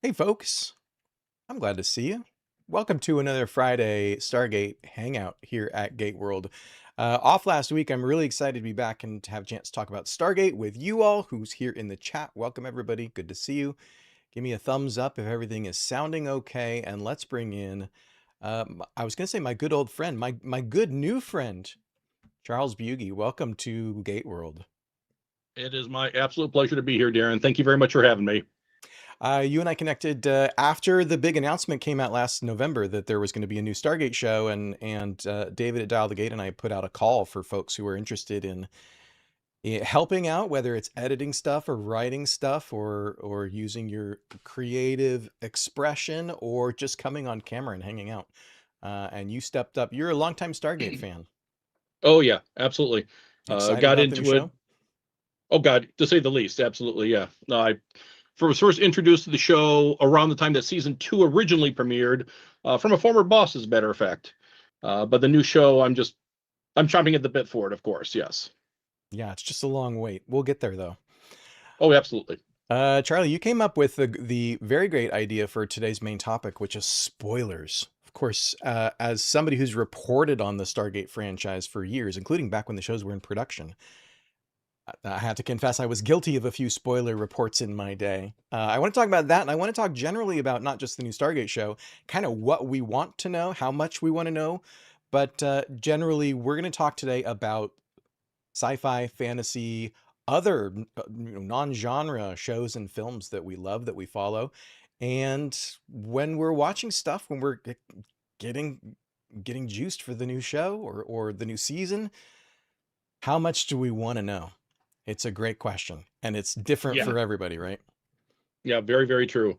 Hey, folks. I'm glad to see you. Welcome to another Friday Stargate hangout here at Gate World. Off last week, I'm really excited to be back and to have a chance to talk about Stargate with you all who's here in the chat. Welcome, everybody. Good to see you. Give me a thumbs up if everything is sounding okay. And let's bring in, I was going to say my good old friend, my good new friend, Charles Buege. Welcome to Gate World. It is my absolute pleasure to be here, Darren. Thank you very much for having me. You and I connected after the big announcement came out last November that there was going to be a new Stargate show, and David at Dial the Gate and I put out a call for folks who were interested in helping out, whether it's editing stuff or writing stuff or using your creative expression or just coming on camera and hanging out. And you stepped up. You're a longtime Stargate fan. Oh yeah, absolutely. Excited Got about the new into it. show? Oh God, to say the least. Absolutely, yeah. No, I was first introduced to the show around the time that season 2 originally premiered, from a former boss, as a matter of fact. But the new show, I'm chomping at the bit for it, of course. Yes. Yeah, it's just a long wait. We'll get there though. Oh, absolutely. Charlie, you came up with the very great idea for today's main topic, which is spoilers. Of course, as somebody who's reported on the Stargate franchise for years, including back when the shows were in production, I have to confess I was guilty of a few spoiler reports in my day. I want to talk about that, and I want to talk generally about not just the new Stargate show, kind of what we want to know, how much we want to know, but generally, we're going to talk today about sci-fi, fantasy, other non-genre shows and films that we love, that we follow. And when we're watching stuff, when we're getting getting juiced for the new show or the new season, how much do we want to know? It's a great question, and it's different Yeah. for everybody, right? Yeah. Very, very true.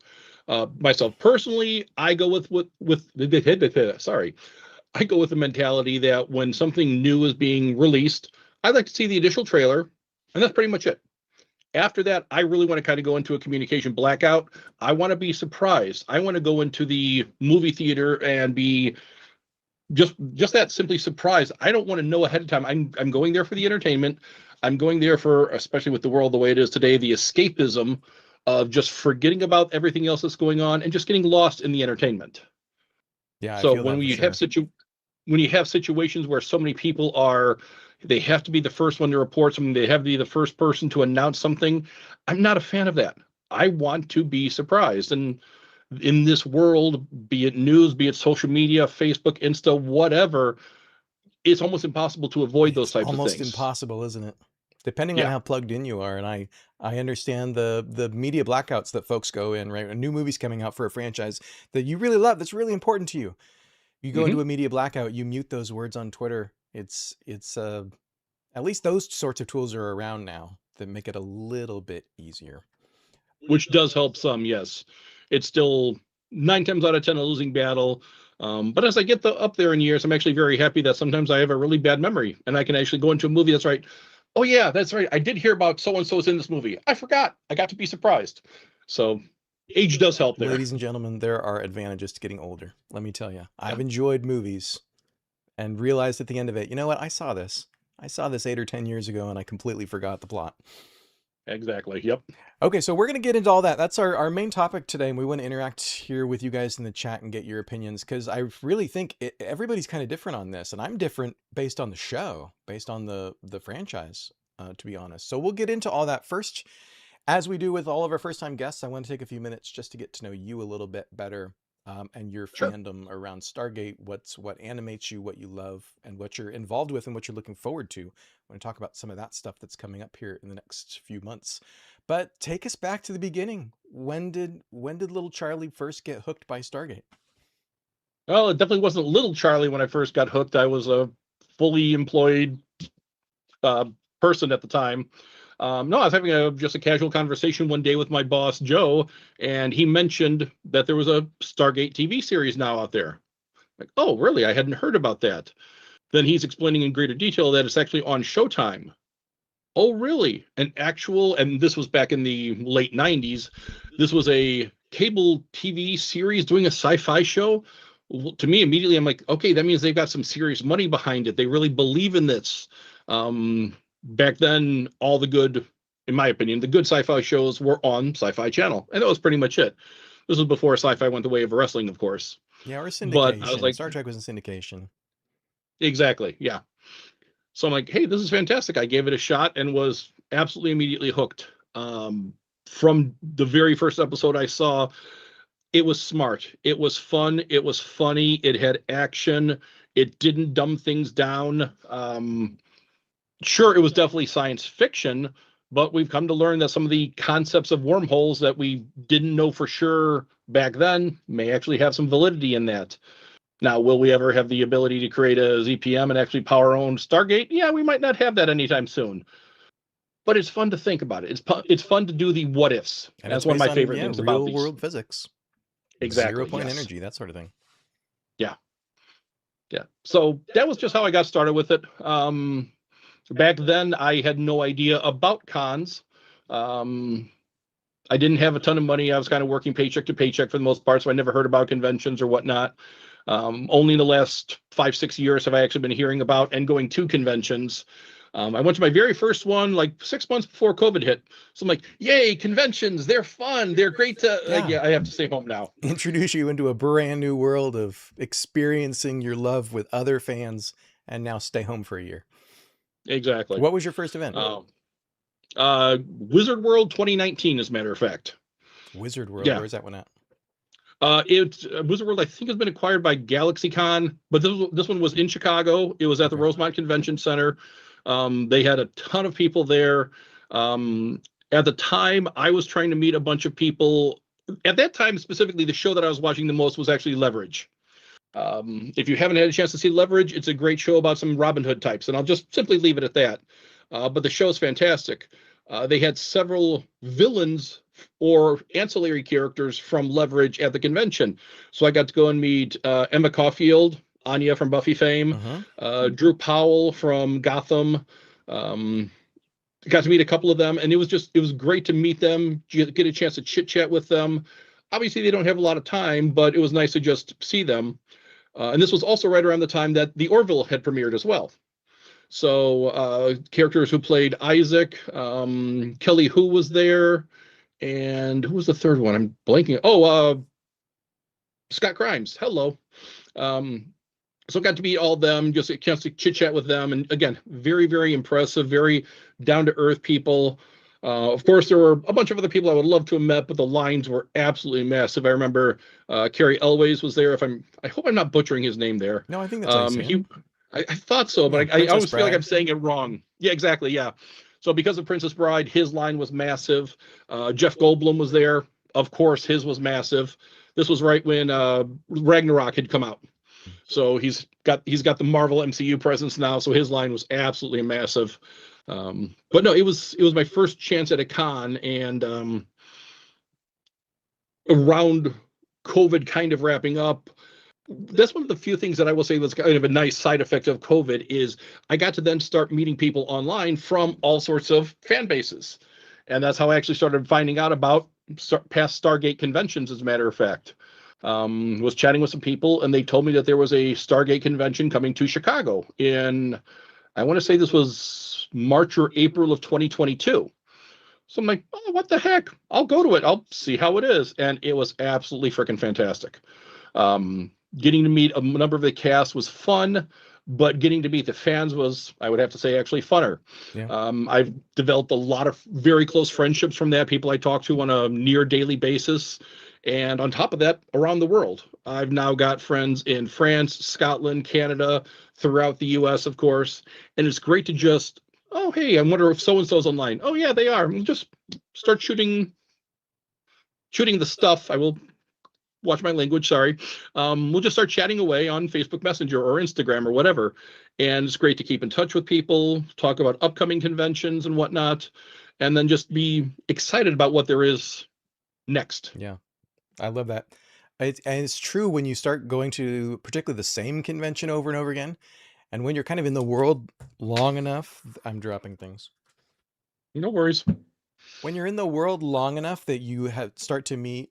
Myself personally, I go with sorry. I go with the mentality that when something new is being released, I'd like to see the initial trailer, and that's pretty much it. After that, I really want to kind of go into a communication blackout. I want to be surprised. I want to go into the movie theater and be just that, simply surprised. I don't want to know ahead of time. I'm going there for the entertainment. I'm going there for, especially with the world the way it is today, the escapism of just forgetting about everything else that's going on and just getting lost in the entertainment. Yeah, I So feel that for sure. when you have situations where so many people they have to be the first one to report something, they have to be the first person to announce something. I'm not a fan of that. I want to be surprised. And in this world, be it news, be it social media, Facebook, Insta, whatever, it's almost impossible to avoid those It's types of almost things. impossible, isn't it? Depending on Yeah. how plugged in you are, and I understand the media blackouts that folks go in, right? A new movie's coming out for a franchise that you really love, that's really important to you. You go Hmm. into a media blackout, you mute those words on Twitter. It's at least those sorts of tools are around now that make it a little bit easier. Which does help some, yes. It's still 9 times out of 10 a losing battle. But as I get up there in years, I'm actually very happy that sometimes I have a really bad memory and I can actually go into a movie that's right. Oh, yeah, that's right. I did hear about so and so's in this movie. I forgot. I got to be surprised. So age does help there. Ladies and gentlemen, there are advantages to getting older. Let me tell you, Yeah, I've enjoyed movies and realized at the end of it, you know what? I saw this 8 or 10 years ago, and I completely forgot the plot. exactly. Yep. Okay, so we're going to get into all that. That's our main topic today, and we want to interact here with you guys in the chat and get your opinions, because I really think everybody's kind of different on this, and I'm different based on the show, based on the franchise, to be honest. So we'll get into all that first. As we do with all of our first-time guests, I want to take a few minutes just to get to know you a little bit better, and your Sure. fandom around Stargate, what animates you, what you love, and what you're involved with and what you're looking forward to. I want to talk about some of that stuff that's coming up here in the next few months. But take us back to the beginning. When did little Charlie first get hooked by Stargate? Well, it definitely wasn't little Charlie when I first got hooked. I was a fully employed uh, person at the time. No, I was having just a casual conversation one day with my boss, Joe, and he mentioned that there was a Stargate TV series now out there. Like, oh, really? I hadn't heard about that. Then he's explaining in greater detail that it's actually on Showtime. Oh, really? And this was back in the late 90s. This was a cable TV series doing a sci fi show. Well, to me, immediately, I'm like, okay, that means they've got some serious money behind it. They really believe in this. Back then, all the good, in my opinion, the good sci fi shows were on Sci Fi Channel. And that was pretty much it. This was before sci-fi went the way of wrestling, of course. Yeah, or But I was syndication. like, Star Trek was in syndication. exactly, yeah. So I'm like, hey, this is fantastic. I gave it a shot and was absolutely immediately hooked. From the very first episode I saw, it was smart. It was fun. It was funny. It had action. It didn't dumb things down. Sure, it was definitely science fiction, but we've come to learn that some of the concepts of wormholes that we didn't know for sure back then may actually have some validity in that. Now, will we ever have the ability to create a ZPM and actually power our own Stargate? Yeah, we might not have that anytime soon. But it's fun to think about it. It's fun to do the what ifs. And it's That's one of based my on, favorite yeah, things about real these. world physics. Zero Exactly. point Yes. energy, that sort of thing. Yeah. Yeah. So that was just how I got started with it. Back then, I had no idea about cons. I didn't have a ton of money. I was kind of working paycheck to paycheck for the most part, so I never heard about conventions or whatnot. Only in the last 5-6 years have I actually been hearing about and going to conventions. I went to my very first one like 6 months before COVID hit. So I'm like, yay, conventions, they're fun. They're great to, Yeah. I have to stay home now. Introduce you into a brand new world of experiencing your love with other fans, and now stay home for a year. Exactly. What was your first event? Wizard World 2019, as a matter of fact. Wizard World, Yeah. where's that one at? Wizard World, I think, has been acquired by GalaxyCon, but this one was in Chicago. It was at the Okay. Rosemont Convention Center. They had a ton of people there. At the time, I was trying to meet a bunch of people. At that time, specifically, the show that I was watching the most was actually Leverage. If you haven't had a chance to see Leverage, it's a great show about some Robin Hood types, and I'll just simply leave it at that. But the show is fantastic. They had several villains or ancillary characters from Leverage at the convention. So I got to go and meet Emma Caulfield, Anya from Buffy fame, Drew Powell from Gotham. Got to meet a couple of them, and it was great to meet them, get a chance to chit chat with them. Obviously, they don't have a lot of time, but it was nice to just see them. And this was also right around the time that the Orville had premiered as well. So characters who played Isaac, Kelly Hu was there, and who was the third one? I'm blanking. Oh, Scott Grimes. Hello. So got to meet all of them, just a chance to chit chat with them, and again, very, very impressive, very down to earth people. Of course, there were a bunch of other people I would love to have met, but the lines were absolutely massive. I remember Carrie Elways was there. I hope I'm not butchering his name there. No, I think that's how you say it. I thought so, but Yeah, I always Princess feel like I'm Bride. saying it wrong. Yeah, exactly. Yeah. So because of Princess Bride, his line was massive. Jeff Goldblum was there. Of course, his was massive. This was right when Ragnarok had come out. So he's got the Marvel MCU presence now. So his line was absolutely massive. But no, it was my first chance at a con, and around COVID kind of wrapping up, that's one of the few things that I will say was kind of a nice side effect of COVID is I got to then start meeting people online from all sorts of fan bases. And that's how I actually started finding out about past Stargate conventions, as a matter of fact. Was chatting with some people, and they told me that there was a Stargate convention coming to Chicago in, I want to say this was March or April of 2022. So I'm like, oh, what the heck? I'll go to it. I'll see how it is. And it was absolutely freaking fantastic. Getting to meet a number of the cast was fun, but getting to meet the fans was, I would have to say, actually funner. Yeah. I've developed a lot of very close friendships from that, people I talk to on a near daily basis. And on top of that, around the world, I've now got friends in France, Scotland, Canada, throughout the US, of course. And it's great to just, oh, hey, I wonder if so-and-so's online. Oh, yeah, they are. We'll just start shooting the stuff. I will watch my language, sorry. We'll just start chatting away on Facebook Messenger or Instagram or whatever. And it's great to keep in touch with people, talk about upcoming conventions and whatnot, and then just be excited about what there is next. Yeah, I love that. And it's true when you start going to particularly the same convention over and over again. And when you're kind of in the world long enough, I'm dropping things. No worries. When you're in the world long enough that you start to meet,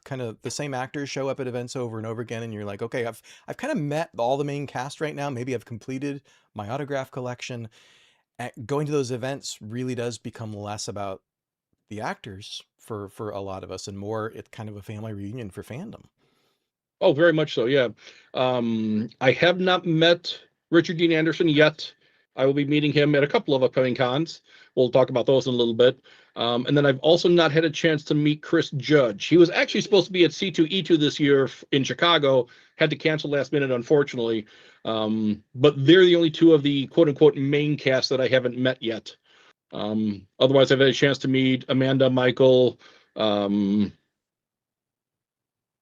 kind of the same actors show up at events over and over again, and you're like, okay, I've kind of met all the main cast right now. Maybe I've completed my autograph collection. Going to those events really does become less about the actors for a lot of us, and more it's kind of a family reunion for fandom. Oh, very much so. Yeah. I have not met Richard Dean Anderson yet. I will be meeting him at a couple of upcoming cons. We'll talk about those in a little bit. And then I've also not had a chance to meet Chris Judge. He was actually supposed to be at C2E2 this year in Chicago, had to cancel last minute, unfortunately. But they're the only two of the quote unquote main cast that I haven't met yet. Otherwise, I've had a chance to meet Amanda, Michael,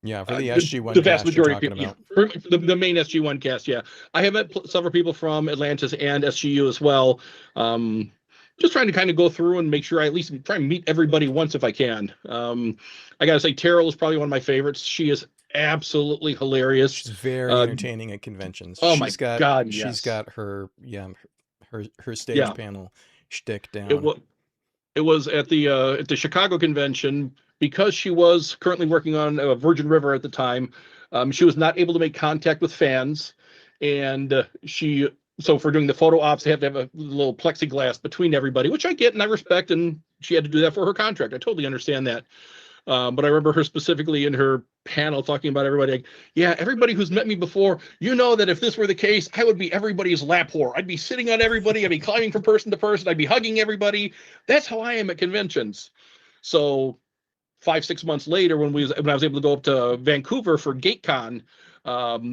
Yeah, for the the SG1 vast cast you're majority of talking people, yeah, about. the main SG1 cast, yeah. I have met several people from Atlantis and SGU as well. Just trying to kind of go through and make sure I at least try and meet everybody once if I can. I gotta say, Terrell is probably one of my favorites. She is absolutely hilarious. She's very Uh, entertaining at conventions. oh my God, She's yes, got her, yeah, her stage yeah. panel shtick It down. was at the Chicago convention because she was currently working on Virgin River at the time. She was not able to make contact with fans, and so for doing the photo ops, they have to have a little plexiglass between everybody, which I get and I respect. And she had to do that for her contract. I totally understand that. But I remember her specifically in her panel talking about everybody. Like, yeah, everybody who's met me before, you know that if this were the case, I would be everybody's lap whore. I'd be sitting on everybody. I'd be climbing from person to person. I'd be hugging everybody. That's how I am at conventions. So 5, 6 months later, when I was able to go up to Vancouver for GateCon,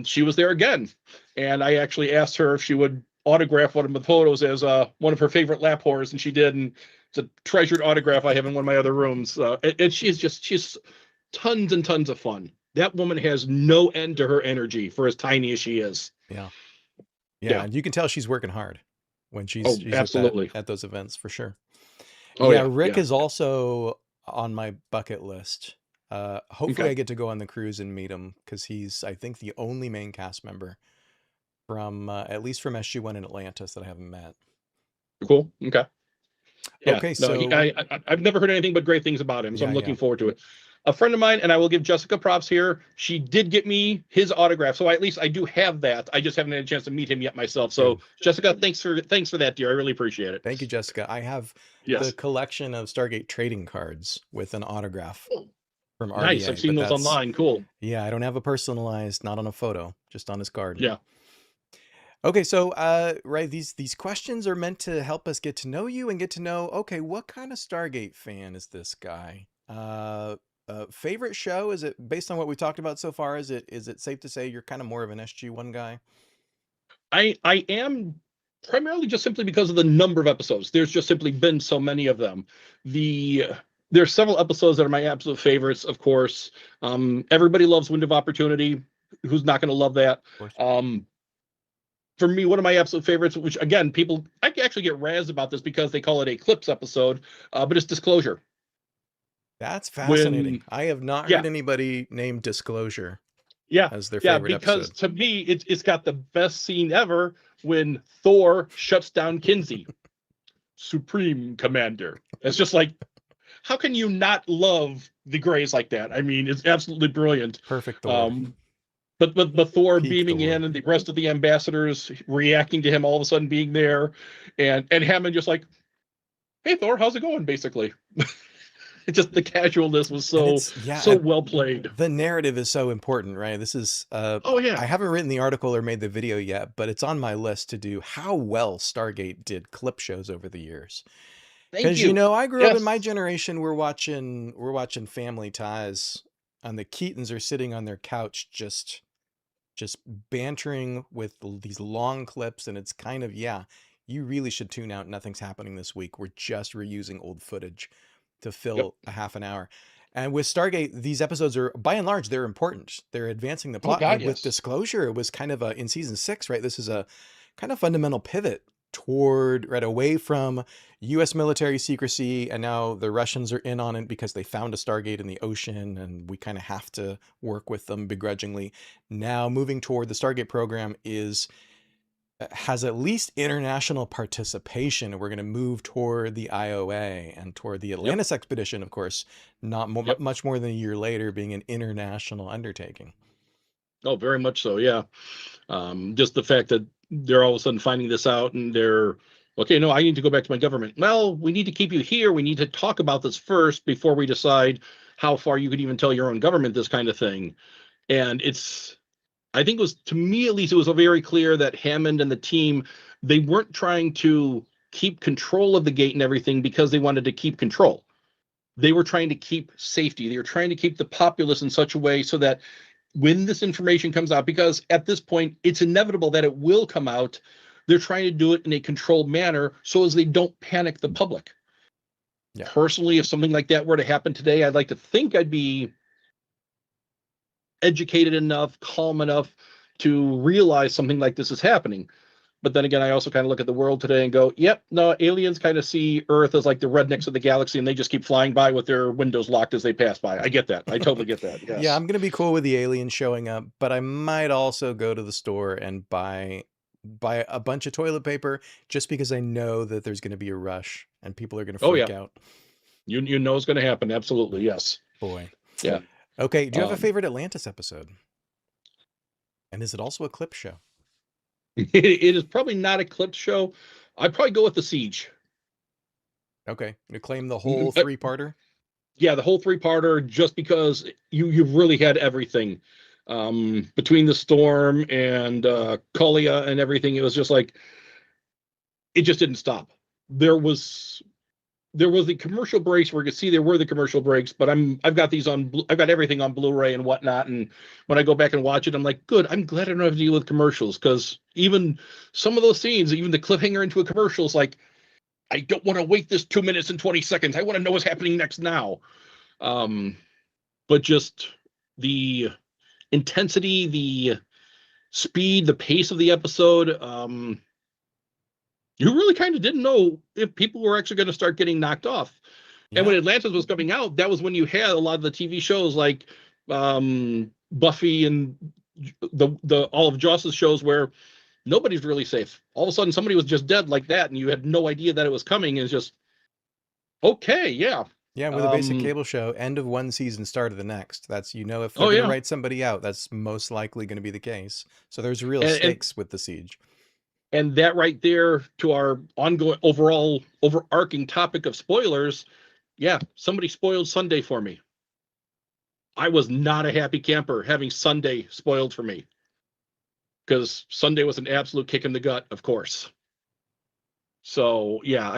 she was there again, and I actually asked her if she would autograph one of the photos as one of her favorite lap whores, and she did. And it's a treasured autograph I have in one of my other rooms. And she's tons and tons of fun. That woman has no end to her energy for as tiny as she is. Yeah. Yeah, Yeah. and you can tell she's working hard when Oh, she's absolutely. at those events for sure. Oh Yeah, yeah. Rick Yeah. is also on my bucket list. Hopefully Okay. I get to go on the cruise and meet him because he's, I think, the only main cast member from at least from SG1 in Atlantis that I haven't met. Cool. Okay. Yeah, Okay, no, so I've never heard anything but great things about him, so yeah, I'm yeah. looking forward to it. A friend of mine, and I will give Jessica props here. She did get me his autograph, so at least I do have that. I just haven't had a chance to meet him yet myself. So, Good. Jessica, thanks for that, dear. I really appreciate it. Thank you, Jessica. I have the Yes. collection of Stargate trading cards with an autograph Oh, from nice. I've RDA, seen but those that's, online. Cool. yeah, I don't have a personalized, not on a photo, just on his card. Yeah. Okay, so right, these questions are meant to help us get to know you and get to know, okay, what kind of Stargate fan is this guy? Favorite show? Is it based on what we talked about so far? Is it safe to say you're kind of more of an SG1 guy? I am primarily just simply because of the number of episodes. There's just simply been so many of them. The There's several episodes that are my absolute favorites, of course. Everybody loves Wind of Opportunity. Who's not going to love that? Of course. For me, one of my absolute favorites, which again, people I actually get razzed about this because they call it a clips episode, but it's Disclosure. That's fascinating. When I have not Yeah, heard anybody name Disclosure yeah, as their yeah, favorite because episode. to me, it's got the best scene ever when Thor shuts down Kinsey, Supreme Commander. It's just like, how can you not love the Greys like that? I mean, it's absolutely brilliant. Perfect Thor. Um, but Thor Peak beaming Thor. in and the rest of the ambassadors reacting to him all of a sudden being there, and Hammond just like, hey Thor, how's it going? Basically, it just the casualness was And so it's, yeah, so well played. the narrative is so important, right? This is Oh I yeah, haven't written the article or made the video yet, but it's on my list to do how well Stargate did clip shows over the years. thank Because you you. know, I grew up in Yes. my generation, we're watching Family Ties, and the Keatons are sitting on their couch just bantering with these long clips, and it's kind of, yeah, you really should tune out. Nothing's happening this week. We're just reusing old footage to Yep. fill a half an hour. And with Stargate, these episodes are, by and large, they're important. They're advancing the Oh plot. God, And with yes. Disclosure, it was kind of in season 6, right? This is a kind of fundamental pivot toward, right, away from US military secrecy, and now the Russians are in on it because they found a Stargate in the ocean, and we kind of have to work with them begrudgingly. Now moving toward the Stargate program has at least international participation, and we're going to move toward the IOA and toward the Yep. Atlantis expedition, of course, not Yep. much more than a year later, being an international undertaking. Oh, very much so. Yeah. Just the fact that they're all of a sudden finding this out and they're Okay, no, I need to go back to my government. Well, we need to keep you here. We need to talk about this first before we decide how far you could even tell your own government this kind of thing. And I think it was, to me at least, it was very clear that Hammond and the team, they weren't trying to keep control of the gate and everything because they wanted to keep control. They were trying to keep safety. They were trying to keep the populace in such a way so that when this information comes out, because at this point it's inevitable that it will come out, they're trying to do it in a controlled manner so as they don't panic the public. Yeah. Personally, if something like that were to happen today, I'd like to think I'd be educated enough, calm enough to realize something like this is happening. But then again, I also kind of look at the world today and go, yep, no, aliens kind of see Earth as like the rednecks of the galaxy, and they just keep flying by with their windows locked as they pass by. I get that. I totally get that. Yes. Yeah, I'm gonna be cool with the aliens showing up, but I might also go to the store and buy a bunch of toilet paper just because I know that there's gonna be a rush and people are gonna Oh yeah, freak out. you know it's going to happen. Absolutely, yes. Boy. Yeah. Okay, do you have a Um, favorite Atlantis episode? And is it also a clip show? it is probably not a clip show. I'd probably go with the Siege. Okay, you claim the whole three-parter? Yeah, the whole three-parter, just because you've really had everything between the storm and Kolia and everything. It was just like it just didn't stop. There was the commercial breaks where you could see there were the commercial breaks, but I've got these on, I've got everything on Blu-ray and whatnot, and when I go back and watch it, I'm like, good, I'm glad I don't have to deal with commercials, because even some of those scenes, even the cliffhanger into a commercial is like, I don't want to wait this 2 minutes and 20 seconds. I want to know what's happening next now. Um, but just the intensity, the speed, the pace of the episode, you really kind of didn't know if people were actually going to start getting knocked off. And when Yeah. Atlantis was coming out, that was when you had a lot of the TV shows like Buffy and the all of Joss's shows where nobody's really safe. All of a sudden, somebody was just dead like that, and you had no idea that it was coming. And it's just okay, yeah. Yeah, with a basic cable show, end of one season, start of the next. That's, you know, if they're Oh going to yeah, write somebody out, that's most likely going to be the case. So there's real and stakes with the Siege. and that right there to our ongoing overall overarching topic of spoilers. Yeah, somebody spoiled Sunday for me. I was not a happy camper having Sunday spoiled for me, because Sunday was an absolute kick in the gut, of course. So yeah,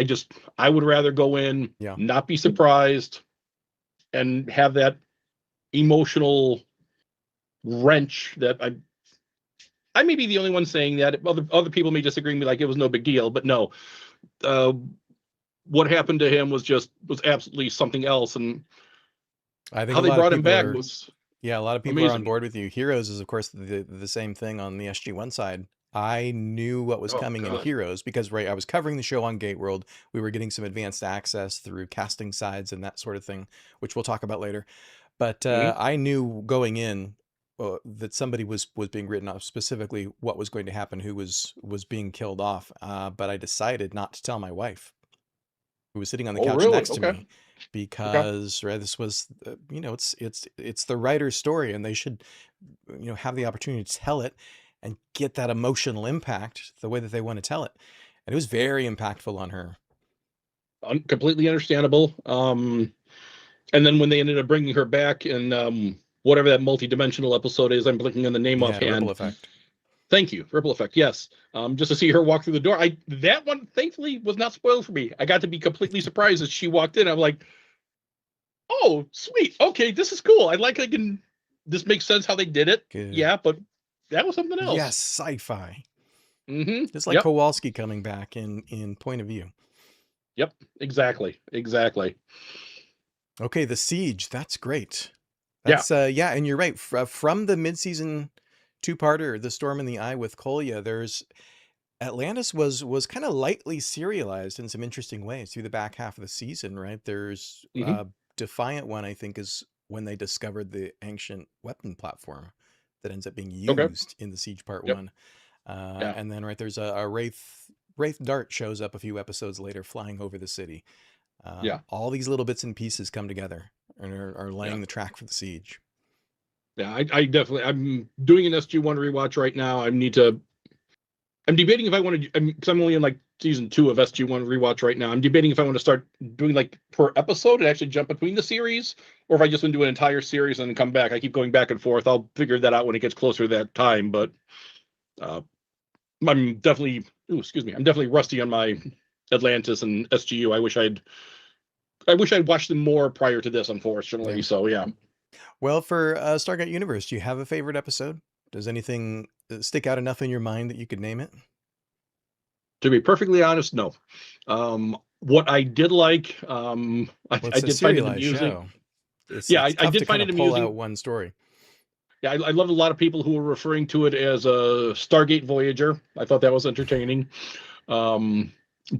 I would rather go in, Yeah. not be surprised, and have that emotional wrench that I may be the only one saying that. Other people may disagree with me, like it was no big deal, but no. Uh, what happened to him was absolutely something else, and I think how a they lot of brought him people back are, was yeah, a lot of people are on amazing. board with you. Heroes is, of course, the same thing on the SG1 side. I knew what was Oh coming in God. Heroes because, right, I was covering the show on Gate World. We were getting some advanced access through casting sides and that sort of thing, which we'll talk about later. But Mhm. I knew going in that somebody was being written off, specifically what was going to happen, who was being killed off. But I decided not to tell my wife, who was sitting on the Oh couch really? next to Okay. me, Okay. because right, this was you know, it's the writer's story, and they should, you know, have the opportunity to tell it and get that emotional impact the way that they want to tell it. And it was very impactful on her. Completely understandable. And then when they ended up bringing her back in whatever that multi-dimensional episode is, I'm blinking on the name Yeah, ripple offhand. effect. Thank you, Ripple Effect. Yes, just to see her walk through the door. That one thankfully was not spoiled for me. I got to be completely surprised as she walked in. I'm like, oh, sweet. Okay, this is cool. I like. I can. This makes sense how they did it. Good. Yeah, but that was something Yes, else. sci-fi. Mm-hmm. Just like Yep. Kowalski coming back in Point of View. Yep. Exactly. Exactly. Okay, the Siege. That's great. Yeah. That's yeah, and you're right. From the mid-season two-parter, The Storm in the Eye with Kolya, there's Atlantis was kind of lightly serialized in some interesting ways through the back half of the season, right? There's Mm-hmm. Defiant One, I think, is when they discovered the ancient weapon platform that ends up being Okay. used in the Siege Part Yep. 1. Yeah. And then right there's a Wraith Dart shows up a few episodes later flying over the city. Yeah. All these little bits and pieces come together and are Yeah. laying the track for the Siege. Yeah. I definitely. I'm doing an SG1 rewatch right now. I need to I'm debating if I want to, because I'm only in like season 2 of SG1 rewatch right now. I'm debating if I want to start doing like per episode and actually jump between the series, or if I just want to do an entire series and then come back. I keep going back and forth. I'll figure that out when it gets closer to that time. But uh, I'm definitely, I'm definitely rusty on my Atlantis and SGU. I wish I'd watched them more prior to this, unfortunately. Yeah. So yeah. Well, for Stargate Universe, do you have a favorite episode? Does anything stick out enough in your mind that you could name it? To be perfectly honest, no. What I did like, Well, I it's a did find it serialized amusing. show. It's Yeah, it's I tough did to kind find of it pull out amusing. one story. Yeah, I loved a lot of people who were referring to it as a Stargate Voyager. I thought that was entertaining. Um,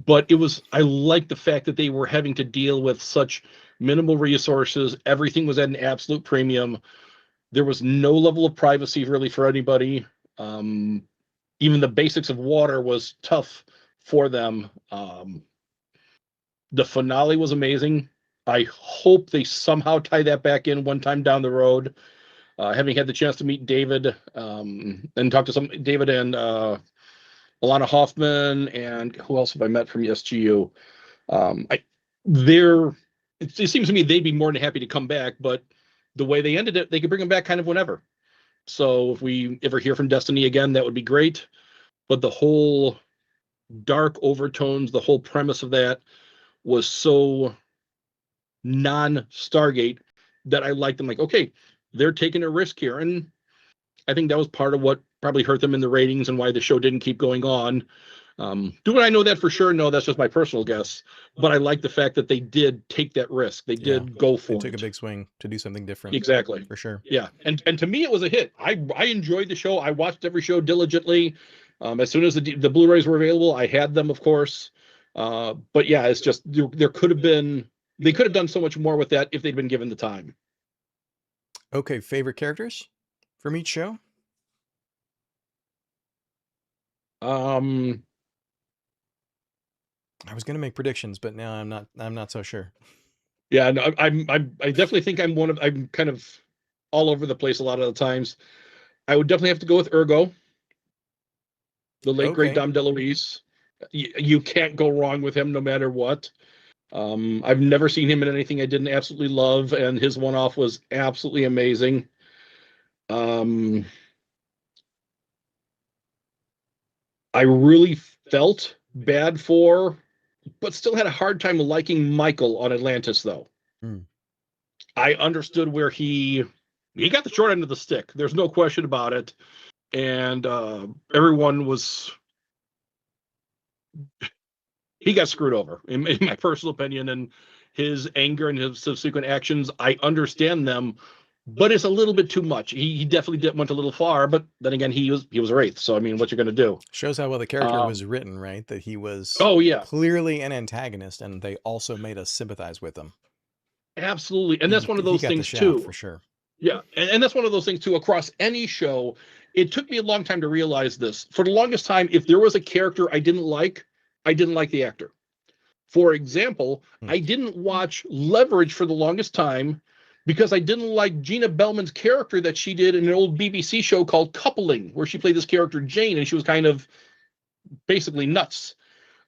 but I liked the fact that they were having to deal with such minimal resources. Everything was at an absolute premium. There was no level of privacy really for anybody. Um, Even the basics of water was tough for them. The finale was amazing. I hope they somehow tie that back in one time down the road. Having had the chance to meet David and talk to David and Alana Hoffman, and who else have I met from SGU? I they're it seems to me they'd be more than happy to come back, but the way they ended it, they could bring them back kind of whenever. So if we ever hear from Destiny again, that would be great. But the whole dark overtones, the whole premise of that was so non-Stargate that I liked them. Like, okay, they're taking a risk here, and I think that was part of what probably hurt them in the ratings and why the show didn't keep going on. Do I know that for sure? No, that's just my personal guess. But I like the fact that they did take that risk. They Yeah, did go they for took a it. big swing to do something different. Exactly. For sure. Yeah, and to me it was a hit. I enjoyed the show. I watched every show diligently. As soon as the Blu-rays were available, I had them, of course. But yeah, it's just there could have been they could have done so much more with that if they'd been given the time. Okay, favorite characters from each show? Um, I was going to make predictions, but now I'm not so sure. yeah, no, I definitely think I'm kind of all over the place a lot of the times. I would definitely have to go with Ergo, the late great Okay. Dom DeLuise. You can't go wrong with him no matter what. I've never seen him in anything I didn't absolutely love, and his one-off was absolutely amazing. Um, I really felt bad for, but still had a hard time liking Michael on Atlantis, though. Mm. I understood where he got the short end of the stick. There's no question about it, and everyone was he got screwed over in my personal opinion, and his anger and his subsequent actions. I understand them, but it's a little bit too much. He definitely went a little far, but then again, he was a wraith, so I mean, what you're going to do? Shows how well the character was written, right? That he was Oh yeah, clearly an antagonist, and they also made us sympathize with him. absolutely, and that's one of He those got the things shaft too. for sure. Yeah, and that's one of those things too. Across any show, it took me a long time to realize this. For the longest time, if there was a character I didn't like the actor. For example, I didn't watch Leverage for the longest time because I didn't like Gina Bellman's character that she did in an old BBC show called Coupling, where she played this character Jane, and she was kind of basically nuts.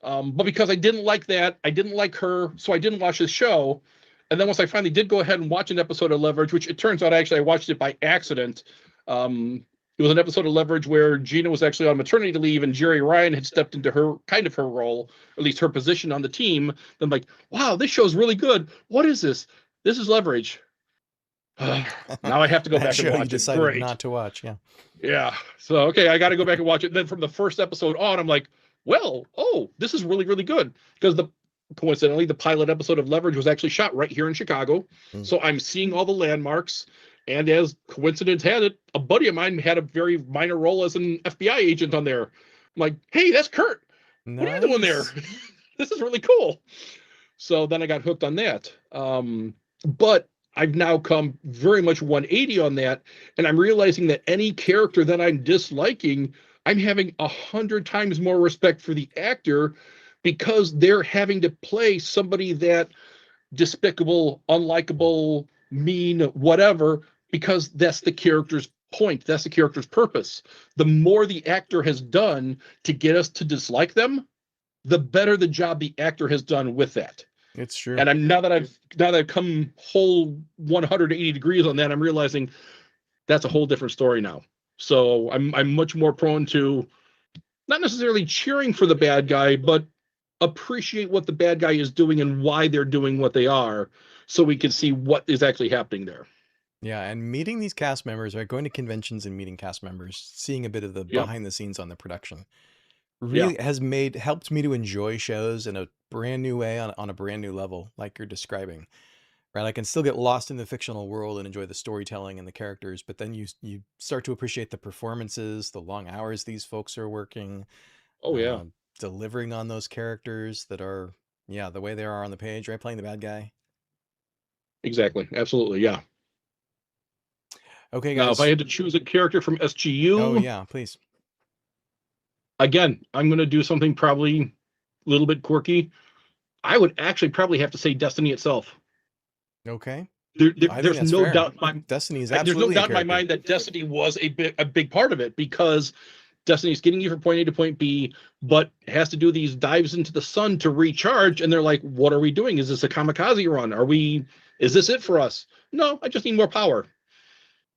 But because I didn't like that, I didn't like her, so I didn't watch this show. And then once I finally did go ahead and watch an episode of Leverage, which it turns out actually I watched it by accident. It was an episode of Leverage where Gina was actually on maternity leave and Jerry Ryan had stepped into her role, at least her position on the team. Then I'm like, wow, this show's really good. What is this? This is Leverage. Now I have to go That back and show you watch it. decided Great. not to watch, yeah. Yeah. So okay, I got to go back and watch it. Then from the first episode on, I'm like, well, oh, this is really, really good. Because coincidentally, the pilot episode of Leverage was actually shot right here in Chicago. So I'm seeing all the landmarks. And as coincidence had it, a buddy of mine had a very minor role as an FBI agent on there. I'm like, hey, that's Kurt. Nice. What are you doing there? This is really cool. So then I got hooked on that. But I've now come very much 180 on that, and I'm realizing that any character that I'm disliking, I'm having 100 times more respect for the actor because they're having to play somebody that despicable, unlikable, mean, whatever, because that's the character's point. That's the character's purpose. The more the actor has done to get us to dislike them, the better the job the actor has done with that. It's true. And now that I've come whole 180 degrees on that, I'm realizing that's a whole different story now. So I'm much more prone to not necessarily cheering for the bad guy, but appreciate what the bad guy is doing and why they're doing what they are, so we can see what is actually happening there. Yeah, and meeting these cast members, right? Going to conventions and meeting cast members, seeing a bit of the Yep. behind the scenes on the production, Yeah. really has helped me to enjoy shows in a brand new way on a brand new level, like you're describing. Right? I can still get lost in the fictional world and enjoy the storytelling and the characters, but then you start to appreciate the performances, the long hours these folks are working, Oh yeah. uh, delivering on those characters that are, yeah, the way they are on the page, right? Playing the bad guy. Exactly. Absolutely. Yeah. Okay, Now, if I guys. had to choose a character from Oh SGU, yeah, please. again, I'm going to do something probably a little bit quirky. I would actually probably have to say Destiny itself. Okay. I think There's that's no fair. doubt in my Destiny is there's no absolutely a doubt in my character. mind that Destiny was a big part of it, because Destiny's getting you from point A to point B, but has to do these dives into the sun to recharge. And they're like, what are we doing? Is this a kamikaze run? Is this it for us? No, I just need more power.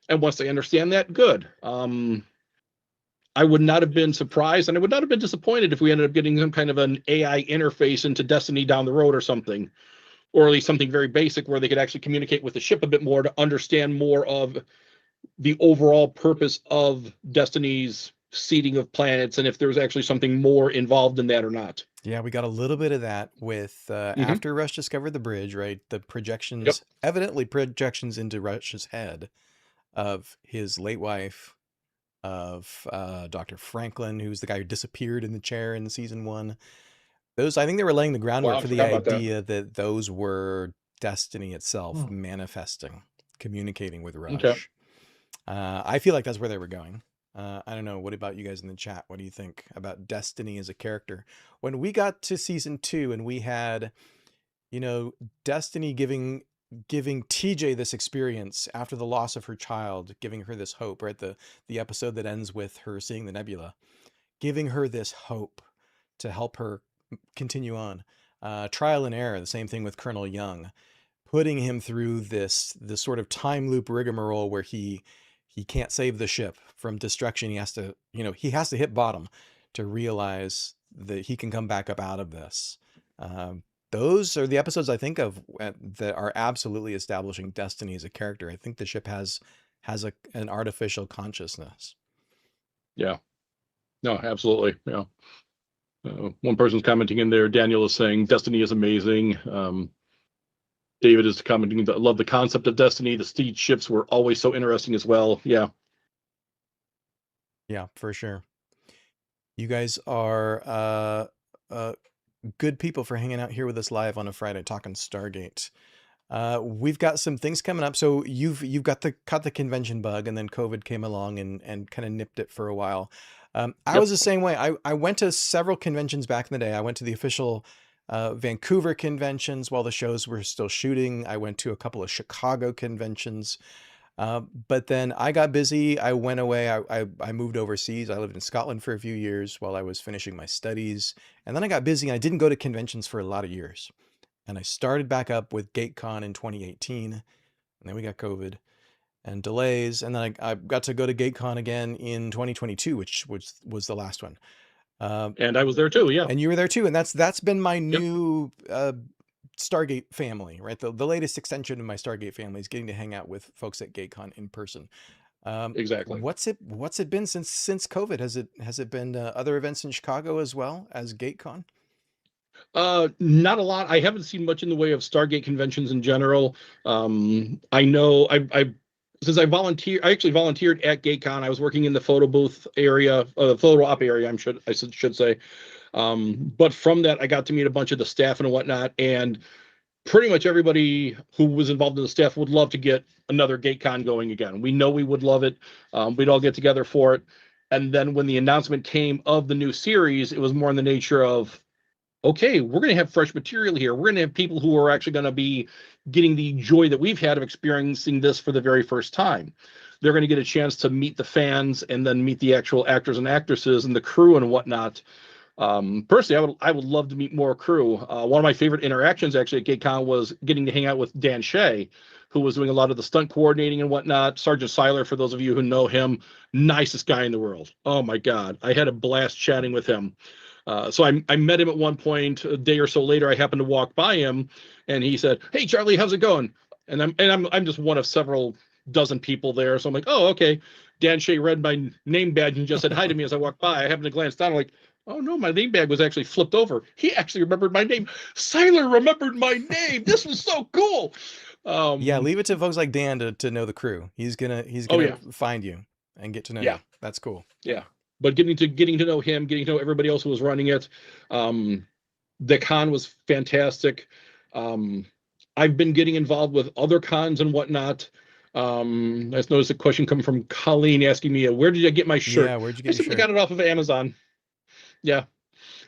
And once they understand that, good. I would not have been surprised, and I would not have been disappointed if we ended up getting some kind of an AI interface into Destiny down the road or something, or at least something very basic where they could actually communicate with the ship a bit more to understand more of the overall purpose of Destiny's seeding of planets, and if there's actually something more involved in that or not. Yeah, we got a little bit of that with Mm-hmm. after Rush discovered the bridge, right? The Yep. projections, evidently projections into Rush's head of his late wife, of Dr. Franklin, who's the guy who disappeared in the chair in season one. Those, I think they were laying the groundwork Wow, I for the forgot about that. idea that those were Destiny itself Hmm. manifesting, communicating with Okay. Rush. I feel like that's where they were going. I don't know. What about you guys in the chat? What do you think about Destiny as a character? When we got to season 2 and we had, you know, Destiny giving TJ this experience after the loss of her child, giving her this hope, right? The episode that ends with her seeing the nebula, giving her this hope to help her continue on. Trial and error, the same thing with Colonel Young, putting him through this sort of time loop rigmarole where he can't save the ship from destruction. He has to, he has to hit bottom to realize that he can come back up out of this. Those are the episodes I think of that are absolutely establishing Destiny as a character. I think the ship has an artificial consciousness. Yeah. No, absolutely. Yeah. One person's commenting in there. Daniel is saying Destiny is amazing. David is commenting that love the concept of Destiny. The siege ships were always so interesting as well. Yeah. Yeah, for sure. You guys are good people for hanging out here with us live on a Friday talking Stargate. We've got some things coming up. So you've caught the convention bug, and then COVID came along and kind of nipped it for a while. I was Yep. the same way. I went to several conventions back in the day. I went to the official Vancouver conventions while the shows were still shooting. I went to a couple of Chicago conventions. But then I got busy. I went away. I moved overseas. I lived in Scotland for a few years while I was finishing my studies. And then I got busy and I didn't go to conventions for a lot of years. And I started back up with GateCon in 2018. And then we got COVID and delays. And then I got to go to GateCon again in 2022, which was the last one. And I was there too. Yeah. And you were there too. And that's been my Yep. new Stargate family, right? The latest extension of my Stargate family is getting to hang out with folks at GateCon in person. Exactly. What's it been since COVID? Has it been other events in Chicago as well as GateCon? Not a lot. I haven't seen much in the way of Stargate conventions in general. I know I since I actually volunteered at GateCon. I was working in the photo booth area, photo op area. I should say. But from that, I got to meet a bunch of the staff and whatnot, and pretty much everybody who was involved in the staff would love to get another GateCon going again. We know we would love it. We'd all get together for it. And then when the announcement came of the new series, it was more in the nature of, okay, we're going to have fresh material here. We're going to have people who are actually going to be getting the joy that we've had of experiencing this for the very first time. They're going to get a chance to meet the fans and then meet the actual actors and actresses and the crew and whatnot. Personally, I would love to meet more crew. One of my favorite interactions actually at GateCon was getting to hang out with Dan Shea, who was doing a lot of the stunt coordinating and whatnot. Sergeant Seiler, for those of you who know him, nicest guy in the world. Oh my God, I had a blast chatting with him. So I met him at one point. A day or so later, I happened to walk by him, and he said, "Hey Charlie, how's it going?" And I'm just one of several dozen people there. So I'm like, "Oh, okay." Dan Shea read my name badge and just said hi to me as I walked by. I happened to glance down, like, oh no, my name bag was actually flipped over. He actually remembered my name. Seiler remembered my name. This was so cool. Yeah, Um, leave it to folks like Dan to know the crew. He's oh gonna yeah, find you and get to know yeah, you. That's cool. yeah. But getting to know him, getting to know everybody else who was running it. Um, the con was fantastic. Um, I've been getting involved with other cons and whatnot. I just noticed a question coming from Colleen asking me, "Where did I get my Yeah, shirt?" where'd you I get your simply shirt? got it off of Amazon. Yeah,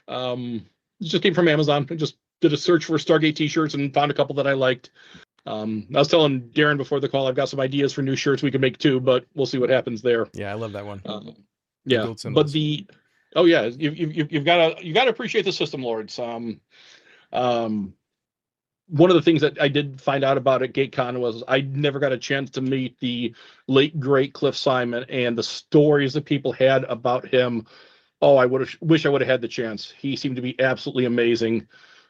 um, it just came from Amazon. I just did a search for Stargate T-shirts and found a couple that I liked. I was telling Darren before the call, I've got some ideas for new shirts we can make too, but we'll see what happens there. Yeah, I love that one. Um, The yeah, gold but symbols. oh yeah, you've got to appreciate the system lords. Um, One of the things that I did find out about at GateCon was I never got a chance to meet the late great Cliff Simon, and the stories that people had about him. Oh, I wish I would have had the chance. He seemed to be absolutely amazing.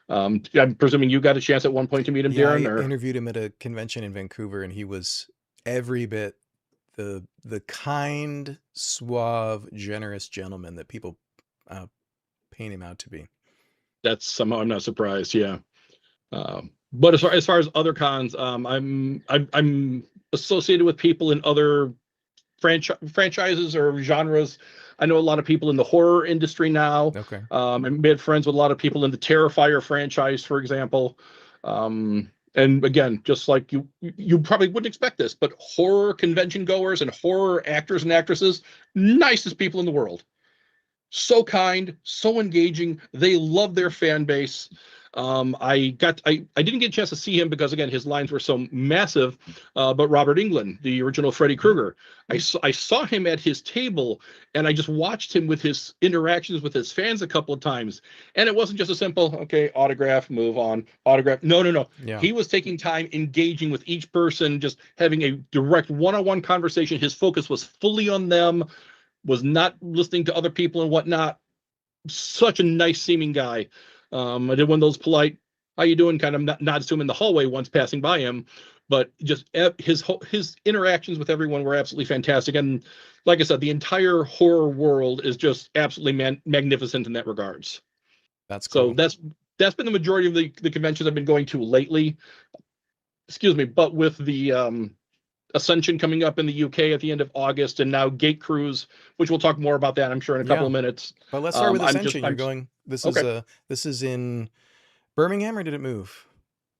I'm presuming you got a chance at one point to meet him, Yeah, Darren, I or interviewed him at a convention in Vancouver, and he was every bit the kind, suave, generous gentleman that people uh, paint him out to be. that's somehow I'm not surprised. Yeah. But as far as other cons, I'm associated with people in other franchises or genres. I know a lot of people in the horror industry now. Okay. I made friends with a lot of people in the Terrifier franchise, for example. And again, just like you probably wouldn't expect this, but horror convention goers and horror actors and actresses, nicest people in the world. So kind, so engaging. They love their fan base. I didn't get a chance to see him because again his lines were so massive. But Robert Englund, the original Freddy Mhm. Krueger, I saw him at his table, and I just watched him with his interactions with his fans a couple of times, and it wasn't just a simple okay autograph, move on, autograph. No, no, no. Yeah, He was taking time engaging with each person, just having a direct one-on-one conversation. His focus was fully on them, was not listening to other people and whatnot. Such a nice seeming guy. I did one of those polite, "How you doing?" kind of nods to him in the hallway once passing by him, but just his interactions with everyone were absolutely fantastic. And like I said, the entire horror world is just absolutely magnificent in that regards. that's So cool. that's been the majority of the conventions I've been going to lately. Excuse me, but with the Ascension coming up in the UK at the end of August, and now Gate Cruise, which we'll talk more about that, I'm sure, in a couple Yeah, of minutes. but let's start with I'm just, Ascension. You're I'm going. okay. This is in Birmingham, or did it move?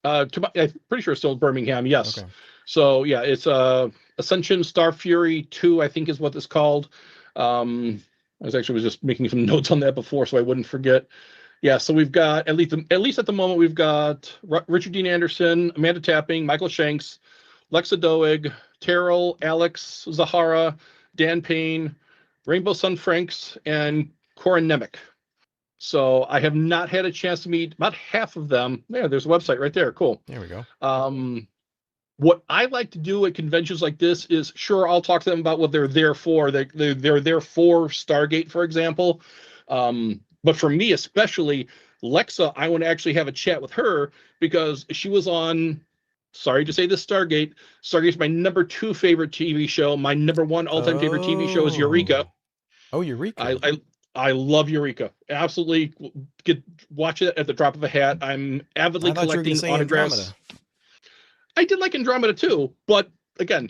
I'm pretty sure it's still Birmingham. Yes. Okay. So yeah, it's Ascension Star Fury 2, I think is what it's called. I was just making some notes on that before so I wouldn't forget. Yeah, so we've got at least at the moment we've got Richard Dean Anderson, Amanda Tapping, Michael Shanks, Lexa Doig, Terrell, Alex Zahara, Dan Payne, Rainbow Sun Franks, and Corin Nemec. So I have not had a chance to meet about half of them. Yeah, there's a website right there. Cool. There we go. Um, what I like to do at conventions like this is, sure, I'll talk to them about what they're there for. They're there for Stargate, for example. But for me, especially Lexa, I want to actually have a chat with her because she was on. Sorry to say this, Stargate. Stargate's my number two favorite TV show. My number one all-time favorite TV show is Eureka. Oh, oh, I Eureka. I, I love Eureka. Absolutely, watch it at the drop of a hat. I'm I avidly thought you were going to collecting say autographs. Andromeda. I did like Andromeda too, but again,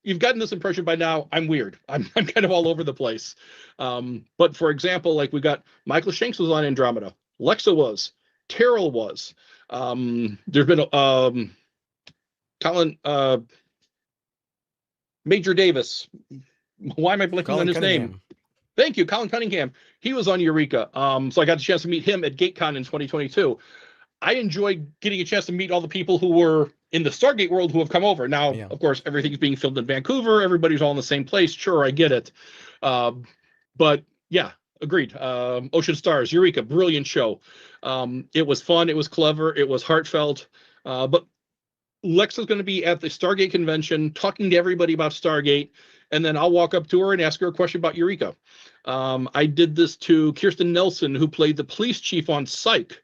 you've gotten this impression by now. I'm weird. I'm kind of all over the place. But for example, like we got Michael Shanks was on Andromeda, Lexa was, Terrell was. There's been Colin Major Davis. Why am I blinking on Colin his name? Cunningham. Thank you, Colin Cunningham. He was on Eureka. So I got the chance to meet him at GateCon in 2022. I enjoyed getting a chance to meet all the people who were in the Stargate world who have come over. Now, Yeah. of course, everything's being filmed in Vancouver. Everybody's all in the same place. Sure, I get it. But yeah, agreed. Ocean Stars, Eureka, brilliant show. It was fun. It was clever. It was heartfelt. But Lex is going to be at the Stargate convention talking to everybody about Stargate. And then I'll walk up to her and ask her a question about Eureka. I did this to Kirsten Nelson, who played the police chief on Psych.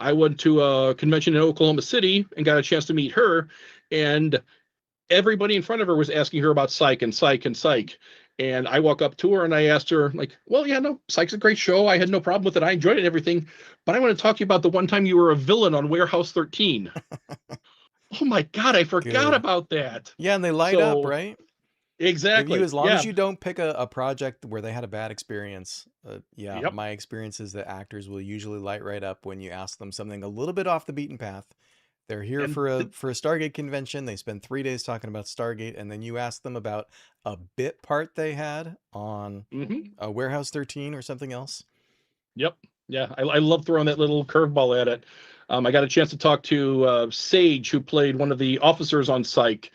I went to a convention in Oklahoma City and got a chance to meet her. And everybody in front of her was asking her about Psych and Psych and Psych. And I walk up to her and I asked her, like, well, yeah, no, Psych's a great show. I had no problem with it. I enjoyed it and everything. But I want to talk to you about the one time you were a villain on Warehouse 13. Oh my God, I forgot about that. Yeah, and they light up, right? Exactly. As long as you don't pick a project where they had a bad experience, Yep. my experience is that actors will usually light right up when you ask them something a little bit off the beaten path. They're here And for a Stargate convention. They spend 3 days talking about Stargate, and then you ask them about a bit part they had on a Warehouse 13 or something else. Yep. Yeah, I love throwing that little curveball at it. I got a chance to talk to Sage, who played one of the officers on Psych,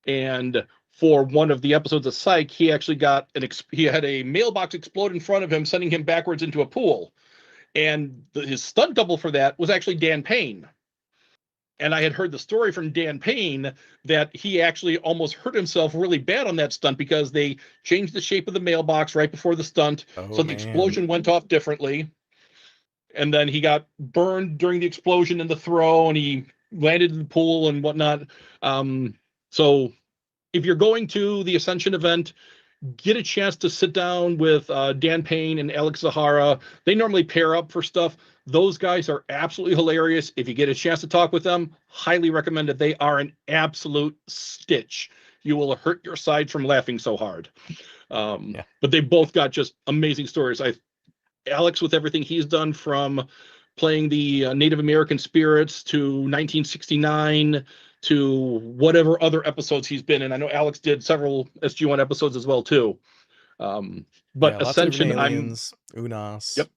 and for one of the episodes of Psych, he actually got he had a mailbox explode in front of him, sending him backwards into a pool. And his stunt double for that was actually Dan Payne. And I had heard the story from Dan Payne that he actually almost hurt himself really bad on that stunt because they changed the shape of the mailbox right before the stunt. So the explosion went off differently. And then he got burned during the explosion in the throw, and he landed in the pool and whatnot. So if you're going to the Ascension event, get a chance to sit down with Dan Payne and Alex Zahara. They normally pair up for stuff. Those guys are absolutely hilarious. If you get a chance to talk with them, highly recommend it. They are an absolute stitch. You will hurt your side from laughing so hard. But they both got just amazing stories. Alex, with everything he's done, from playing the Native American spirits to 1969 to whatever other episodes he's been in. I know Alex did several SG-1 episodes as well too. But Ascension, aliens, Unas. Yep.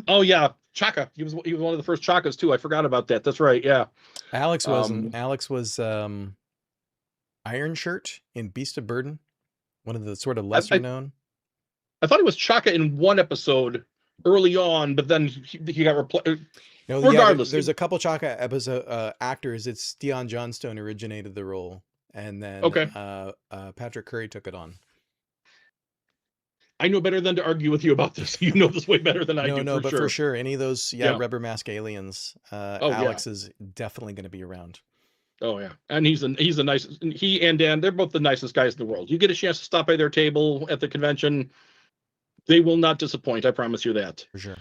Oh yeah, Chaka. He was one of the first Chakas too. I forgot about that. That's right. Yeah. Alex wasn't. Alex was Iron Shirt in Beast of Burden, one of the sort of lesser known. I thought he was Chaka in one episode early on, but then he got replaced. No, regardless, there's a couple Chaka episode actors. It's Dion Johnstone originated the role, and then Patrick Curry took it on. I know better than to argue with you about this. You know this way better than I do. No, but for sure, any of those, Rubber Mask aliens, Alex is definitely going to be around. Oh yeah, and he's the nicest. He and Dan, they're both the nicest guys in the world. You get a chance to stop by their table at the convention, they will not disappoint. I promise you that. For sure.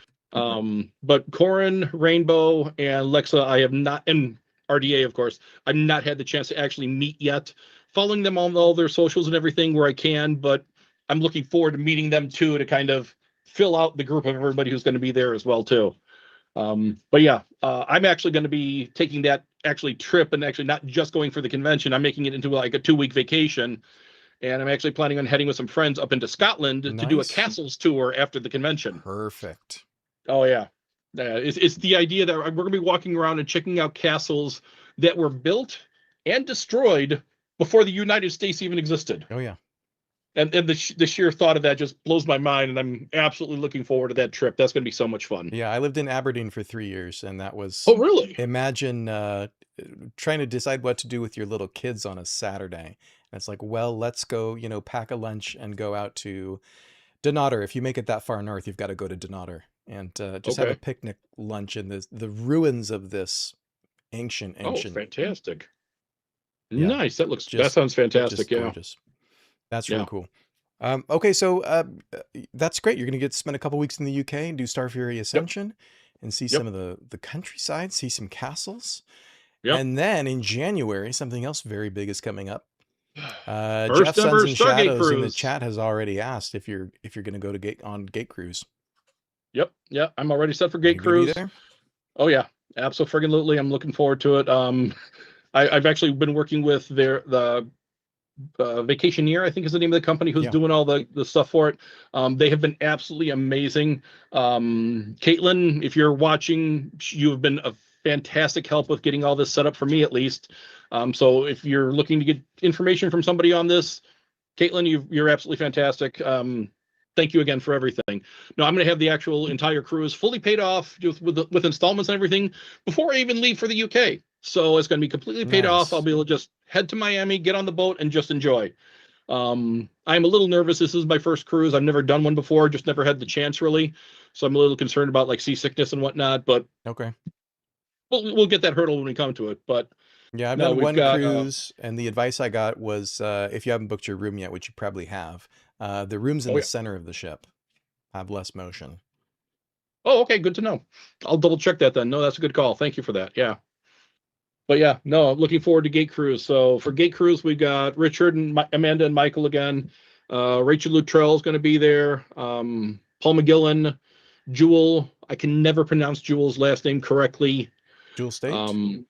But Corin, Rainbow, and Lexa, I have not, and RDA, of course, I've not had the chance to actually meet yet. Following them on all their socials and everything where I can, but I'm looking forward to meeting them too, to kind of fill out the group of everybody who's going to be there as well too. But yeah, I'm actually going to be taking that trip, and actually not just going for the convention. I'm making it into like a 2-week vacation, and I'm actually planning on heading with some friends up into Scotland to do a castles tour after the convention. Perfect. Oh yeah. It's the idea that we're going to be walking around and checking out castles that were built and destroyed before the United States even existed. Oh yeah. And the sheer thought of that just blows my mind, and I'm absolutely looking forward to that trip. That's going to be so much fun. Yeah, I lived in Aberdeen for 3 years, and that was... Oh, really? Imagine trying to decide what to do with your little kids on a Saturday. And it's like, well, let's go, pack a lunch and go out to Dunnottar. If you make it that far north, you've got to go to Dunnottar and just have a picnic lunch in the ruins of this ancient... Oh, fantastic. Yeah, nice. That sounds fantastic. Yeah. Gorgeous. That's really cool. Okay, so that's great. You're going to get to spend a couple weeks in the UK and do Star Fury Ascension and see some of the countryside, see some castles. Yep. And then in January, something else very big is coming up. Jeff Sons and Shadows in the chat has already asked if you're going to go to Gate Cruise. Yep. Yeah, I'm already set for Gate Cruise. Oh yeah, absolutely. I'm looking forward to it. I've actually been working with the Vacationeer, I think is the name of the company who's Yeah. doing all the stuff for it. They have been absolutely amazing. Caitlin, if you're watching, you have been a fantastic help with getting all this set up for me, at least. So if you're looking to get information from somebody on this, Caitlin, you're absolutely fantastic. Thank you again for everything. No, I'm going to have the actual entire cruise fully paid off just with installments and everything before I even leave for the UK. So it's going to be completely paid off. I'll Nice. be able to just head to Miami, get on the boat, and just enjoy. I'm a little nervous. This is my first cruise. I've never done one before, just never had the chance really. So I'm a little concerned about like seasickness and whatnot. But Okay. we'll get that hurdle when we come to it. But Yeah, I've no, done we've one got cruise, and the advice I got was if you haven't booked your room yet, which you probably have, the rooms in oh the yeah. center of the ship have less motion. Oh, okay, good to know. I'll double check that then. No, that's a good call. Thank you for that. Yeah. But yeah, no, looking forward to Gate Cruise. So for Gate Cruise, we got Richard and Amanda and Michael again. Rachel Luttrell is going to be there. Paul McGillen, Jewel. I can never pronounce Jewel's last name correctly. Dual state? Um,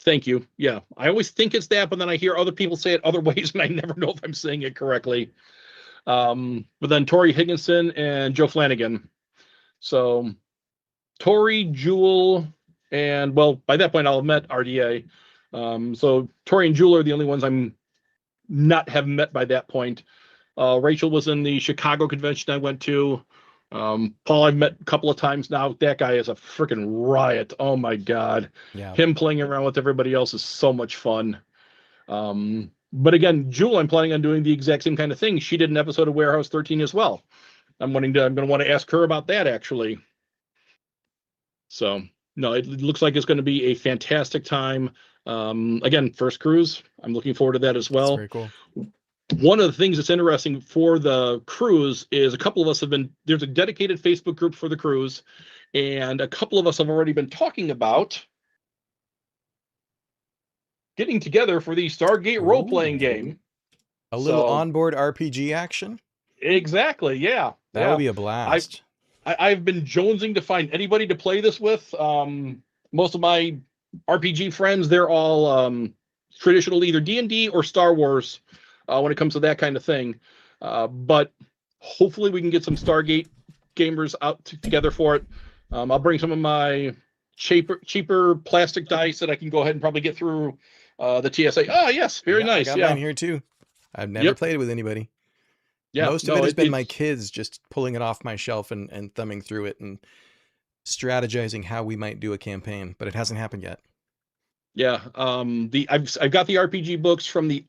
thank you. Yeah, I always think it's that, but then I hear other people say it other ways, and I never know if I'm saying it correctly. But then Tori Higginson and Joe Flanagan. So Tori, Jewel, and well, by that point I'll have met RDA. So Tori and Jewel are the only ones I'm not have met by that point. Rachel was in the Chicago convention I went to. Paul I've met a couple of times now. That guy is a freaking riot. Oh my God. Yeah. Him playing around with everybody else is so much fun. But again, Jewel, I'm planning on doing the exact same kind of thing. She did an episode of Warehouse 13 as well. I'm going to want to ask her about that actually. So no, it looks like it's going to be a fantastic time. Again, first cruise. I'm looking forward to that as That's well. very cool. One of the things that's interesting for the cruise is a couple of us there's a dedicated Facebook group for the cruise, and a couple of us have already been talking about getting together for the Stargate role-playing Ooh. game. A little So onboard RPG action? exactly, yeah, That would yeah. be a I've blast. I've been jonesing to find anybody to play this with. Most of my RPG friends, they're all traditional either D&D or Star Wars when it comes to that kind of thing. But hopefully we can get some Stargate gamers out together for it. I'll bring some of my cheaper plastic dice that I can go ahead and probably get through the TSA. Oh, yes, very Yeah, I nice. got Yeah. mine here too. I've never Yep. played it with anybody. Yeah. Most of No, it has been my it's kids just pulling it off my shelf and thumbing through it and strategizing how we might do a campaign, but it hasn't happened yet. yeah. I've got the RPG books from the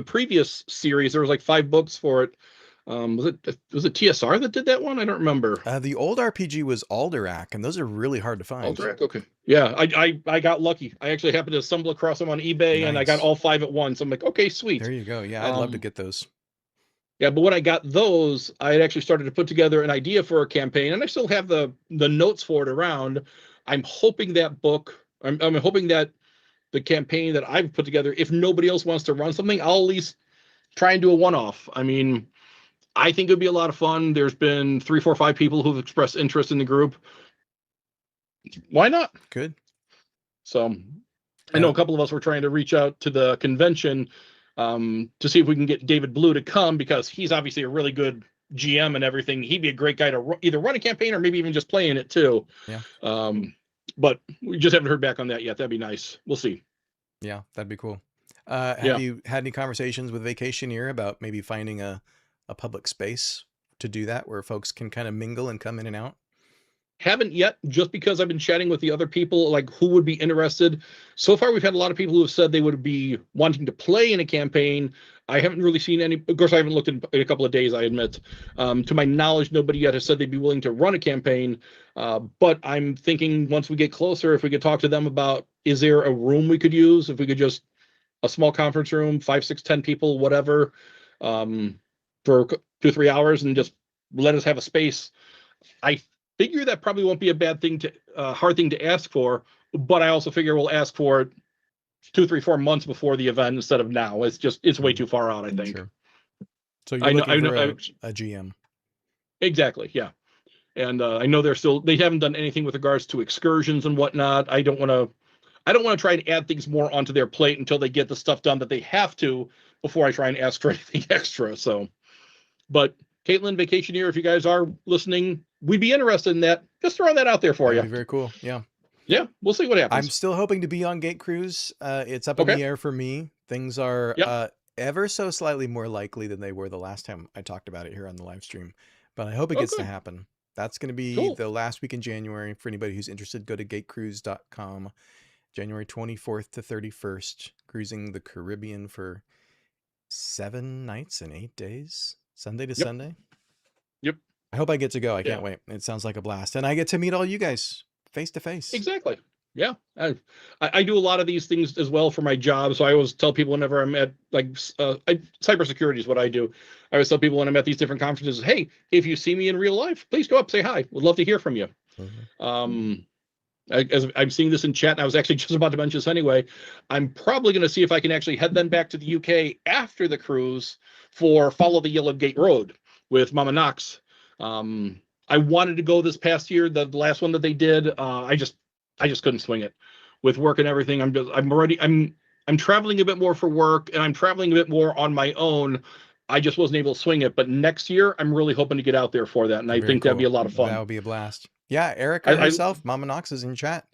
previous series. There was like 5 books for it. Was it TSR that did that one? I don't remember. The old RPG was Alderac, and those are really hard to find. Alderac, okay. Yeah, I got lucky. I actually happened to stumble across them on eBay, and I got Nice. all 5 at once. I'm like, okay, There sweet. you go. Yeah, I'd love to Um, get those. yeah, but when I got those, I had actually started to put together an idea for a campaign, and I still have the notes for it around. I'm hoping that book. I'm hoping that the campaign that I've put together, if nobody else wants to run something, I'll at least try and do a one-off. I mean, I think it'd be a lot of fun. There's been 3, 4, 5 people who've expressed interest in the group. Why not? Good. So I know a couple of us were trying to reach out to the convention to see if we can get David Blue to come because he's obviously a really good GM and everything. He'd be a great guy to either run a campaign or maybe even just play in it too. Yeah. But we just haven't heard back on that yet. That'd be nice. We'll see. Yeah, that'd be cool. Yeah. Have you had any conversations with Vacationeer about maybe finding a public space to do that where folks can kind of mingle and come in and out? Haven't yet, just because I've been chatting with the other people, like who would be interested. So far, we've had a lot of people who have said they would be wanting to play in a campaign. I haven't really seen any. Of course, I haven't looked in a couple of days, I admit. To my knowledge, nobody yet has said they'd be willing to run a campaign. But I'm thinking once we get closer, if we could talk to them about, is there a room we could use? If we could just, a small conference room, 5, 6, 10 people, whatever, for 2, 3 hours and just let us have a space. I figure that probably won't be a bad thing hard thing to ask for, but I also figure we'll ask for it 2, 3, 4 months before the event instead of now. It's way too far out, I think. Sure. So you're looking for a GM. Exactly, yeah. And I know they haven't done anything with regards to excursions and whatnot. I don't want to try and add things more onto their plate until they get the stuff done that they have to before I try and ask for anything extra. So, but Caitlin, Vacationeer, if you guys are listening, we'd be interested in that. Just throwing that out there for That would be you. very cool. Yeah. Yeah, we'll see what I'm happens. still hoping to be on Gate Cruise. It's up in Okay. the air for me. Things are Yep. ever so slightly more likely than they were the last time I talked about it here on the live stream. But I hope it Oh, gets to good. happen. That's going to be Cool. the last week in January. For anybody who's interested, go to gatecruise.com. January 24th to 31st, cruising the Caribbean for 7 nights and 8 days, Sunday to Yep. Sunday. Yep. I hope I get to go. I Yeah. can't wait. It sounds like a blast. And I get to meet all you guys face to face. Exactly. Yeah. I do a lot of these things as well for my job. So I always tell people whenever I'm at cybersecurity is what I do. I always tell people when I'm at these different conferences, hey, if you see me in real life, please go up, say hi. Would love to hear from you. As I'm seeing this in chat, and I was actually just about to mention this anyway, I'm probably going to see if I can actually head then back to the UK after the cruise for Follow the Yellow Gate Road with Mama Knox. I wanted to go this past year, the last one that they did. I just couldn't swing it with work and everything. I'm traveling a bit more for work, and I'm traveling a bit more on my own. I just wasn't able to swing it. But next year, I'm really hoping to get out there for that, and I Very think that'd be cool. a lot of That fun. would be a blast. Yeah, Erica I herself, Mama Knox, is in chat.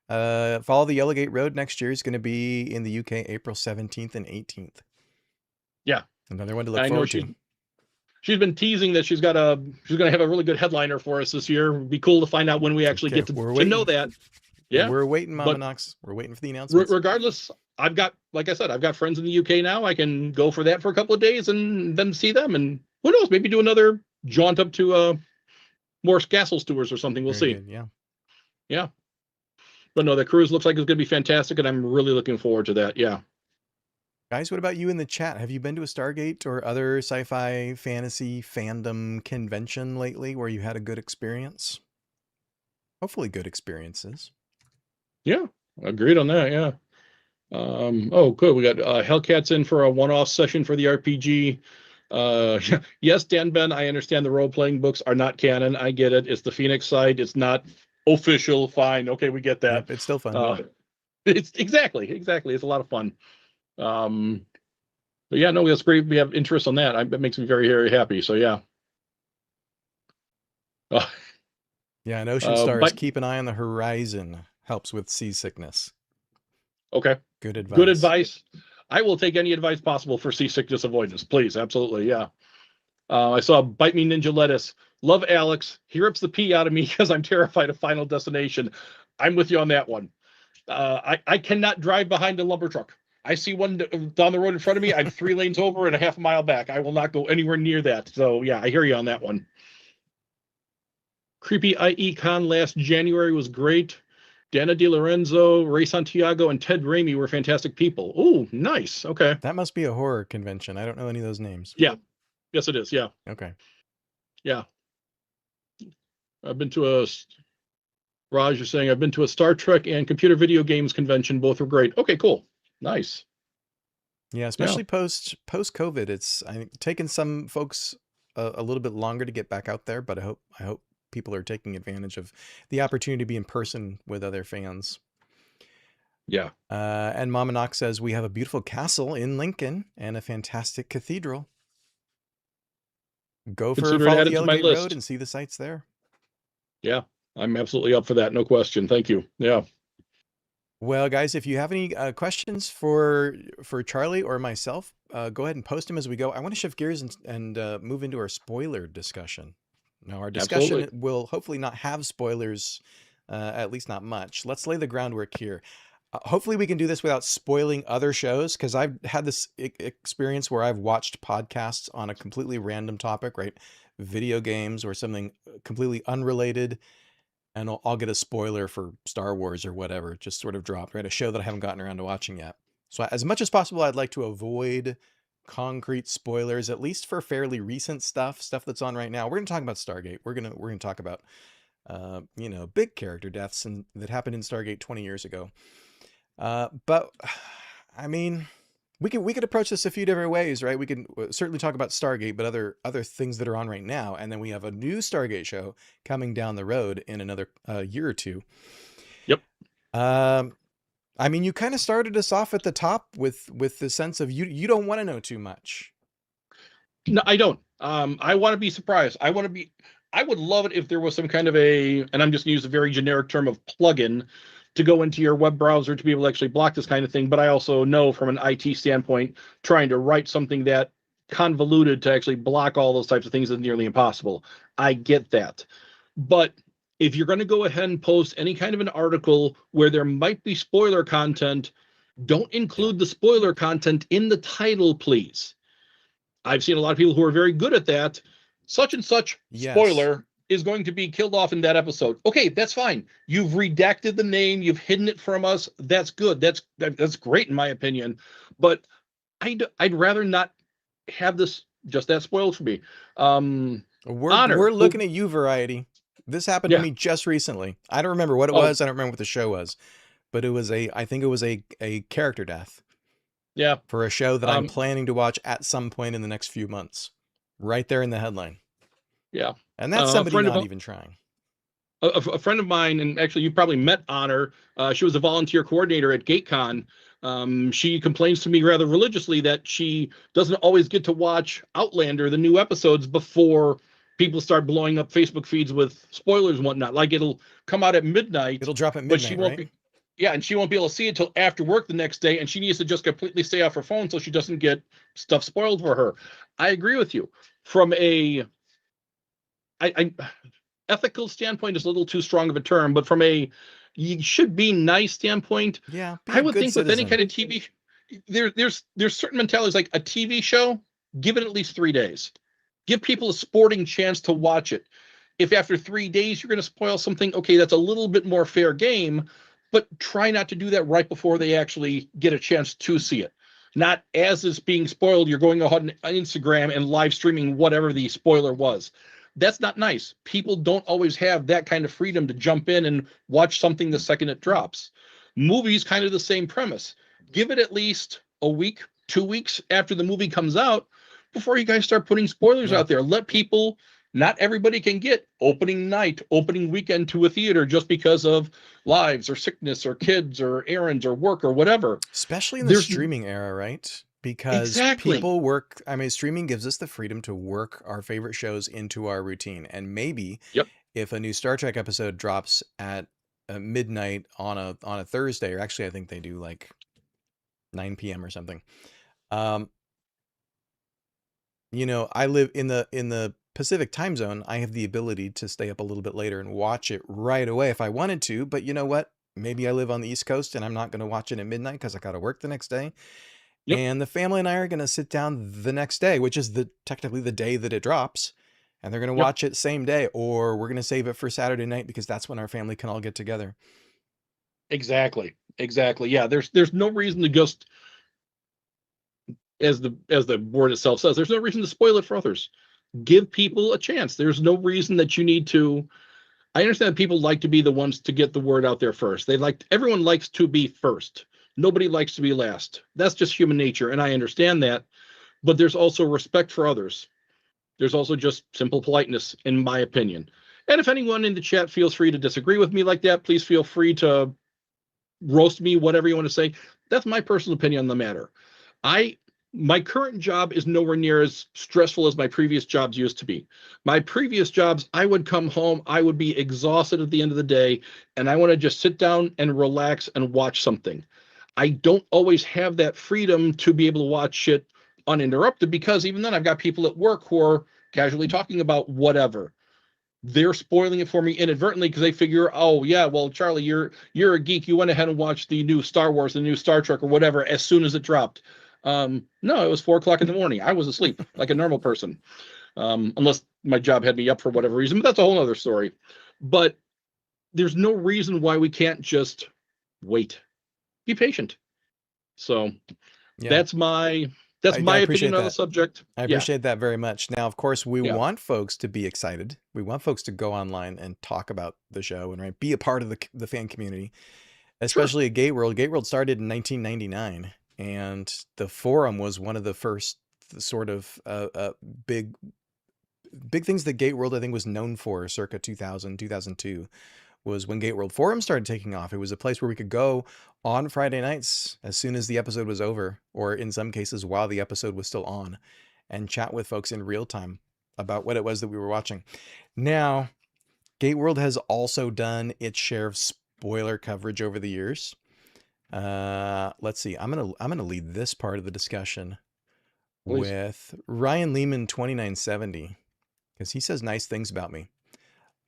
Follow the Yellow Gate Road next year is going to be in the UK April 17th and 18th. Yeah. Another one to look I know forward to. she's been teasing that she's going to have a really good headliner for us this year. It'd be cool to find out when we actually get to know that. Yeah. We're waiting, Mama But Knox. We're waiting for the announcements. regardless, like I said, I've got friends in the UK now. I can go for that for a couple of days and then see them. And who knows, maybe do another jaunt up to more Castles tours or something. We'll see. Good, yeah. Yeah. But no, the cruise looks like it's going to be fantastic, and I'm really looking forward to that. Yeah. Guys, what about you in the chat? Have you been to a Stargate or other sci-fi fantasy fandom convention lately where you had a good experience? Hopefully good experiences. Yeah, agreed on that. Yeah. Oh, good. We got Hellcats in for a one-off session for the RPG. Yes, Dan Ben, I understand the role-playing books are not canon. I get it. It's the Phoenix site. It's not official. Fine. Okay, we get that. Yep, it's still fun. It's exactly. It's a lot of fun. But yeah, no, that's great. We have interest on that. That makes me very, very happy. So yeah. Yeah, and Ocean Stars, but keep an eye on the horizon. Helps with seasickness. okay. Good advice. Good advice. I will take any advice possible for seasickness avoidance. Please, absolutely. Yeah. I saw Bite Me Ninja Lettuce. Love Alex. He rips the pee out of me because I'm terrified of Final Destination. I'm with you on that one. I cannot drive behind a lumber truck. I see one down the road in front of me. I'm 3 lanes over and a half a mile back. I will not go anywhere near that. So yeah, I hear you on that one. Creepy IE Con last January was great. Dana DiLorenzo, Ray Santiago, and Ted Raimi were fantastic people. Oh, nice. Okay. That must be a horror convention. I don't know any of those names. Yeah. Yes, it is. Yeah. Okay. Yeah. I've been to Raj is saying I've been to a Star Trek and computer video games convention. Both were great. Okay, cool. Nice. Yeah, especially post COVID. It's taken some folks a little bit longer to get back out there, but I hope people are taking advantage of the opportunity to be in person with other fans. Yeah. And Mama Knox says we have a beautiful castle in Lincoln and a fantastic cathedral. Go for Follow the Yellow Gate Road and see the sights there. Yeah, I'm absolutely up for that. No question. Thank you. Yeah. Well, guys, if you have any questions for Charlie or myself, go ahead and post them as we go. I want to shift gears and move into our spoiler discussion. Now, our discussion will hopefully not have spoilers, at least not much. Let's lay the groundwork here. Hopefully we can do this without spoiling other shows, because I've had this experience where I've watched podcasts on a completely random topic, right? Video games or something completely unrelated, and I'll get a spoiler for Star Wars or whatever, just sort of dropped, right? A show that I haven't gotten around to watching yet. So as much as possible, I'd like to avoid concrete spoilers, at least for fairly recent stuff that's on right now. We're going to talk about Stargate. We're going to talk about, big character deaths that happened in Stargate 20 years ago. But I mean, we could approach this a few different ways, right? We can certainly talk about Stargate, but other things that are on right now. And then we have a new Stargate show coming down the road in another year or two. Yep. I I mean, you kind of started us off at the top with the sense of you don't want to know too much. No, I don't. I want to be surprised. I would love it if there was some kind of a, and I'm just going to use a very generic term of plugin to go into your web browser to be able to actually block this kind of thing. But I also know from an IT standpoint, trying to write something that convoluted to actually block all those types of things is nearly impossible. I get that. But if you're going to go ahead and post any kind of an article where there might be spoiler content, don't Yeah. include the spoiler content in the title, please. I've seen a lot of people who are very good at that. Such and such Yes. spoiler is going to be killed off in that episode. Okay, that's fine. You've redacted the name, you've hidden it from us. That's good. That's great in my opinion. But I'd rather not have this just that spoiled for me. We're Honor. looking at you, Variety. This happened to Yeah, me just recently. I don't remember what it oh was. I don't remember what the show was, but I think it was a character death yeah. for a show that I'm Um, planning to watch at some point in the next few months. Right there in the headline. yeah. And that's A somebody friend of not even trying. a friend of mine, and actually you probably met Honor. She was a volunteer coordinator at GateCon. She complains to me rather religiously that she doesn't always get to watch Outlander, the new episodes, before people start blowing up Facebook feeds with spoilers and whatnot. Like it'll come out at midnight, It'll drop at but she midnight, won't right? be. Yeah, and she won't be able to see it till after work the next day, and she needs to just completely stay off her phone so she doesn't get stuff spoiled for her. I agree with you. From a I ethical standpoint is a little too strong of a term, but from a you should be nice standpoint, Yeah, be I a would good think with any citizen. kind of TV, there's certain mentalities like a TV show. Give it at least 3 days. Give people a sporting chance to watch it. If after 3 days you're going to spoil something, okay, that's a little bit more fair game, but try not to do that right before they actually get a chance to see it. Not as it's being spoiled, you're going ahead on Instagram and live streaming whatever the spoiler was. That's not nice. People don't always have that kind of freedom to jump in and watch something the second it drops. Movies, kind of the same premise. Give it at least a week, 2 weeks after the movie comes out before you guys start putting spoilers Yeah. out there. Let people, not everybody can get opening night, opening weekend to a theater just because of lives or sickness or kids or errands or work or whatever. Especially in the There's streaming era, right? Because exactly. people work, I mean, streaming gives us the freedom to work our favorite shows into our routine. And maybe Yep. if a new Star Trek episode drops at midnight on a Thursday, or actually I think they do like 9 p.m. or something. Um, I live in the Pacific time zone. I have the ability to stay up a little bit later and watch it right away if I wanted to. But you know what? Maybe I live on the East Coast and I'm not going to watch it at midnight because I got to work the next day. Yep. And the family and I are going to sit down the next day, which is technically the day that it drops, and they're going to Yep. watch it same day, or we're going to save it for Saturday night because that's when our family can all get together. Exactly. Exactly. Yeah. There's no reason to just, as the word itself says, there's no reason to spoil it for others. Give people a chance. There's no reason that you need to. I understand people like to be the ones to get the word out there first. Everyone likes to be first. Nobody likes to be last. That's just human nature, and I understand that. But there's also respect for others. There's also just simple politeness, in my opinion. And if anyone in the chat feels free to disagree with me like that, please feel free to roast me, whatever you want to say. That's my personal opinion on the matter. I My current job is nowhere near as stressful as my previous jobs used to be. My previous jobs, I would come home, I would be exhausted at the end of the day, and I want to just sit down and relax and watch something. I don't always have that freedom to be able to watch it uninterrupted because even then I've got people at work who are casually talking about whatever. They're spoiling it for me inadvertently because they figure, oh yeah, well, Charlie, you're a geek. You went ahead and watched the new Star Wars, the new Star Trek, or whatever as soon as it dropped. No, it was 4 o'clock in the morning. I was asleep like a normal person, unless my job had me up for whatever reason. But that's a whole other story. But there's no reason why we can't just wait. Be patient. So Yeah, that's my that's I my opinion appreciate on the that. subject. I Yeah, appreciate that very much. Now, of course, we yeah, want folks to be excited. We want folks to go online and talk about the show and right, be a part of the fan community, sure. especially at Gate World. Gate World started in 1999, and the forum was one of the first sort of big big things that Gate World I think was known for circa 2000 2002 was when Gate World Forum started taking off. It was a place where we could go on Friday nights as soon as the episode was over, or in some cases while the episode was still on, and chat with folks in real time about what it was that we were watching. Now, Gate World has also done its share of spoiler coverage over the years. Let's see. I'm gonna lead this part of the discussion Please. with Ryan Lehman 2970, because he says nice things about me.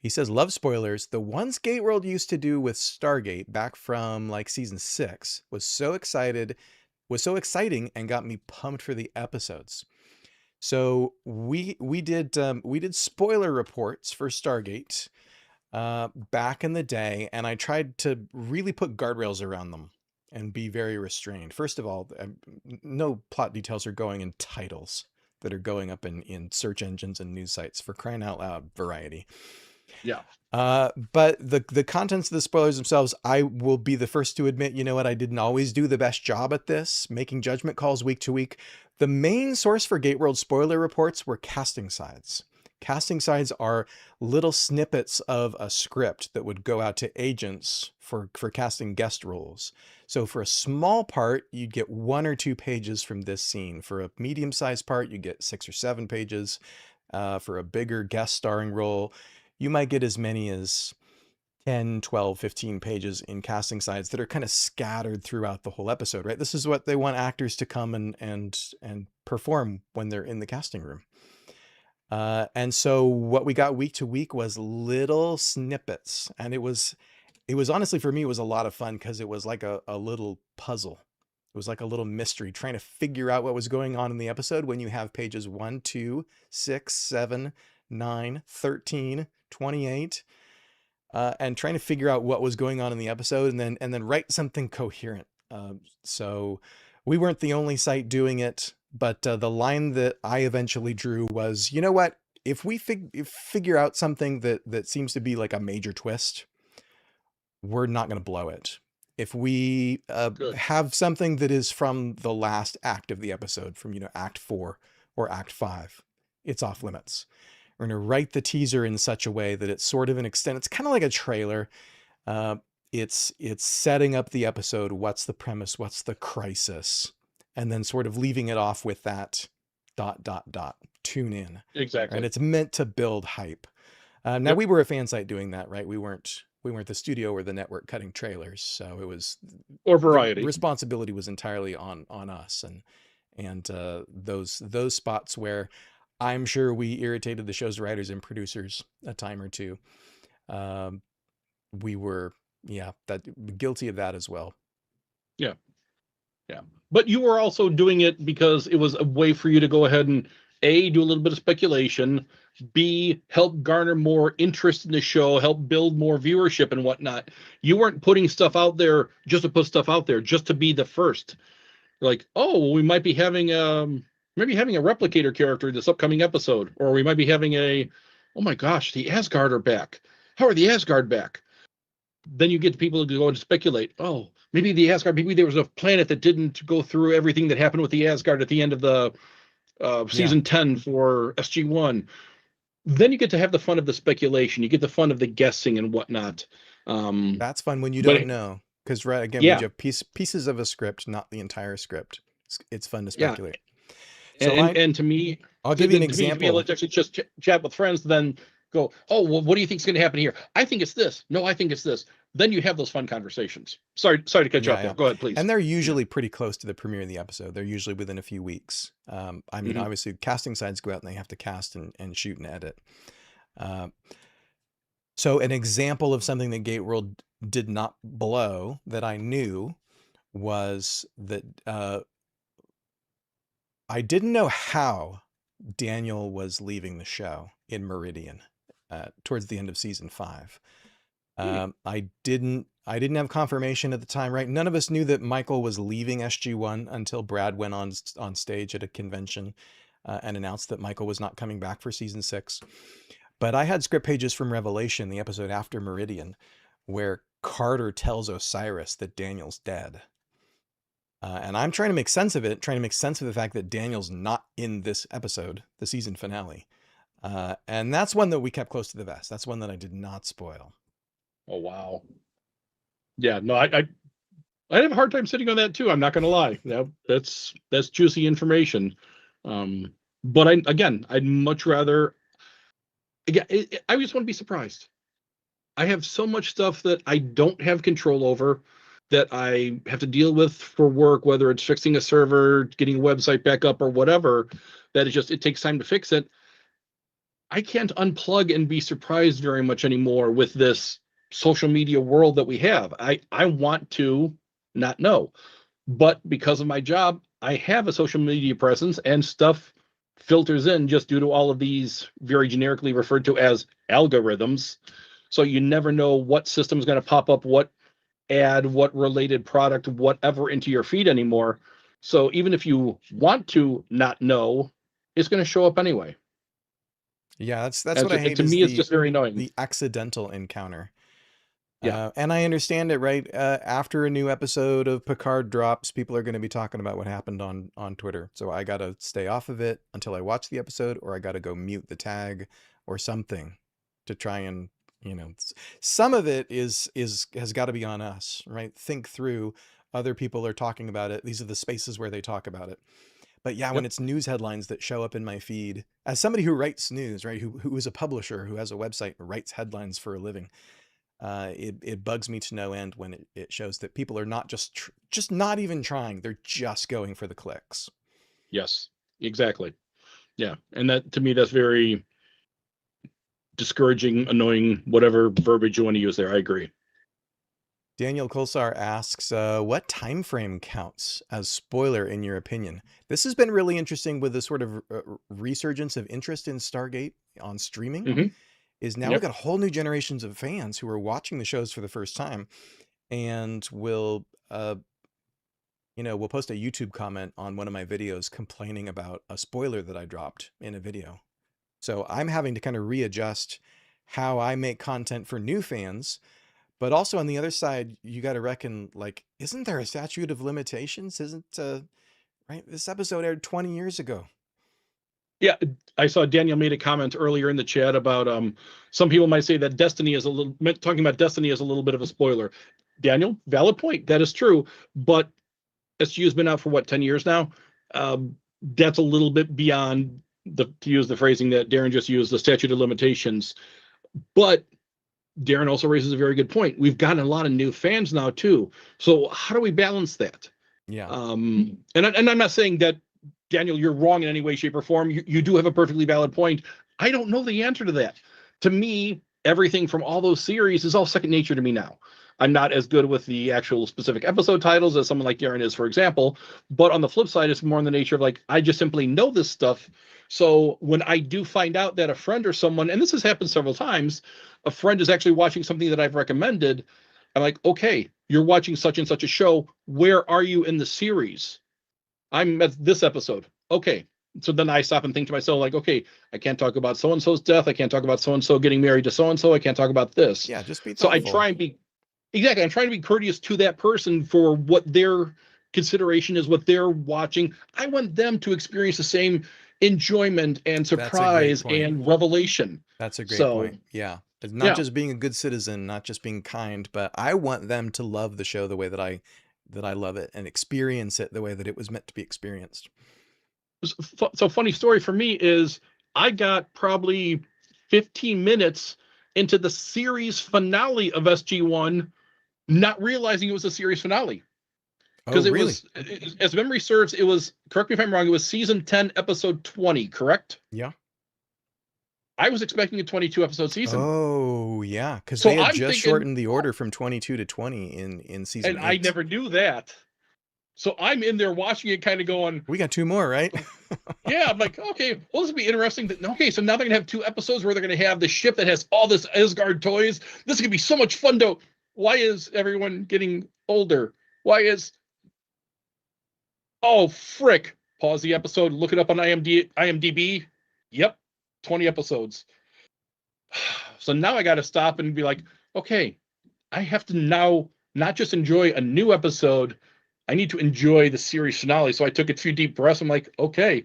He says, love spoilers. The ones Gate World used to do with Stargate back from like season 6 was so exciting and got me pumped for the episodes. So we did spoiler reports for Stargate back in the day, and I tried to really put guardrails around them and be very restrained. First of all, no plot details are going in titles that are going up in search engines and news sites, for crying out loud, variety. Yeah. But the contents of the spoilers themselves, I will be the first to admit, you know what, I didn't always do the best job at this, making judgment calls week to week. The main source for Gate World spoiler reports were casting sides. Casting sides are little snippets of a script that would go out to agents for casting guest roles. So for a small part, you'd get 1 or 2 pages from this scene. For a medium-sized part, you get 6 or 7 pages. For a bigger guest starring role, you might get as many as 10, 12, 15 pages in casting sides that are kind of scattered throughout the whole episode, right? This is what they want actors to come and perform when they're in the casting room. And so what we got week to week was little snippets. And it was honestly, for me, it was a lot of fun because it was like a little puzzle. It was like a little mystery, trying to figure out what was going on in the episode when you have pages 1, 2, 6, 7, 9, 13, 28, and trying to figure out what was going on in the episode and then write something coherent. So we weren't the only site doing it, but the line that I eventually drew was, you know what? If we figure out something that seems to be like a major twist, we're not going to blow it. If we have something that is from the last act of the episode, from, Act 4 or Act 5, it's off limits. We're going to write the teaser in such a way that it's sort of an extent. It's kind of like a trailer. It's setting up the episode. What's the premise? What's the crisis? And then sort of leaving it off with that ... tune in. Exactly. And it's meant to build hype. Now we were a fan site doing that, right? We weren't the studio or the network cutting trailers. So it was, or variety. the responsibility was entirely on us. And those spots where I'm sure we irritated the show's writers and producers a time or two, we were, guilty of that as well. Yeah. But you were also doing it because it was a way for you to go ahead and A, do a little bit of speculation, B, help garner more interest in the show, help build more viewership and whatnot. You weren't putting stuff out there just to put stuff out there, just to be the first. Like, oh, well, we might be having maybe having a replicator character this upcoming episode, or we might be having oh my gosh, the Asgard are back. How are the Asgard back? Then you get people to go and speculate. Oh, maybe the Asgard, maybe there was a planet that didn't go through everything that happened with the Asgard at the end of the season 10 for SG-1. Then you get to have the fun of the speculation. You get the fun of the guessing and whatnot. That's fun when you don't know. Because, right, again, when you have pieces of a script, not the entire script, it's fun to speculate. So and to me, I'll give you an example. To be able to actually just chat with friends, then go, oh, well, what do you think is going to happen here? I think it's this. No, I think it's this. Then you have those fun conversations. Sorry to cut you off there. Go ahead, please. And they're usually pretty close to the premiere of the episode. They're usually within a few weeks. I mean, obviously, casting sides go out and they have to cast and shoot and edit. So an example of something that Gate World did not blow that I knew was that I didn't know how Daniel was leaving the show in Meridian towards the end of season 5. I didn't have confirmation at the time, right? None of us knew that Michael was leaving SG-1 until Brad went on stage at a convention and announced that Michael was not coming back for season 6. But I had script pages from Revelation, the episode after Meridian, where Carter tells Osiris that Daniel's dead. And I'm trying to make sense of it, trying to make sense of the fact that Daniel's not in this episode, the season finale. And that's one that we kept close to the vest. That's one that I did not spoil. Oh wow. Yeah, no, I have a hard time sitting on that too. I'm not going to lie. That's juicy information. Um, but I'd much rather. Again, I just want to be surprised. I have so much stuff that I don't have control over that I have to deal with for work, whether it's fixing a server, getting a website back up, or whatever. That is just it takes time to fix it. I can't unplug and be surprised very much anymore with this social media world that we have. I want to not know. But because of my job, I have a social media presence and stuff filters in just due to all of these very generically referred to as algorithms. So you never know what system is going to pop up, what ad, what related product, whatever into your feed anymore. So even if you want to not know, it's going to show up anyway. Yeah, that's And what I hate to is me, it's just very annoying. the accidental encounter. Yeah. And I understand it, right? After a new episode of Picard drops, people are going to be talking about what happened on Twitter. So I got to stay off of it until I watch the episode, or I got to go mute the tag or something to try and, some of it has got to be on us, right? Think through other people are talking about it. These are the spaces where they talk about it. But yeah, when Yep. it's news headlines that show up in my feed, as somebody who writes news, right, who is a publisher, who has a website, writes headlines for a living, it bugs me to no end when it shows that people are not just not even trying. They're just going for the clicks. Yes. Exactly. Yeah. And that to me, that's very discouraging, annoying, whatever verbiage you want to use there. I agree. Daniel Kolsar asks, what time frame counts as spoiler in your opinion? This has been really interesting with the sort of resurgence of interest in Stargate on streaming. Hmm. Is now we Yep. got whole new generations of fans who are watching the shows for the first time and will post a YouTube comment on one of my videos complaining about a spoiler that I dropped in a video. So I'm having to kind of readjust how I make content for new fans. But also on the other side, you got to reckon, like, isn't there a statute of limitations? Right? This episode aired 20 years ago. Yeah, I saw Daniel made a comment earlier in the chat about some people might say that Destiny is a little talking about Destiny is a little bit of a spoiler. Daniel, valid point. That is true, but SGU has been out for what 10 years now. That's a little bit beyond the to use the phrasing that Darren just used, the statute of limitations. But Darren also raises a very good point. We've gotten a lot of new fans now too. So how do we balance that? Yeah. And I'm not saying that Daniel, you're wrong in any way, shape, or form. You do have a perfectly valid point. I don't know the answer to that. To me, everything from all those series is all second nature to me now. I'm not as good with the actual specific episode titles as someone like Darren is, for example. But on the flip side, it's more in the nature of like, I just simply know this stuff. So when I do find out that a friend or someone, and this has happened several times, a friend is actually watching something that I've recommended, I'm like, okay, you're watching such and such a show. Where are you in the series? I'm at this episode. Okay. So then I stop and think to myself, like, okay, I can't talk about so and so's death. I can't talk about so and so getting married to so and so. I can't talk about this. Yeah, just be So I thoughtful. try and be exactly. I'm trying to be courteous to that person for what their consideration is, what they're watching. I want them to experience the same enjoyment and That's a great surprise point. and revelation. That's a great So point. Yeah. It's not yeah, just being a good citizen, not just being kind, but I want them to love the show the way that I love it and experience it the way that it was meant to be experienced. so funny story for me is I got probably 15 minutes into the series finale of SG1, not realizing it was a series finale. Oh, Because it really? was, as memory serves, it was, correct me if I'm wrong, it was season 10, episode 20, correct? Yeah. I was expecting a 22 episode season. Oh, yeah, because So they had I'm just thinking, shortened the oh, order from 22 to 20 in season and I 8. never knew that. So I'm in there watching it, kind of going, We got 2 more, right? yeah, I'm like, okay, well, this will be interesting. Okay, so now they're gonna have 2 episodes where they're gonna have the ship that has all this Asgard toys. This is gonna be so much fun. To why is everyone getting older? Why is oh frick? Pause the episode. Look it up on IMDb. Yep, 20 episodes. So now I got to stop and be like, okay, I have to now not just enjoy a new episode. I need to enjoy the series finale. So I took a few deep breaths. I'm like, okay,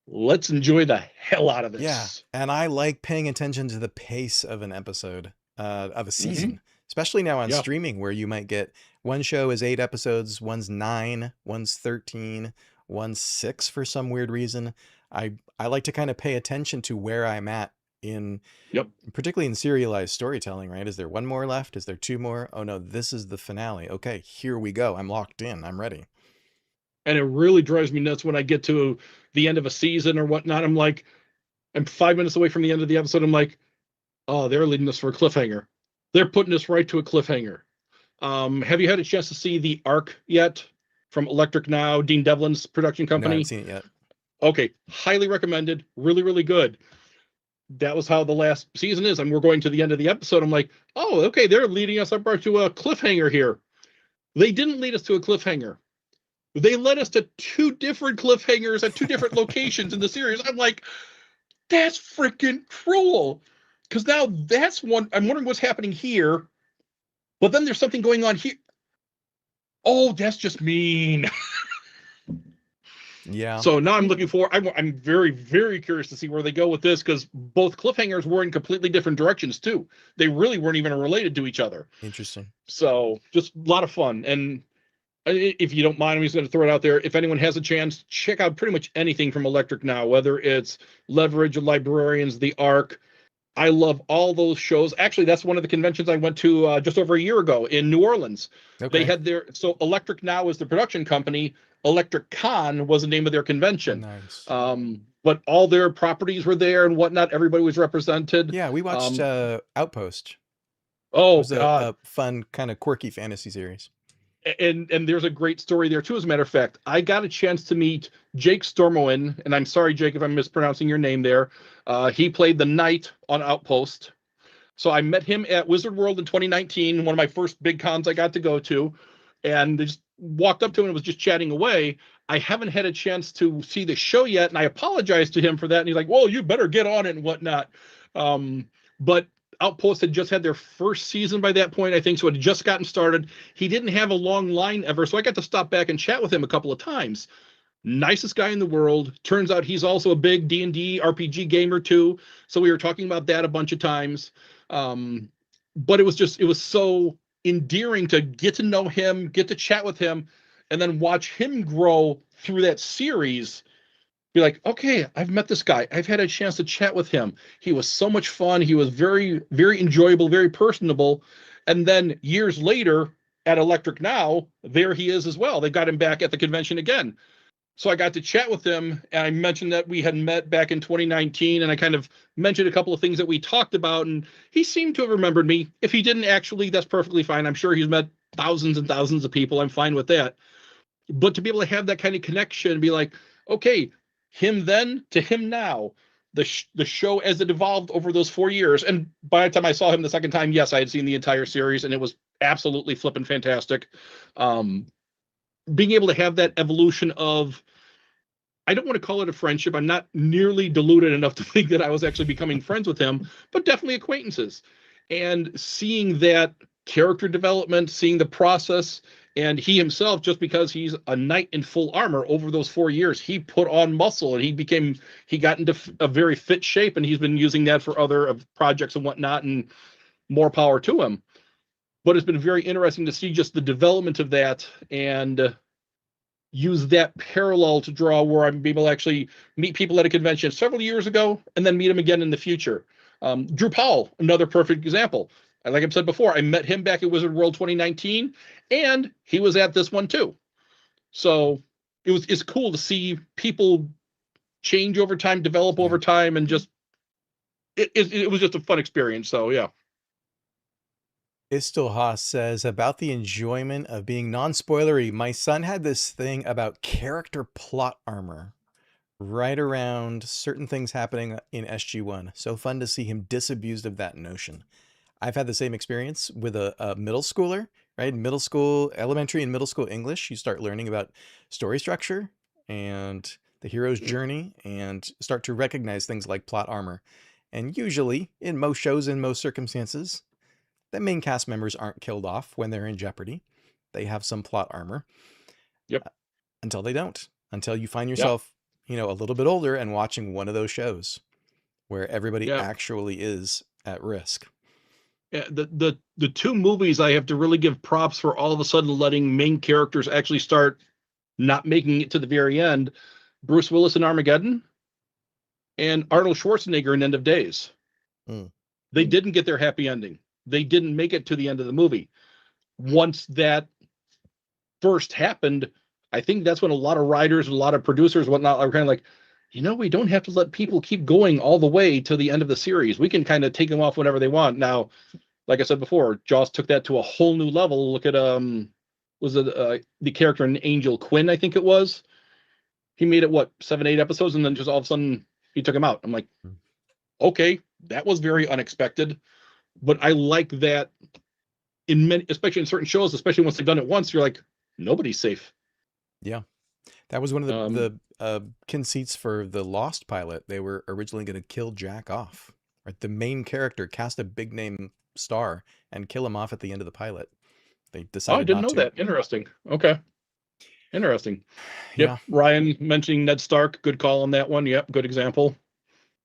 let's enjoy the hell out of Yeah, this. and I like paying attention to the pace of an episode. of a Hmm. season, especially now on Yeah. streaming, where you might get one show is 8 episodes, one's 9, one's 13, one's 6 for some weird reason. I like to kind of pay attention to where I'm at in, Yep. particularly in serialized storytelling, right? Is there one more left? Is there two more? Oh no, this is the finale. Okay, here we go. I'm locked in. I'm ready. And it really drives me nuts when I get to the end of a season or whatnot. I'm like, I'm 5 minutes away from the end of the episode. I'm like, oh, they're leading us for a cliffhanger. They're putting us right to a cliffhanger. Have you had a chance to see The Arc yet from Electric Now, Dean Devlin's production No, I haven't company? seen it yet. Okay, highly recommended. Really, really good. That was how the last season is. And we're going to the end of the episode. I'm like, oh, okay, they're leading us up right to a cliffhanger here. They didn't lead us to a cliffhanger. They led us to two different cliffhangers at two different locations in the series. I'm like, that's freaking cruel. Because now that's one. I'm wondering what's happening here. But then there's something going on here. Oh, that's just mean. Yeah, So now I'm looking for. I'm very, very curious to see where they go with this because both cliffhangers were in completely different directions too. They really weren't even related to each other. interesting. So just a lot of fun. And if you don't mind, I'm just going to throw it out there. If anyone has a chance, check out pretty much anything from Electric Now, whether it's Leverage, Librarians, The Arc. I love all those shows. Actually, that's one of the conventions I went to just over a year ago in New Orleans. They Okay, had so Electric Now is the production company. Electric Con was the name of their convention. nice. But all their properties were there and whatnot. Everybody was represented. Yeah, we watched Um, Outpost. It oh was God, a fun, kind of quirky fantasy series. and there's a great story there too. As a matter of fact, I got a chance to meet Jake Stormoen, and I'm sorry, Jake, if I'm mispronouncing your name there. He played the knight on Outpost. So I met him at Wizard World in 2019, one of my first big cons I got to go to, and they just walked up to him and was just chatting away. I haven't had a chance to see the show yet, and I apologized to him for that. And he's like, "Well, you better get on it and whatnot." But Outpost had just had their first season by that point, I think, so it had just gotten started. He didn't have a long line ever, so I got to stop back and chat with him a couple of times. Nicest guy in the world. Turns out he's also a big D&D RPG gamer too. So we were talking about that a bunch of times. Um, but it was so endearing to get to know him, get to chat with him, and then watch him grow through that series. Be like, okay, I've met this guy. I've had a chance to chat with him. He was so much fun. He was very, very enjoyable, very personable. And then years later at Electric Now, there he is as well. They got him back at the convention again. So I got to chat with him, and I mentioned that we had met back in 2019, and I kind of mentioned a couple of things that we talked about, and he seemed to have remembered me. If he didn't actually, that's perfectly fine. I'm sure he's met thousands and thousands of people. I'm fine with that. But to be able to have that kind of connection and be like, okay, him then to him now, the show as it evolved over those 4 years, and by the time I saw him the second time, yes, I had seen the entire series, and it was absolutely flipping fantastic. Um, Being able to have that evolution of I don't want to call it a friendship. I'm not nearly deluded enough to think that I was actually becoming friends with him, but definitely acquaintances. And seeing that character development, seeing the process, and he himself, just because he's a knight in full armor over those 4 years, he put on muscle and he got into a very fit shape, and he's been using that for other projects and whatnot, and more power to him. But it's been very interesting to see just the development of that and use that parallel to draw where I'm able to actually meet people at a convention several years ago and then meet them again in the future. Drew Powell, another perfect example. Like I've said before, I met him back at Wizard World 2019, and he was at this one too. So it's cool to see people change over time, develop Yeah. over time, and just it was just a fun experience. So yeah. Istil Haas says about the enjoyment of being non-spoilery. My son had this thing about character plot armor right around certain things happening in SG1. So fun to see him disabused of that notion. I've had the same experience with a middle schooler, right? Middle school, elementary and middle school English. You start learning about story structure and the hero's journey and start to recognize things like plot armor. And usually, in most shows, in most circumstances, the main cast members aren't killed off when they're in jeopardy. They have some plot armor Yep. until they don't. Until you find Yep. yourself, a little bit older and watching one of those shows where everybody Yeah. actually is at risk. The two movies I have to really give props for all of a sudden letting main characters actually start not making it to the very end. Bruce Willis in Armageddon and Arnold Schwarzenegger in End of Days. Mm. They didn't get their happy ending. They didn't make it to the end of the movie. Once that first happened, I think that's when a lot of writers, a lot of producers, whatnot, are kind of like, we don't have to let people keep going all the way to the end of the series. We can kind of take them off whenever they want. Now, like I said before, Joss took that to a whole new level. Look at was it the character in Angel Quinn? I think it was. He made it what 7, 8 episodes, and then just all of a sudden he took him out. I'm like, okay, that was very unexpected, but I like that in many, especially in certain shows, especially once they've done it once, you're like, nobody's safe. Yeah. That was one of the Um, conceits for the Lost pilot. They were originally going to kill Jack off, right? The main character, cast a big name star and kill him off at the end of the pilot. They oh, I decided didn't not know to. that. Interesting. Okay. Interesting. Yep. Yeah. Ryan mentioning Ned Stark. Good call on that one. Yep. Good example.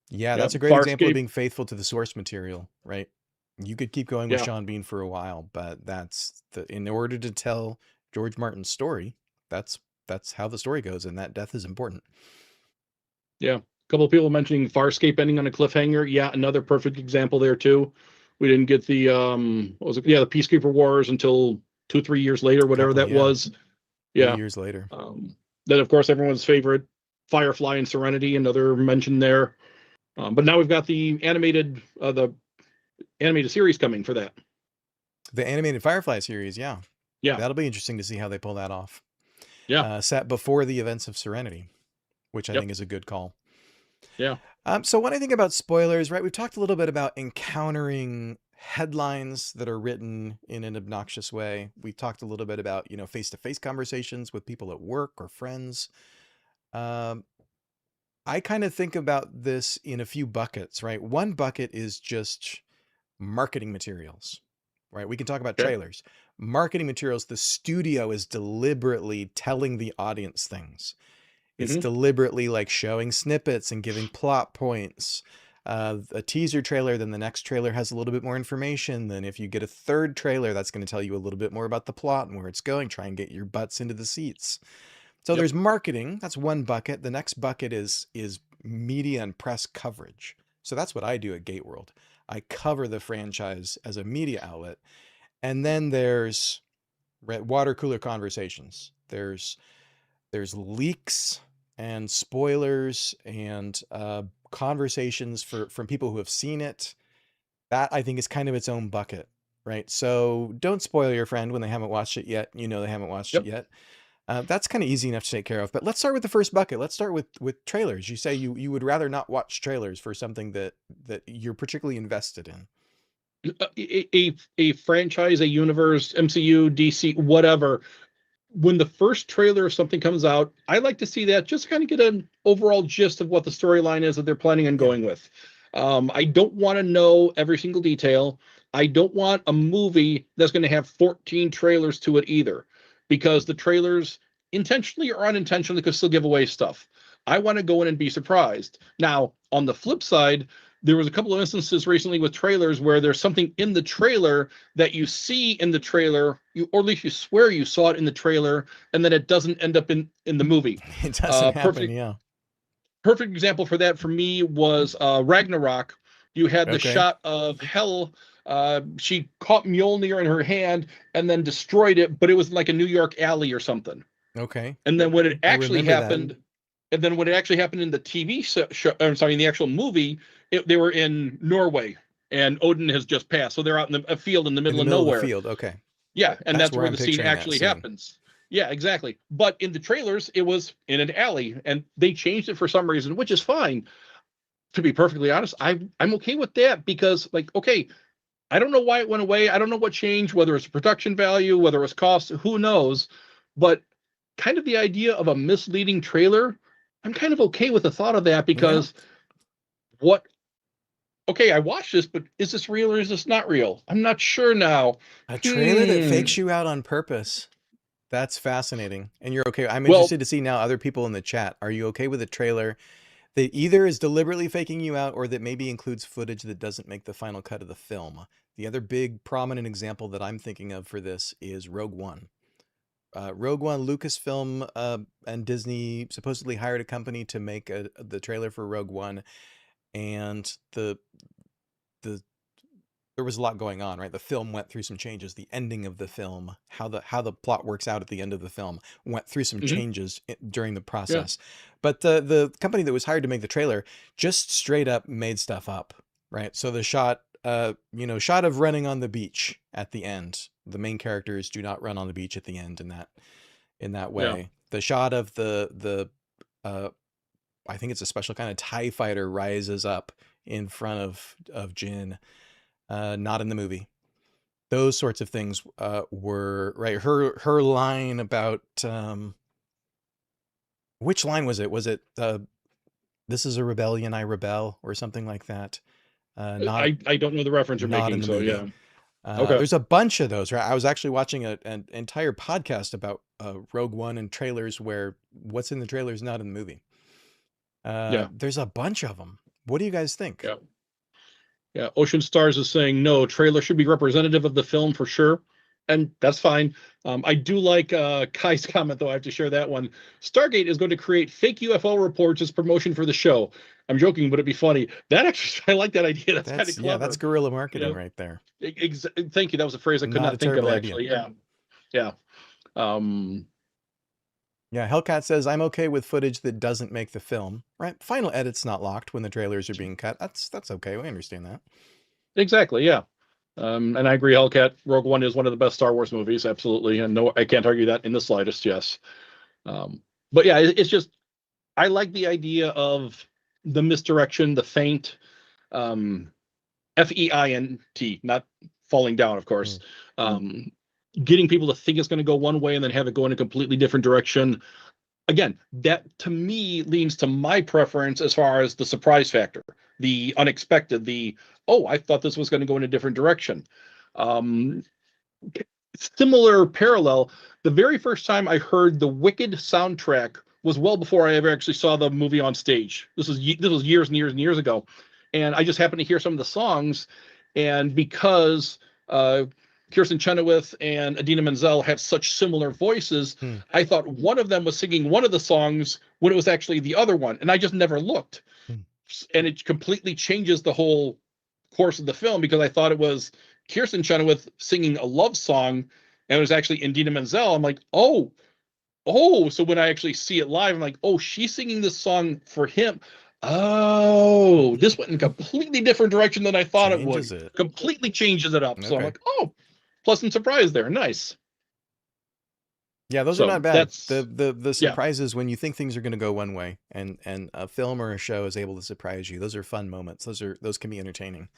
Yeah, Yep. that's a great example of Farscape. being faithful to the source material, right? You could keep going with Yeah. Sean Bean for a while, but in order to tell George Martin's story, that's how the story goes, and that death is important. Yeah. A couple of people mentioning Farscape ending on a cliffhanger. Yeah. Another perfect example there too. We didn't get the what was it? Yeah, the Peacekeeper Wars until 2, 3 years later, whatever Couple, that yeah, was. 3 Yeah. years later. Then of course everyone's favorite, Firefly and Serenity, another mention there. But now we've got the animated series coming for that. The animated Firefly series, yeah. Yeah. That'll be interesting to see how they pull that off. Yeah. Set before the events of Serenity, which I Yep. think is a good call. Yeah. So when I think about spoilers, right, we've talked a little bit about encountering headlines that are written in an obnoxious way. We talked a little bit about, face-to-face conversations with people at work or friends. Um, I kind of think about this in a few buckets, right? One bucket is just marketing materials, right? We can talk about Okay. trailers. Marketing materials, the studio is deliberately telling the audience things. It's Mm-hmm. deliberately like showing snippets and giving plot points. A teaser trailer, then the next trailer has a little bit more information. Then if you get a third trailer, that's going to tell you a little bit more about the plot and where it's going. Try and get your butts into the seats. So Yep. there's marketing. That's one bucket. The next bucket is media and press coverage. So that's what I do at Gateworld. I cover the franchise as a media outlet. And then there's water cooler conversations. There's leaks and spoilers and conversations from people who have seen it. That I think is kind of its own bucket, right? So don't spoil your friend when they haven't watched it yet. They haven't watched it Yep. yet. That's kind of easy enough to take care of. But let's start with the first bucket. Let's start with trailers. You say you would rather not watch trailers for something that you're particularly invested in. A franchise, a universe, MCU, DC, whatever. When the first trailer of something comes out, I like to see that just kind of get an overall gist of what the storyline is that they're planning on Yeah. going with. I don't want to know every single detail. I don't want a movie that's going to have 14 trailers to it either, because the trailers, intentionally or unintentionally, could still give away stuff. I want to go in and be surprised. Now, on the flip side, there was a couple of instances recently with trailers where there's something in the trailer that you see in the trailer, or at least you swear you saw it in the trailer, and then it doesn't end up in the movie. It doesn't happen. Perfect Yeah. perfect example for that for me was Ragnarok. You had the Okay. shot of Hel. She caught Mjolnir in her hand and then destroyed it, but it was like a New York alley or something. Okay. And then when it I actually remember that. happened, and then when it actually happened in the TV show, I'm sorry, in the actual movie, they were in Norway, and Odin has just passed, so they're out in a field in the In middle the of middle of the nowhere. field. Okay. Yeah, and That's that's where where I'm the scene picturing that actually scene. happens. Yeah, exactly. But in the trailers, it was in an alley, and they changed it for some reason, which is fine. To be perfectly honest, I'm okay with that because, like, okay, I don't know why it went away. I don't know what changed, whether it's production value, whether it's cost, who knows. But kind of the idea of a misleading trailer, I'm kind of okay with the thought of that Yeah. because what okay, I watched this, but is this real or is this not real? I'm not sure now. A trailer that Hmm. fakes you out on purpose. That's fascinating. And you're okay. I'm Well, interested to see now other people in the chat. Are you okay with a trailer that either is deliberately faking you out or that maybe includes footage that doesn't make the final cut of the film. The other big prominent example that I'm thinking of for this is Rogue One. Rogue One, Lucasfilm and Disney supposedly hired a company to make the trailer for Rogue One, and the there was a lot going on, right? The film went through some changes. The ending of the film, how the plot works out at the end of the film, went through some Hmm. changes during the Yeah. process. But the company that was hired to make the trailer just straight up made stuff up, right? So the shot, shot of running on the beach at the end. The main characters do not run on the beach at the end in that Yeah. way. The shot of the uh, I think it's a special kind of TIE fighter rises up in front of Jin. Not in the movie. Those sorts of things were right. Her line about which line was it? Was it "This is a rebellion, I rebel" or something like that? Not I don't know the reference you're not in making, the so yeah. movie. Okay. There's a bunch of those, right? I was actually watching an entire podcast about Rogue One and trailers where what's in the trailer is not in the movie. Yeah. There's a bunch of them. What do you guys think? Yeah. Yeah. Ocean Stars is saying no, trailer should be representative of the film for sure. And that's fine. I do like Kai's comment, though. I have to share that one. Stargate is going to create fake UFO reports as promotion for the show. I'm joking, but it'd be funny. That actually, I like that idea. That's kind of That's clever. guerrilla You marketing know, right there. thank you. That was a phrase I could Not a not think of terrible idea. actually. Yeah. Yeah. Um, Yeah, Hellcat says, I'm okay with footage that doesn't make the film, right? Final edit's not locked when the trailers are being cut. That's okay. We understand that. exactly. Yeah. And I agree. Hellcat Rogue One is one of the best Star Wars movies. Absolutely. And no, I can't argue that in the slightest. Yes. But yeah, it's just, I like the idea of the misdirection, the feint, um, FEINT, not falling down, of course. Mm. Um, Getting people to think it's going to go one way and then have it go in a completely different direction. Again, that to me leans to my preference as far as the surprise factor, the unexpected, the, oh, I thought this was going to go in a different direction. Um, Similar parallel, the very first time I heard the Wicked soundtrack was well before I ever actually saw the movie on stage. This was years and years and years ago, and I just happened to hear some of the songs, and because Kirsten Chenoweth and Idina Menzel have such similar voices, Hmm. I thought one of them was singing one of the songs when it was actually the other one, and I just never looked, Hmm. and it completely changes the whole course of the film because I thought it was Kirsten Chenoweth singing a love song, and it was actually Idina Menzel. I'm like, oh. So when I actually see it live, I'm like, oh, she's singing this song for him. Oh, this went in a completely different direction than I thought it Changes would. it. Completely changes it up. So I'm Okay. like, oh, pleasant surprise there. Nice. Yeah, those are So not bad. that's The yeah, surprises when you think things are going to go one way and a film or a show is able to surprise you. Those are fun moments. Those can be entertaining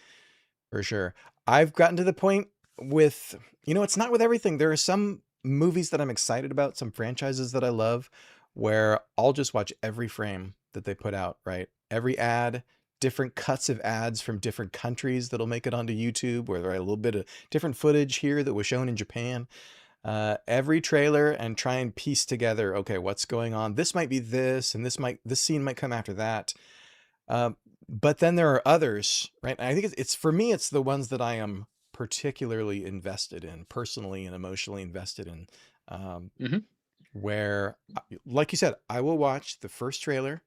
for sure. I've gotten to the point with, it's not with everything. There are some movies that I'm excited about, some franchises that I love, where I'll just watch every frame that they put out, right? Every ad, different cuts of ads from different countries that'll make it onto YouTube, where there are a little bit of different footage here that was shown in Japan. Every trailer and try and piece together, okay, what's going on? This might be this, and this scene might come after that. But then there are others, right? And I think it's for me, it's the ones that I am particularly invested in, personally and emotionally invested in, hmm where, like you said, I will watch the first trailer.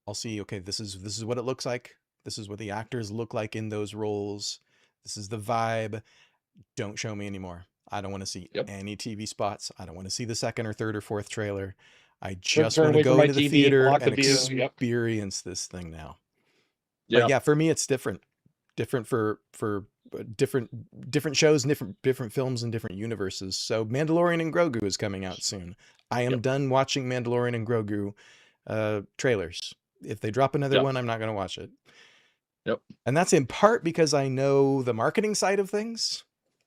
I'll see, okay, this is what it looks like. This is what the actors look like in those roles. This is the vibe. Don't show me anymore. I don't want to see yep. any TV spots. I don't want to see the second or third or fourth trailer. I Turn, just turn want to away from go my into the TV, theater block the and view. Yep. experience this thing now. But Yeah. yeah, for me, it's different for different shows and different films and different universes. So Mandalorian and Grogu is coming out soon. I am Yep. done watching Mandalorian and Grogu trailers. If they drop another Yeah. one, I'm not going to watch it. Yep. And that's in part because I know the marketing side of things,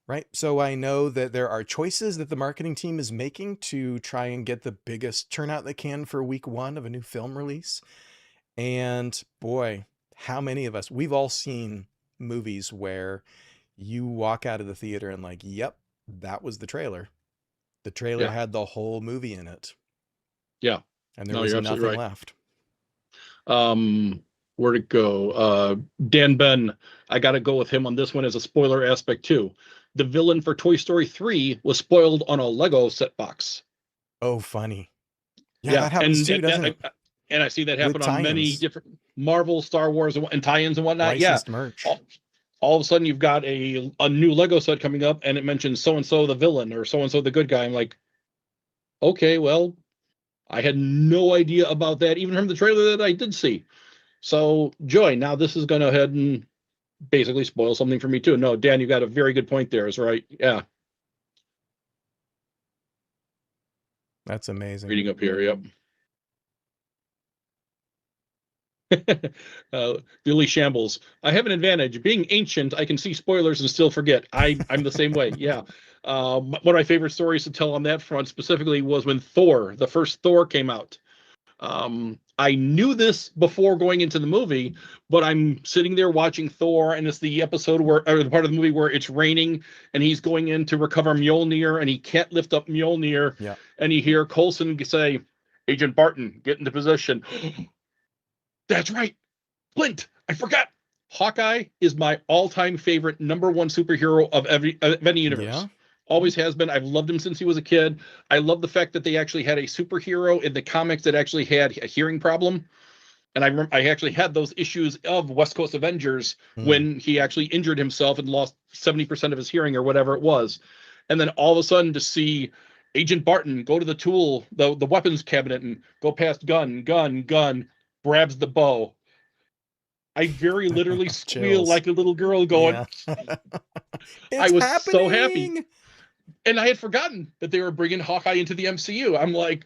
right? So I know that there are choices that the marketing team is making to try and get the biggest turnout they can for week one of a new film release. And boy, how many of us, we've all seen movies where you walk out of the theater and like, yep, that was the trailer. The trailer Yeah. had the whole movie in it Yeah. and there No, was you're absolutely nothing right. left. Where'd it go? Dan Ben. I got to go with him on this one as a spoiler aspect too. The villain for Toy Story 3 was spoiled on a Lego set box. Oh, funny. Yeah, Yeah, that happens too, doesn't it? and I see that With happen on many tie-ins, different Marvel, Star Wars, and tie-ins and whatnot. Yeah, licensed merch. all of a sudden you've got a new Lego set coming up, and it mentions so and so the villain or so and so the good guy. I'm like, okay, well, I had no idea about that, even from the trailer that I did see. So, Joy, now this is going to head and basically spoil something for me too. No, Dan, you got a very good point there. Is right. Yeah, That's amazing. reading up here. Yep. Billy Shambles. I have an advantage. Being ancient, I can see spoilers and still forget. I'm the same way. Yeah. One of my favorite stories to tell on that front specifically was when Thor, the first Thor, came out. I knew this before going into the movie, but I'm sitting there watching Thor, and it's the episode where, or the part of the movie where it's raining, and he's going in to recover Mjolnir, and he can't lift up Mjolnir, Yeah. and you hear Coulson say, "Agent Barton, get into position." That's right, Flint. I forgot. Hawkeye is my all-time favorite number one superhero of any universe. Yeah. Always has been. I've loved him since he was a kid. I love the fact that they actually had a superhero in the comics that actually had a hearing problem. And I actually had those issues of West Coast Avengers Mm. when he actually injured himself and lost 70% of his hearing or whatever it was. And then all of a sudden to see Agent Barton go to the weapons cabinet and go past gun, grabs the bow. I very literally squeal Chills. like a little girl going, Yeah. I It's was so happy. happening. And I had forgotten that they were bringing Hawkeye into the MCU. I'm like,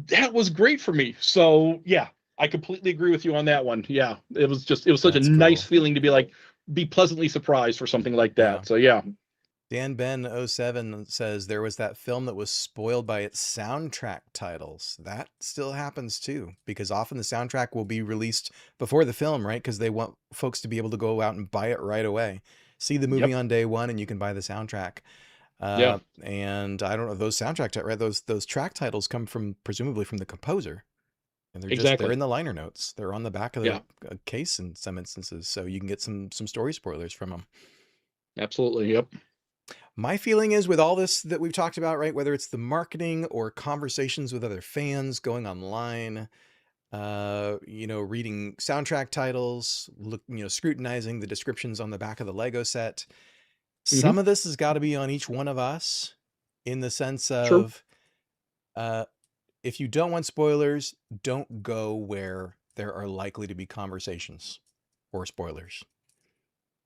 that was great for me. So yeah, I completely agree with you on that one. Yeah, it was such a That's nice cool. feeling to be pleasantly surprised for something like Yeah. that. So yeah, Dan Ben 07 says there was that film that was spoiled by its soundtrack titles. That still happens too, because often the soundtrack will be released before the film, right? Because they want folks to be able to go out and buy it right away. See the movie yep, on day one, and you can buy the soundtrack. yeah, And I don't know, those right? Those track titles come from presumably from the composer, and they're exactly. in the liner notes. They're on the back of Yeah, the case in some instances, so you can get some story spoilers from them. absolutely. Yep. My feeling is with all this that we've talked about, right, whether it's the marketing or conversations with other fans, going online, reading soundtrack titles, scrutinizing the descriptions on the back of the Lego set. Mm-hmm. Some of this has got to be on each one of us in the sense True. of uh, if you don't want spoilers, don't go where there are likely to be conversations or spoilers. Yeah.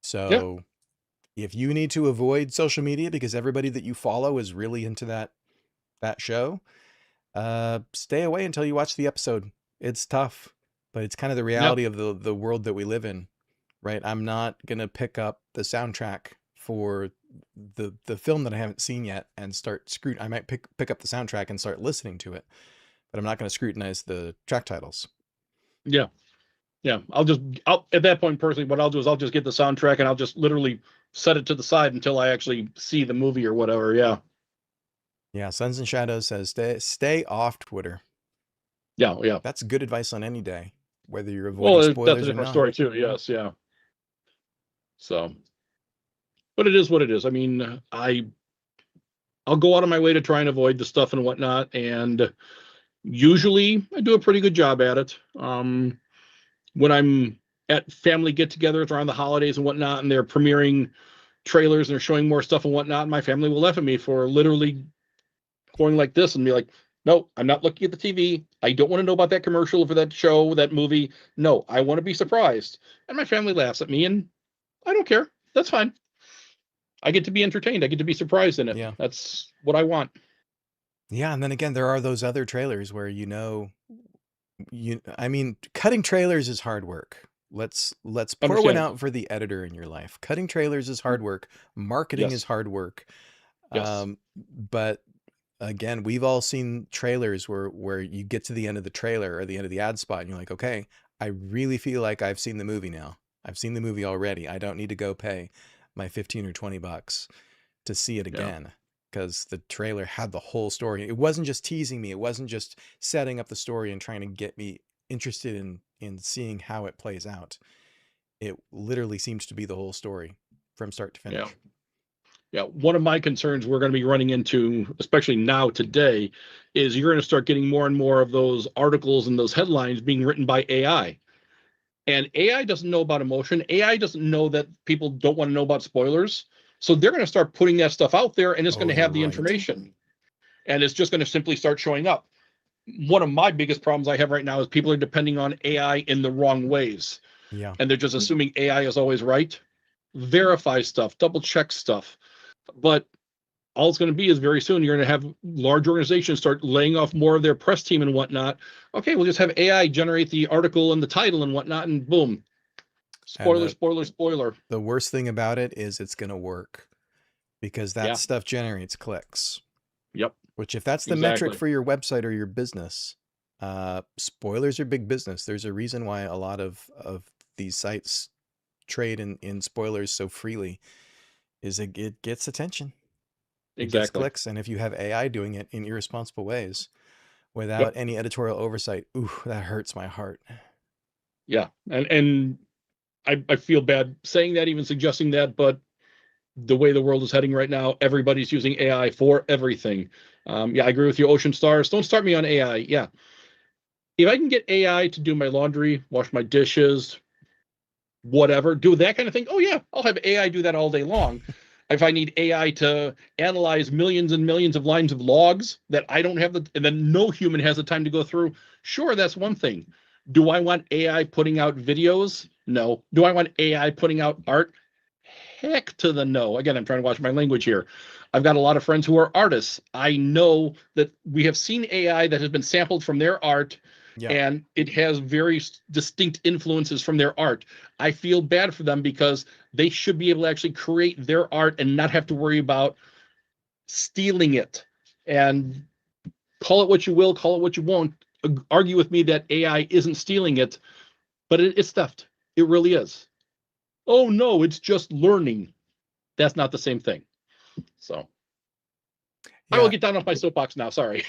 So if you need to avoid social media because everybody that you follow is really into that show, stay away until you watch the episode. It's tough, but it's kind of the Yeah. reality of the world that we live in, right? I'm not gonna pick up the soundtrack for the film that I haven't seen yet and start I might pick up the soundtrack and start listening to it, but I'm not gonna scrutinize the track titles. Yeah. Yeah. I'll at that point personally, what I'll do is I'll just get the soundtrack and I'll just literally set it to the side until I actually see the movie or whatever. Yeah. Yeah, Suns and Shadows says stay off Twitter. Yeah. Yeah. That's good advice on any day, whether you're avoiding Well, that's a spoilers or different not. story too. Yes. Yeah. So, but it is what it is. I mean, I'll go out of my way to try and avoid the stuff and whatnot, and usually I do a pretty good job at it. When I'm at family get-togethers around the holidays and whatnot, and they're premiering trailers and they're showing more stuff and whatnot, my family will laugh at me for literally going like this and be like, "No, I'm not looking at the TV. I don't want to know about that commercial for that show, that movie. No, I want to be surprised." And my family laughs at me, and I don't care. That's fine. I get to be entertained. I get to be surprised in it. Yeah. That's what I want. Yeah, and then again, there are those other trailers where I mean, cutting trailers is hard work. Let's pour one Understandable. out for the editor in your life. Cutting trailers is hard work. Marketing is Yes. hard work. Yes. But again, we've all seen trailers where you get to the end of the trailer or the end of the ad spot and you're like, okay, I really feel like I've seen the movie now. I've seen the movie already. I don't need to go pay my 15 or $20 to see it Yeah. again because the trailer had the whole story. It wasn't just teasing me. It wasn't just setting up the story and trying to get me interested in seeing how it plays out. It literally seems to be the whole story from start to Yeah. finish. Yeah. One of my concerns we're going to be running into, especially now today, is you're going to start getting more and more of those articles and those headlines being written by AI. And AI doesn't know about emotion. AI doesn't know that people don't want to know about spoilers. So they're going to start putting that stuff out there, and it's going Oh, to you're have the right. information. And it's just going to simply start showing up. One of my biggest problems I have right now is people are depending on AI in the wrong ways. Yeah. And they're just assuming AI is always right. Verify stuff, double check stuff. But all it's going to be is very soon you're going to have large organizations start laying off more of their press team and whatnot. Okay, we'll just have AI generate the article and the title and whatnot, and boom. And Spoiler, spoiler, spoiler. the worst thing about it is it's going to work because that Yeah. stuff generates clicks. Yep. Which, if that's the metric Exactly. for your website or your business, spoilers are big business. There's a reason why a lot of these sites trade in spoilers so freely. Is it gets attention, it gets Exactly. clicks, and if you have AI doing it in irresponsible ways without Yep. any editorial oversight, ooh, that hurts my heart. Yeah. And I feel bad saying that, even suggesting that, but the way the world is heading right now, everybody's using AI for everything. Yeah, I agree with you. Ocean Stars. Don't start me on AI. Yeah. If I can get AI to do my laundry, wash my dishes, whatever, do that kind of thing. Oh yeah, I'll have AI do that all day long. If I need AI to analyze millions and millions of lines of logs that I don't have and then no human has the time to go through, sure, that's one thing. Do I want AI putting out videos? No. Do I want AI putting out art? Heck to the no. Again, I'm trying to watch my language here. I've got a lot of friends who are artists. I know that we have seen AI that has been sampled from their art, Yeah. and it has very distinct influences from their art. I feel bad for them because they should be able to actually create their art and not have to worry about stealing it. And call it what you will, call it what you won't. Argue with me that AI isn't stealing it, but it's theft. It really is. Oh no, it's just learning. That's not the same thing. So I will Yeah. get down off my soapbox now. Sorry.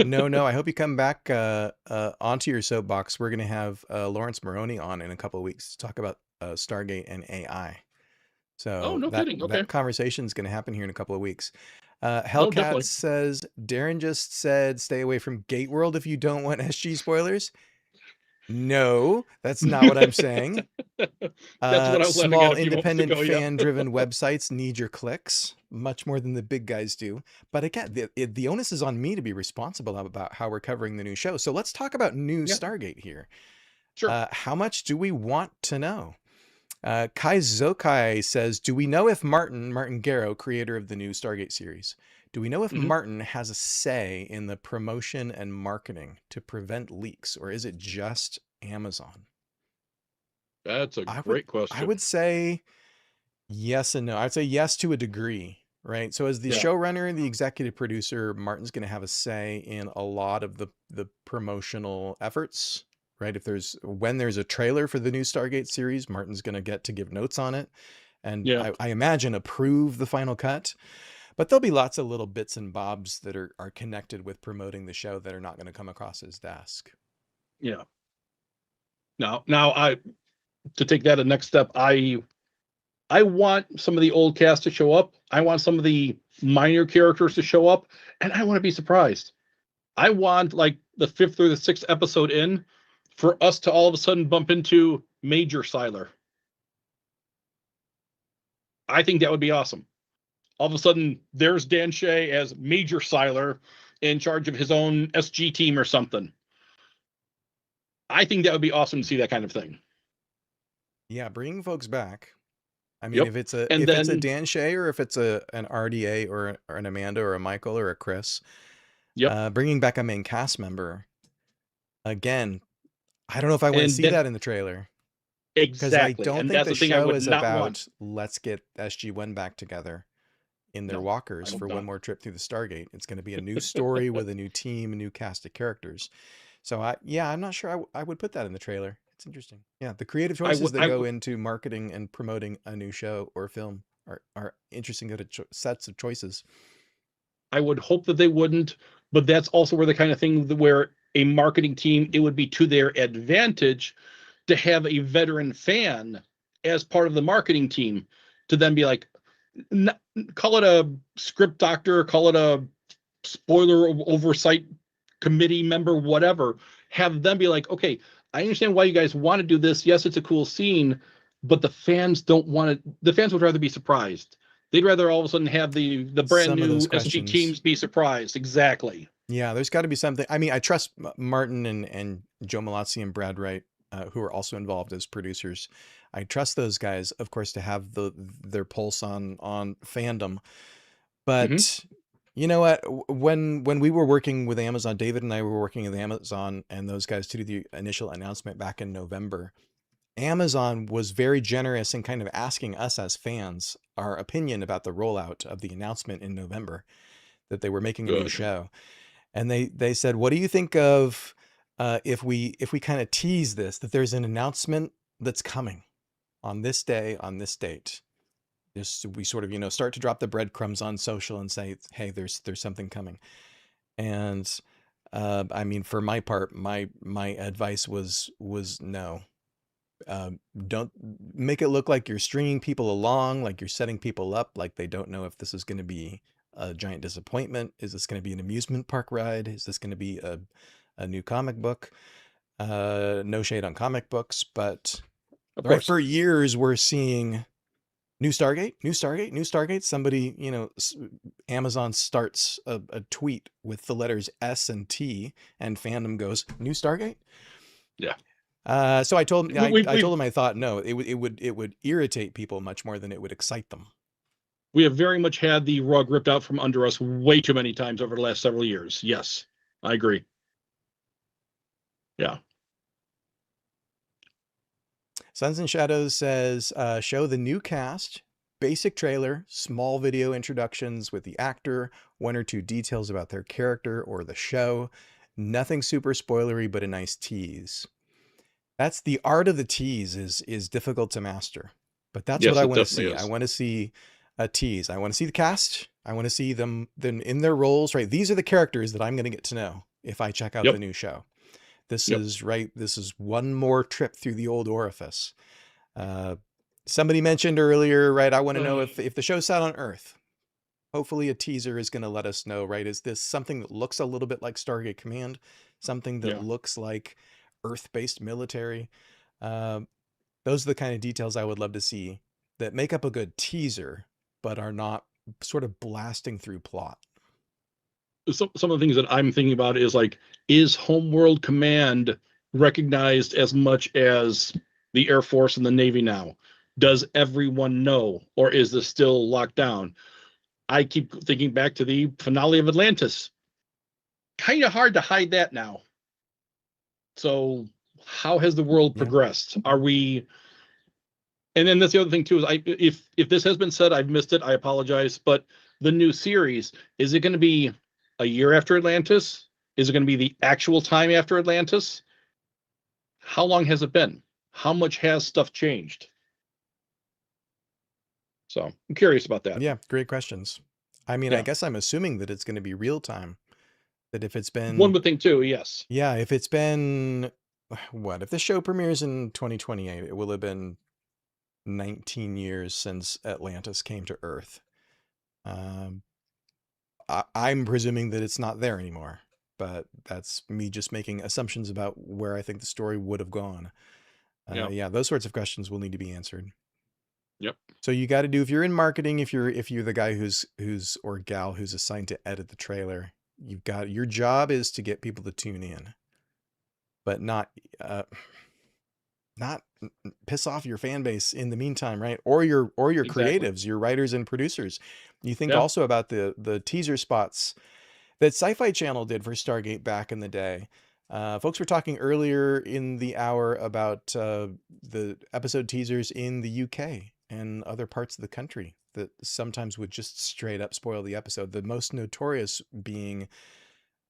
No, I hope you come back onto your soapbox. We're going to have Lawrence Moroney on in a couple of weeks to talk about Stargate and AI. Oh, So no kidding. Okay. that conversation is going to happen here in a couple of weeks. No, Hellcat definitely. says, Darren just said, stay away from Gate World if you don't want SG spoilers. No, that's not what I'm saying. That's what I was laughing at Small a few moments independent ago. Yeah. fan-driven websites need your clicks much more than the big guys do. But again, the onus is on me to be responsible about how we're covering the new show. So let's talk about new Yeah. Stargate here. Sure. How much do we want to know? Kai Zokai says, do we know if Martin Garrow, creator of the new Stargate series, do we know if Hmm. Martin has a say in the promotion and marketing to prevent leaks, or is it just Amazon? That's a I would great I question. would say yes and no. I'd say yes to a degree, right? So as the Yeah. showrunner and the executive producer, Martin's going to have a say in a lot of the promotional efforts, right? If when there's a trailer for the new Stargate series, Martin's going to get to give notes on it, and Yeah. I imagine approve the final cut. But there'll be lots of little bits and bobs that are connected with promoting the show that are not going to come across his desk. Yeah. Now, I to take that a next step. I want some of the old cast to show up. I want some of the minor characters to show up, and I want to be surprised. I want like the fifth or the sixth episode in for us to all of a sudden bump into Major Siler. I think that would be awesome. All of a sudden, there's Dan Shea as Major Siler in charge of his own SG team or something. I think that would be awesome to see that kind of thing. Yeah, bringing folks back. I mean, Yep. if it's And a then, Dan Shea or if it's an RDA or an Amanda or a Michael or a Chris, yep. bringing back a main cast member again. I don't know if I want to And see then, that in the trailer because I exactly. don't And think that's the the thing I show would is not want. about let's get SG1 back together in their No, I walkers hope for one not. more trip through the Stargate. It's going to be a new story with a new team, a new cast of characters. So I'm not sure I would put that in the trailer. It's interesting. Yeah, the creative I choices would, that I go would, into marketing and promoting a new show or film are interesting sets of choices. I would hope that they wouldn't, but that's also where the kind of thing where a marketing team, it would be to their advantage to have a veteran fan as part of the marketing team to then be like, call it a script doctor, call it a spoiler oversight committee member, whatever. Have them be like, okay, I understand why you guys want to do this. Yes, it's a cool scene, but the fans don't want it. The fans would rather be surprised. They'd rather all of a sudden have the brand Some of new those SG questions. teams be surprised. Exactly. Yeah, there's got to be something. I mean, I trust Martin and Joe Malazzi and Brad Wright, who are also involved as producers. I trust those guys, of course, to have their pulse on fandom. But you know what? When we were working with Amazon, David and I were working with Amazon and those guys to do the initial announcement back in November. Amazon was very generous in kind of asking us as fans our opinion about the rollout of the announcement in November that they were making a new Good. show. And they said, what do you think of if we kind of tease this, that there's an announcement that's coming on this day, on this date? Just we sort of, start to drop the breadcrumbs on social and say, hey, there's something coming. And I mean, for my part, my advice was no. Don't make it look like you're stringing people along, like you're setting people up, like they don't know if this is going to be a giant disappointment. Is this going to be an amusement park ride? Is this going to be a new comic book? No shade on comic books, but Of right, course. for years we're seeing new Stargate, new Stargate, new Stargate. Somebody, Amazon starts a tweet with the letters S and T, and fandom goes, new Stargate. Yeah. So I told him, We, I told him I thought no, it would irritate people much more than it would excite them. we have very much had the rug ripped out from under us way too many times over the last several years. Yes, I agree. Yeah. Suns and Shadows says, show the new cast, basic trailer, small video introductions with the actor, one or two details about their character or the show. Nothing super spoilery, but a nice tease. That's the art of the tease is difficult to master, but that's Yes, what I it want to definitely see. I is. want to see a tease. I want to see the cast. I want to see them then in their roles, right? These are the characters that I'm going to get to know if I check out the Yep. new show. This Yep. is right. This is one more trip through the old orifice. Somebody mentioned earlier, right? I want to know if the show's set on Earth. Hopefully a teaser is going to let us know, right? Is this something that looks a little bit like Stargate Command? Something that Yeah. looks like Earth-based military? Those are the kind of details I would love to see that make up a good teaser, but are not sort of blasting through plot. Some of the things that I'm thinking about is like, is Homeworld Command recognized as much as the Air Force and the Navy now? Does everyone know, or is this still locked down? I keep thinking back to the finale of Atlantis. Kind of hard to hide that now. So how has the world progressed? Are we? And then that's the other thing too, is if this has been said, I've missed it, I apologize. But the new series, is it going to be a year after Atlantis? Is it going to be the actual time after Atlantis? How long has it been? How much has stuff changed? So I'm curious about that. Yeah, great questions. I mean, I guess I'm assuming that it's going to be real time. That if it's been one would think too, yes. Yeah, if it's been what? If the show premieres in 2028, it will have been 19 years since Atlantis came to Earth. I'm presuming that it's not there anymore, but that's me just making assumptions about where I think the story would have gone. Yeah, those sorts of questions will need to be answered. Yep. So you got to do, if you're in marketing, if you're the guy who's or gal who's assigned to edit the trailer, your job is to get people to tune in, but not piss off your fan base in the meantime, right? Or your Exactly. creatives, your writers and producers. You think Yeah. also about the teaser spots that Sci-Fi Channel did for Stargate back in the day. Folks were talking earlier in the hour about the episode teasers in the UK and other parts of the country that sometimes would just straight up spoil the episode. The most notorious being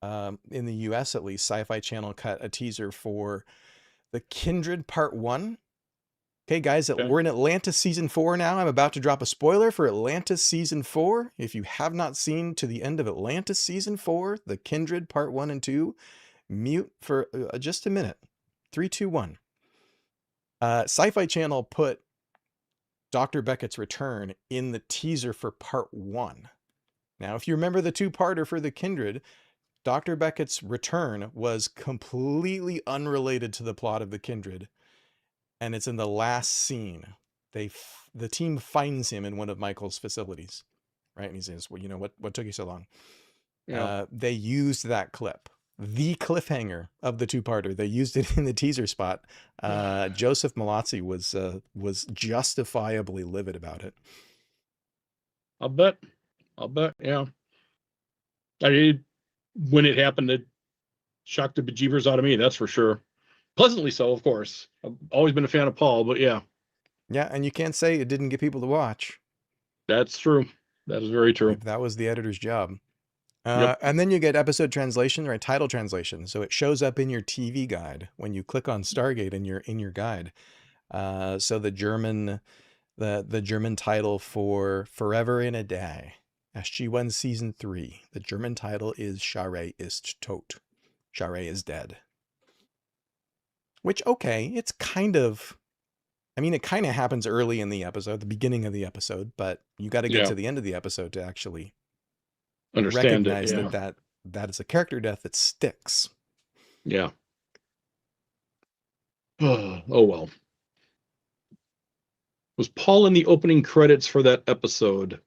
in the US, at least, Sci-Fi Channel cut a teaser for the Kindred Part 1. Okay, guys, we're in Atlantis Season 4 now. I'm about to drop a spoiler for Atlantis Season 4. If you have not seen to the end of Atlantis Season 4, the Kindred Part 1 and 2, Mute for just a minute. 3, 2, 1. Sci-Fi Channel put Dr. Beckett's return in the teaser for part 1. Now, if you remember the two-parter for the Kindred, Dr. Beckett's return was completely unrelated to the plot of the Kindred, and it's in the last scene. The team finds him in one of Michael's facilities, right? And he says, "Well, you know what took you so long?" Yeah. They used that clip, the cliffhanger of the two-parter. They used it in the teaser spot. Joseph Malazzi was justifiably livid about it. I'll bet. Yeah. When it happened, it shocked the bejeebers out of me. That's for sure. Pleasantly so, of course. I've always been a fan of Paul, but yeah, Yeah, and you can't say it didn't get people to watch. that's true. That is very true. That was the editor's job. Yep. And then you get episode translation, right? Title translation. So it shows up in your TV guide when you click on Stargate in your guide. So the German title for Forever in a Day, SG1 season 3. The German title is Share ist tot. Share is dead. Which, okay, it's kind of, I mean, it kind of happens early in the episode, the beginning of the episode, but you got to get to the end of the episode to actually Understand recognize it. Yeah. that is a character death that sticks. Yeah. Oh well. Was Paul in the opening credits for that episode?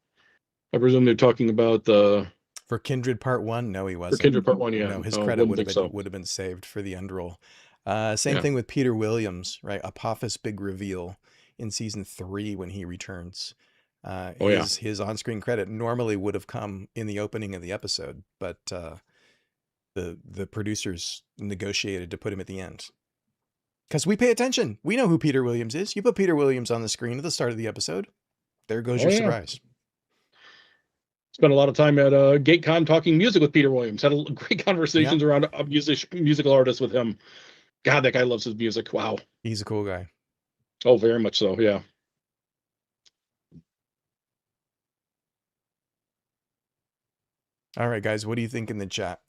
I presume they're talking about For Kindred Part 1, no, he wasn't. For Kindred Part 1, yeah. No, his credit would have been saved for the end roll. Same thing with Peter Williams, right? Apophis' big reveal in season 3 when he returns. His on-screen credit normally would have come in the opening of the episode, but the producers negotiated to put him at the end. Because we pay attention. We know who Peter Williams is. You put Peter Williams on the screen at the start of the episode. There goes your surprise. Spent a lot of time at GateCon talking music with Peter Williams. Had great conversations around musical artists with him. God, that guy loves his music. Wow. He's a cool guy. Oh, very much so, yeah. All right, guys, what do you think in the chat?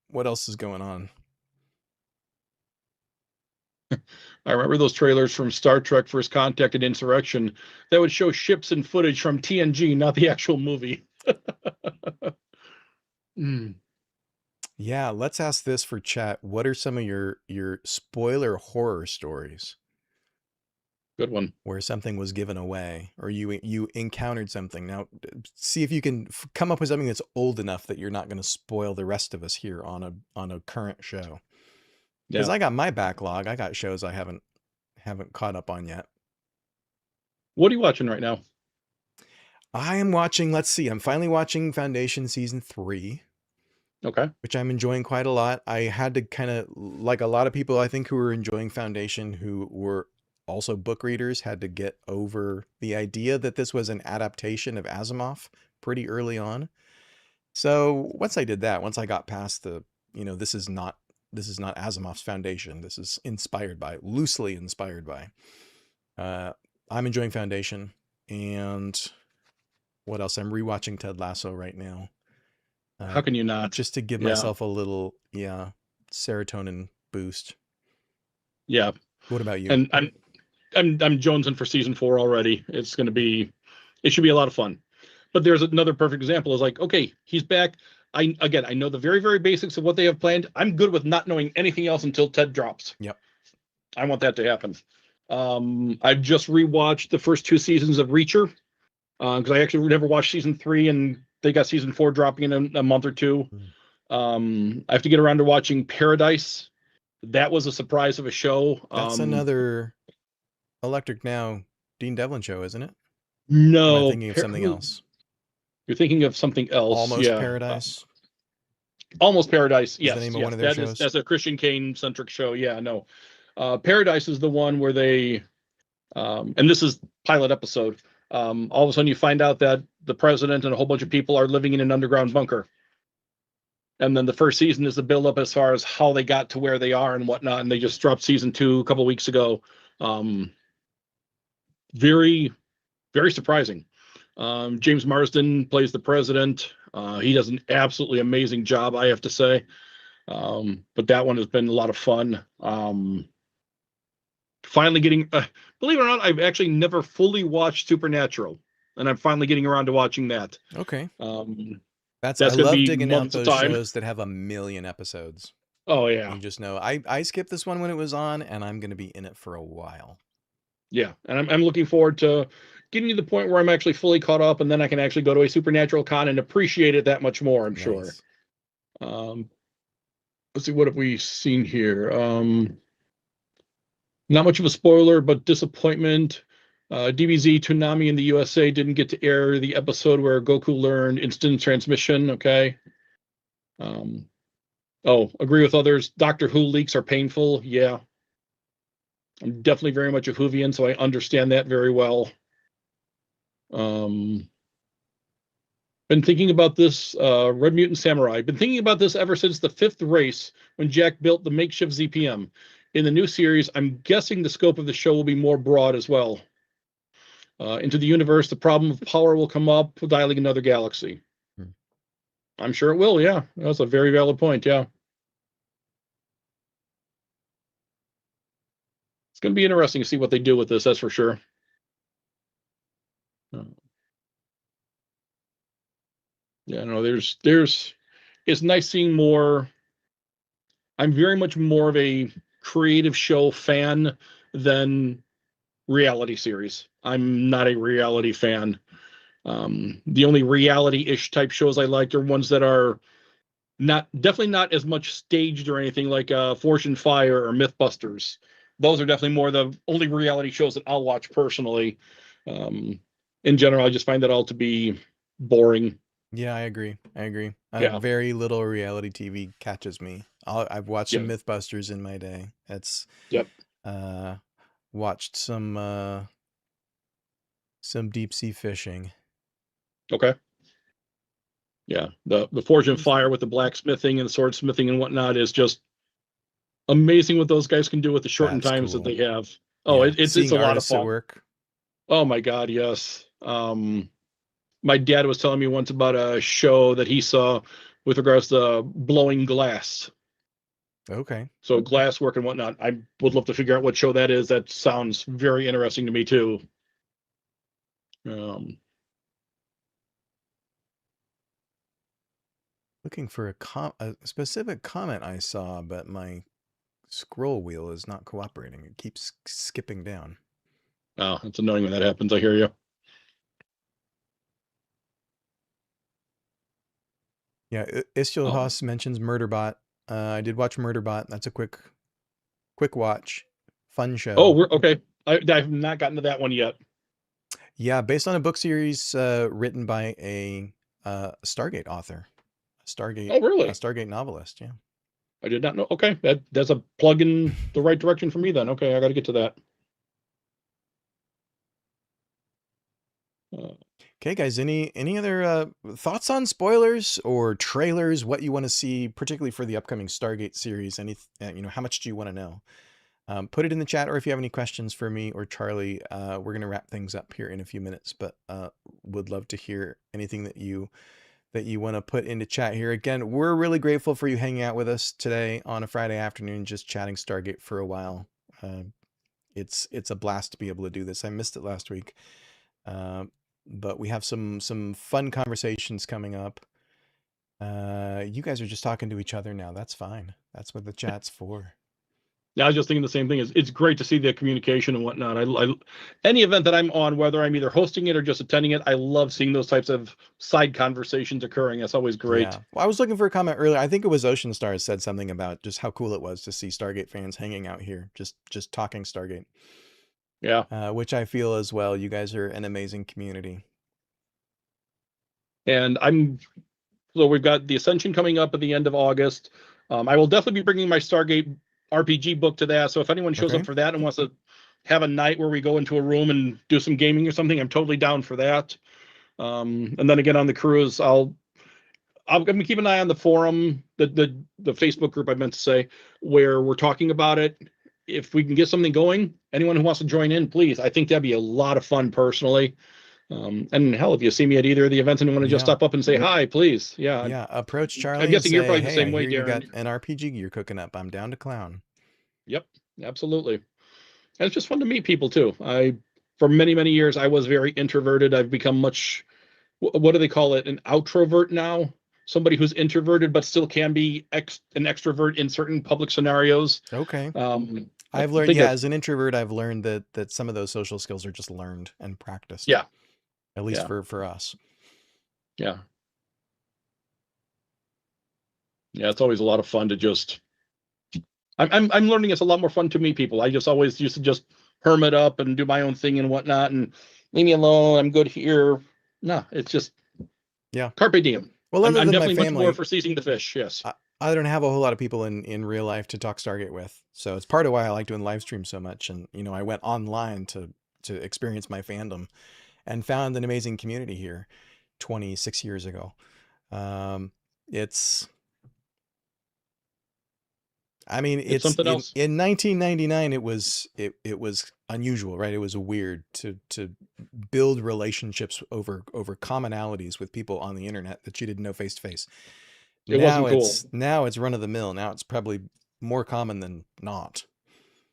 What else is going on? I remember those trailers from Star Trek First Contact and Insurrection that would show ships and footage from TNG, not the actual movie. Yeah, let's ask this for chat. What are some of your spoiler horror stories? Good one. Where something was given away or you encountered something. Now, see if you can come up with something that's old enough that you're not going to spoil the rest of us here on a current show. Because I got my backlog. I got shows I haven't caught up on yet. What are you watching right now? I am watching, let's see, I'm finally watching Foundation season 3. Okay. Which I'm enjoying quite a lot. I had to kind of, like a lot of people I think who were enjoying Foundation who were also book readers, had to get over the idea that this was an adaptation of Asimov pretty early on. So once I did that, once I got past the, this is not Asimov's Foundation. This is loosely inspired by. I'm enjoying Foundation. And what else? I'm rewatching Ted Lasso right now. How can you not? Just to give myself a little, serotonin boost. Yeah. What about you? And I'm jonesing for season 4 already. It should be a lot of fun. But there's another perfect example is like, okay, he's back. I know the very, very basics of what they have planned. I'm good with not knowing anything else until Ted drops. Yep. I want that to happen. I've just rewatched the first 2 seasons of Reacher because I actually never watched season 3, and they got season 4 dropping in a month or 2. I have to get around to watching Paradise. That was a surprise of a show. That's another Electric Now Dean Devlin show, isn't it? No. Or am I thinking of something else? You're thinking of something else. Almost Paradise? Almost Paradise, yes. Is the name of one of their shows? That's a Christian Kane-centric show. Yeah, no. Paradise is the one where they, and this is pilot episode, all of a sudden you find out that the president and a whole bunch of people are living in an underground bunker. And then the first season is the build-up as far as how they got to where they are and whatnot, and they just dropped season 2 a couple weeks ago. Very, very surprising. James Marsden plays the president. He does an absolutely amazing job, I have to say. But that one has been a lot of fun. Finally getting, believe it or not, I've actually never fully watched Supernatural, and I'm finally getting around to watching that. Okay. Um, I that's going to love be digging out months of those time. shows that have a million episodes. Oh yeah, You just know I skipped this one when it was on, and I'm going to be in it for a while. yeah, and I'm looking forward to getting to the point where I'm actually fully caught up, and then I can actually go to a Supernatural con and appreciate it that much more. I'm sure. Nice. Let's see, what have we seen here? Not much of a spoiler, but disappointment. DBZ Toonami in the USA didn't get to air the episode where Goku learned instant transmission. Okay. Um, agree with others. Doctor Who leaks are painful. Yeah. I'm definitely very much a Whovian, so I understand that very well. Um, been thinking about this, Red Mutant Samurai. Been thinking about this ever since the fifth race when Jack built the makeshift ZPM. In the new series, I'm guessing the scope of the show will be more broad as well. Into the universe, the problem of power will come up, dialing another galaxy. Hmm. I'm sure it will, yeah. That's a very valid point, yeah. It's going to be interesting to see what they do with this, that's for sure. Yeah, no, it's nice seeing more. I'm very much more of a creative show fan than reality series. I'm not a reality fan. The only reality-ish type shows I like are ones that are definitely not as much staged or anything like Forge and Fire or Mythbusters. Those are definitely more the only reality shows that I'll watch personally. In general, I just find that all to be boring. Yeah, I agree. Yeah, Very little reality TV catches me. I've watched yeah, some MythBusters in my day. It's yep. uh watched some deep sea fishing. Okay. Yeah, the Forge and Things like Fire with the blacksmithing and the swordsmithing and whatnot is just amazing what those guys can do with the shortened that's times that cool. they have. Oh, Yeah, it's seeing a lot of artists at fun. work. Oh my God, yes. My dad was telling me once about a show that he saw with regards to blowing glass. Okay. So glass work and whatnot. I would love to figure out what show that is. That sounds very interesting to me too. Um, Looking for a specific comment I saw, but my scroll wheel is not cooperating. It keeps skipping down. oh, it's annoying when that happens. I hear you. Yeah, Istiel Um, Haas mentions Murderbot. I did watch Murderbot. That's a quick watch. Fun oh, show. we're okay. I've not gotten to that one yet. Yeah, based on a book series written by a Stargate author, Oh, a really? Stargate novelist. Yeah. I did not know. Okay, that's a plug in the right direction for me then. Okay, I got to get to that. Uh, Okay, guys. Any other thoughts on spoilers or trailers? What you want to see, particularly for the upcoming Stargate series? How much do you want to know? Put it in the chat, or if you have any questions for me or Charlie, we're gonna wrap things up here in a few minutes. But would love to hear anything that you want to put into chat here. Again, we're really grateful for you hanging out with us today on a Friday afternoon, just chatting Stargate for a while. It's a blast to be able to do this. I missed it last week, uh, but we have some fun conversations coming up. You guys are just talking to each other now. That's fine. That's what the chat's for. Yeah, I was just thinking the same thing. It's great to see the communication and whatnot. Any event that I'm on, whether I'm either hosting it or just attending it, I love seeing those types of side conversations occurring. That's always great. Yeah. Well, I was looking for a comment earlier. I think it was Ocean Stars said something about just how cool it was to see Stargate fans hanging out here, just talking Stargate. Yeah. Which I feel as well. You guys are an amazing community. And so we've got the Ascension coming up at the end of August. I will definitely be bringing my Stargate RPG book to that. So if anyone shows Okay. up for that and wants to have a night where we go into a room and do some gaming or something, I'm totally down for that. And then again on the cruise, I'm gonna keep an eye on the forum, the Facebook group I meant to say, where we're talking about it. If we can get something going, anyone who wants to join in, please. I think that'd be a lot of fun personally. And hell, if you see me at either of the events and want to just Yeah. stop up and say hi, please. Yeah. Yeah. Approach I'm Charlie and guessing you're say, probably the hey, same I way, hear you got Darren. an RPG you're cooking up. I'm down to clown. Yep, absolutely. And it's just fun to meet people too. For many, many years, I was very introverted. I've become much, what do they call it? An outrovert now. Somebody who's introverted, but still can be an extrovert in certain public scenarios. Okay. I I've learned, think yeah, that, as an introvert, I've learned that some of those social skills are just learned and practiced, yeah, at least yeah, for us. yeah. Yeah, it's always a lot of fun to just. I'm learning it's a lot more fun to meet people. I just always used to just hermit up and do my own thing and whatnot, and leave me alone. I'm good here. No, it's just Yeah. carpe diem. Well, I'm other I'm than my definitely much more family, for seizing the fish. Yes. I don't have a whole lot of people in real life to talk Stargate with. So it's part of why I like doing live streams so much. And, I went online to experience my fandom and found an amazing community here 26 years ago. Um, it's, I mean, It's it's something else. in 1999, it was unusual, right? It was weird to build relationships over commonalities with people on the internet that you didn't know face to face. It wasn't cool. Now it's run of the mill. Now it's probably more common than not.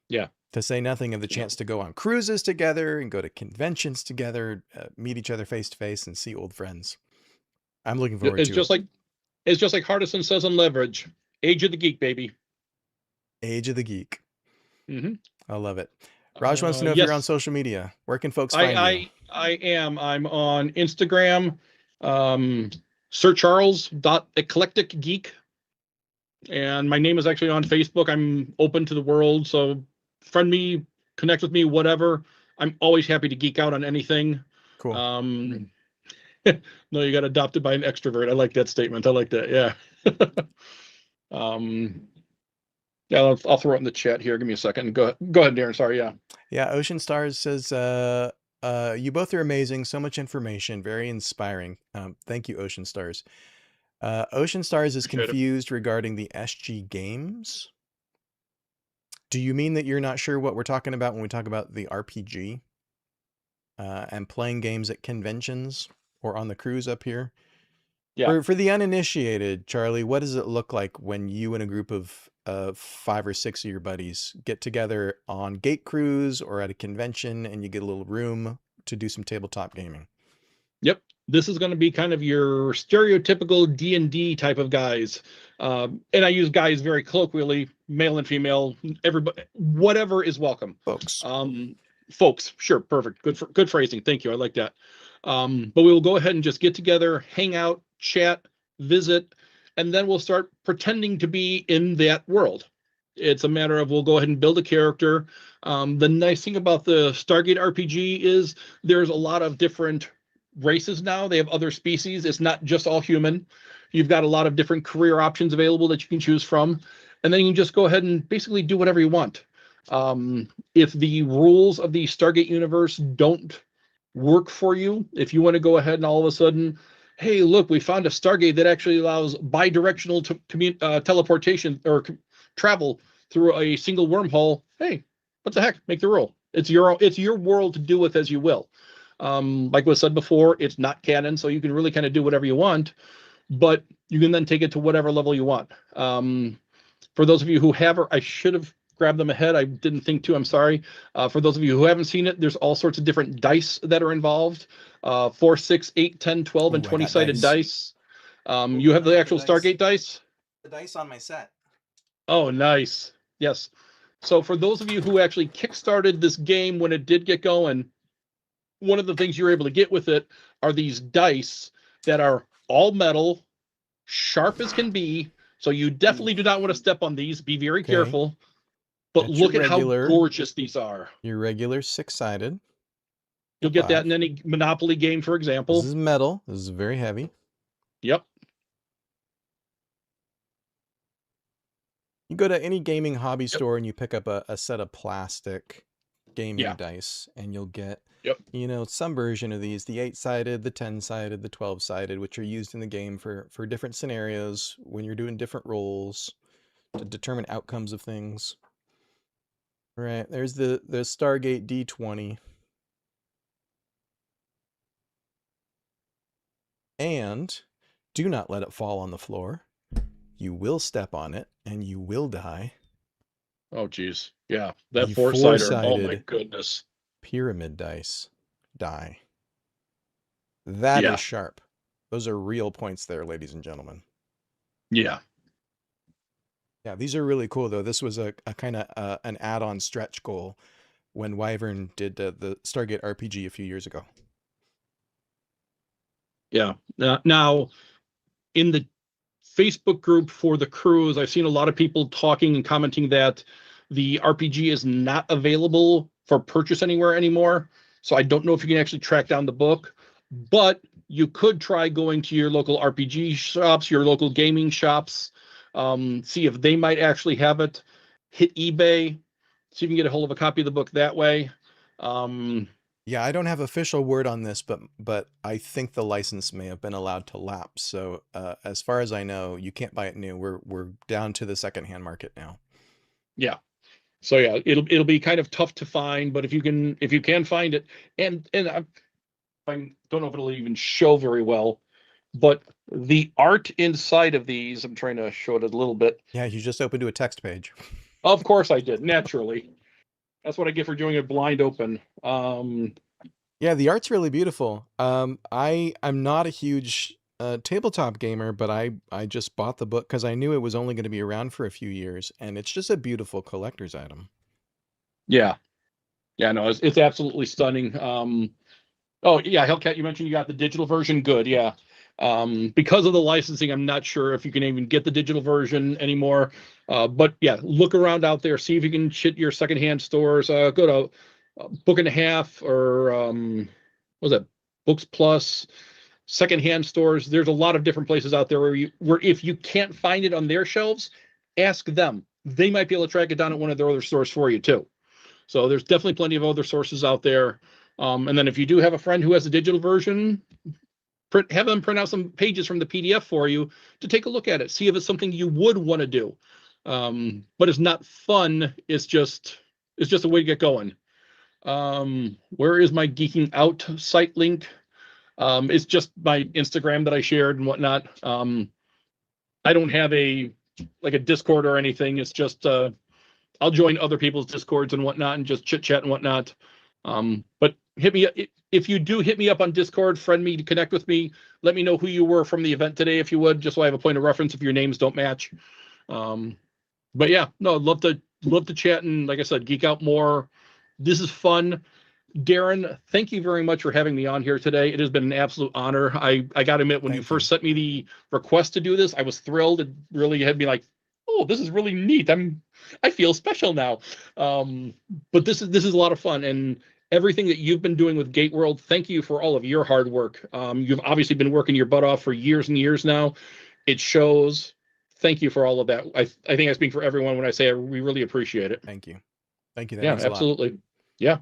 Yeah. To say nothing of the Yeah. chance to go on cruises together and go to conventions together, meet each other face to face, and see old friends. I'm looking forward It's to it. just like it's just like Hardison says on Leverage. Age of the geek, baby. Age of the Geek. Hmm. I love it. Raj wants to know if you're on Yes, social media. Where can folks I find you? I I am. I'm on Instagram. Um, Sir Charles dot eclectic geek, and my name is actually on Facebook. I'm open to the world, so friend me, connect with me, whatever. I'm always happy to geek out on anything. Cool. Um, no, you got adopted by an extrovert. I like that statement. I like that. Yeah. um, yeah, I'll throw it in the chat here. Give me a second. Go ahead, Darren. Sorry. Yeah. Yeah, Ocean Stars says, you both are amazing. So much information, very inspiring. Thank you, Ocean Stars. Ocean Stars is Appreciate it. confused regarding the SG games. Do you mean that you're not sure what we're talking about when we talk about the RPG and playing games at conventions or on the cruise up here? Yeah. For the uninitiated, Charlie, what does it look like when you and a group of 5 or 6 of your buddies get together on Gate Cruise or at a convention and you get a little room to do some tabletop gaming? Yep. This is going to be kind of your stereotypical D&D type of guys. And I use guys very colloquially, male and female, everybody, whatever is welcome. Folks. Folks, sure, perfect. Good phrasing. Thank you. I like that. But we will go ahead and just get together, hang out, chat, visit, and then we'll start pretending to be in that world. It's a matter of we'll go ahead and build a character. The nice thing about the Stargate RPG is there's a lot of different races now. They have other species. It's not just all human. You've got a lot of different career options available that you can choose from. And then you can just go ahead and basically do whatever you want. If the rules of the Stargate universe don't work for you, if you want to go ahead and all of a sudden, hey, look, we found a Stargate that actually allows bi-directional teleportation or travel through a single wormhole. Hey, what the heck? Make the rule. It's your world to do with as you will. Like was said before, it's not canon, so you can really kind of do whatever you want, but you can then take it to whatever level you want. For those of you who have, I should have grabbed them ahead. I didn't think to. I'm sorry. For those of you who haven't seen it, there's all sorts of different dice that are involved. 4, 6, 8, 10, 12, and Ooh, I 20 got sided dice. dice. Ooh, You have let me the get the actual dice. Stargate dice. The dice on my set. Oh, nice. Yes. So for those of you who actually kickstarted this game when it did get going, one of the things you're able to get with it are these dice that are all metal, sharp as can be. So you definitely Ooh. do not want to step on these. Be very Okay. careful. But That's your look at how regular, gorgeous these are. your regular 6-sided. You'll get that in Five. any Monopoly game, for This example. is metal. This is very heavy. Yep. You go to any gaming hobby Yep. store and you pick up a set of plastic gaming Yeah. dice, and you'll get, Yep. some version of these, the 8-sided, the 10-sided, the 12-sided, which are used in the game for different scenarios when you're doing different rolls to determine outcomes of things. Right, there's the Stargate D20. And do not let it fall on the floor. You will step on it and you will die. Oh, geez. Yeah. That The four-sider. Oh, my four-sided goodness. pyramid dice die. That is Yeah. sharp. Those are real points there, ladies and gentlemen. Yeah. Yeah, these are really cool, though. This was a kind of an add-on stretch goal when Wyvern did the Stargate RPG a few years ago. Yeah. Now, in the Facebook group for the cruise, I've seen a lot of people talking and commenting that the RPG is not available for purchase anywhere anymore. So I don't know if you can actually track down the book, but you could try going to your local RPG shops, your local gaming shops, see if they might actually have it. Hit eBay, see if you can get a hold of a copy of the book that way. Yeah, I don't have official word on this, but I think the license may have been allowed to lapse. So as far as I know, you can't buy it new. We're down to the secondhand market now. Yeah. So yeah, it'll be kind of tough to find, but if you can find it, and I don't know if it'll even show very well, but the art inside of these, I'm trying to show it a little bit. Yeah, you just opened to a text page. Of course I did, naturally. That's what I get for doing it blind open. Yeah, the art's really beautiful. I'm not a huge tabletop gamer, but I just bought the book because I knew it was only going to be around for a few years, and it's just a beautiful collector's item. Yeah. Yeah, no, it's absolutely stunning. Oh yeah, Hellcat, you mentioned you got the digital version. Good, yeah. Because of the licensing, I'm not sure if you can even get the digital version anymore. But yeah, look around out there, see if you can shit your secondhand stores. Go to Book and a Half or what was that, Books Plus, secondhand stores. There's a lot of different places out there where if you can't find it on their shelves, ask them. They might be able to track it down at one of their other stores for you too. So there's definitely plenty of other sources out there. And then if you do have a friend who has a digital version, have them print out some pages from the PDF for you to take a look at it, see if it's something you would want to do. But it's not fun. It's just a way to get going. Where is my Geeking Out site link? It's just my Instagram that I shared and whatnot. I don't have a Discord or anything. It's just I'll join other people's Discords and whatnot and just chit chat and whatnot. But hit me if you do hit me up on Discord, friend me to connect with me. Let me know who you were from the event today, if you would, just so I have a point of reference if your names don't match. But yeah, no, I'd love to chat and, like I said, geek out more. This is fun. Darren, thank you very much for having me on here today. It has been an absolute honor. I got to admit, when you Thank you. first sent me the request to do this, I was thrilled. It really had me like, oh, this is really neat. I feel special now. But this is a lot of fun, and everything that you've been doing with Gate World, thank you for all of your hard work. You've obviously been working your butt off for years and years now. It shows. Thank you for all of that. I think I speak for everyone when I say we really appreciate it. Thank you. Thank you. That Yeah, means a lot. absolutely. Yeah.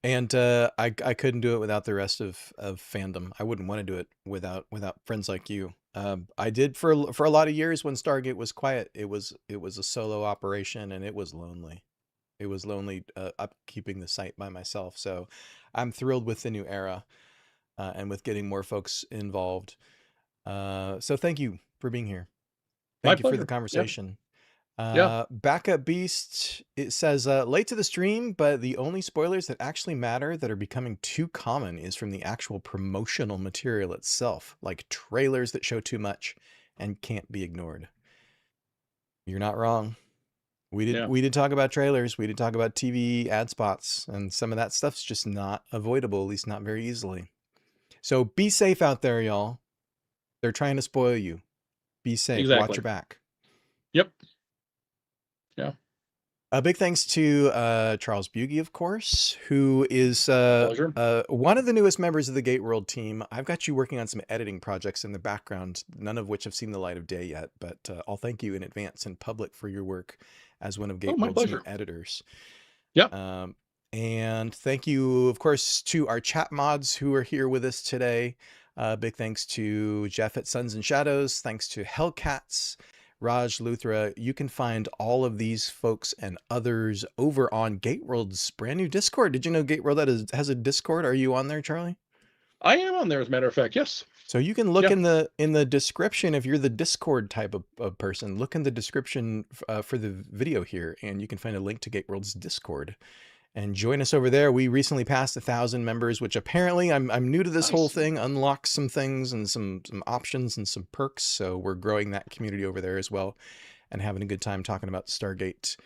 And I couldn't do it without the rest of fandom. I wouldn't want to do it without friends like you. I did for a lot of years when Stargate was quiet. It was a solo operation, and it was lonely. It was lonely upkeeping the site by myself. So I'm thrilled with the new era and with getting more folks involved. So thank you for being here. My Thank you for pleasure. the Yeah. conversation. Yeah. Backup Beast, it says, late to the stream, but the only spoilers that actually matter that are becoming too common is from the actual promotional material itself, like trailers that show too much and can't be ignored. You're not wrong. We did talk about trailers. We did talk about TV ad spots, and some of that stuff's just not avoidable, at least not very easily. So be safe out there, y'all. They're trying to spoil you. Be safe. Exactly. Watch your back. Yep. Yeah. A big thanks to Charles Buege, of course, who is Pleasure. one of the newest members of the Gate World team. I've got you working on some editing projects in the background, none of which have seen the light of day yet, but I'll thank you in advance in public for your work as one of Gate my World's new pleasure. editors. Yeah. And thank you, of course, to our chat mods who are here with us today. Big thanks to Jeff at Suns and Shadows. Thanks to Hellcats. Raj Luthra. You can find all of these folks and others over on Gate World's brand new Discord. Did you know Gate World has a Discord? Are you on there, Charlie? I am on there, as a matter of fact. Yes. So you can look Yeah. in the description if you're the Discord type of person. Look in the description for the video here, and you can find a link to Gateworld's Discord and join us over there. We recently passed 1,000 members, which apparently I'm new to this whole Nice. thing. Unlocks some things and some options and some perks. So we're growing that community over there as well, and having a good time talking about Stargate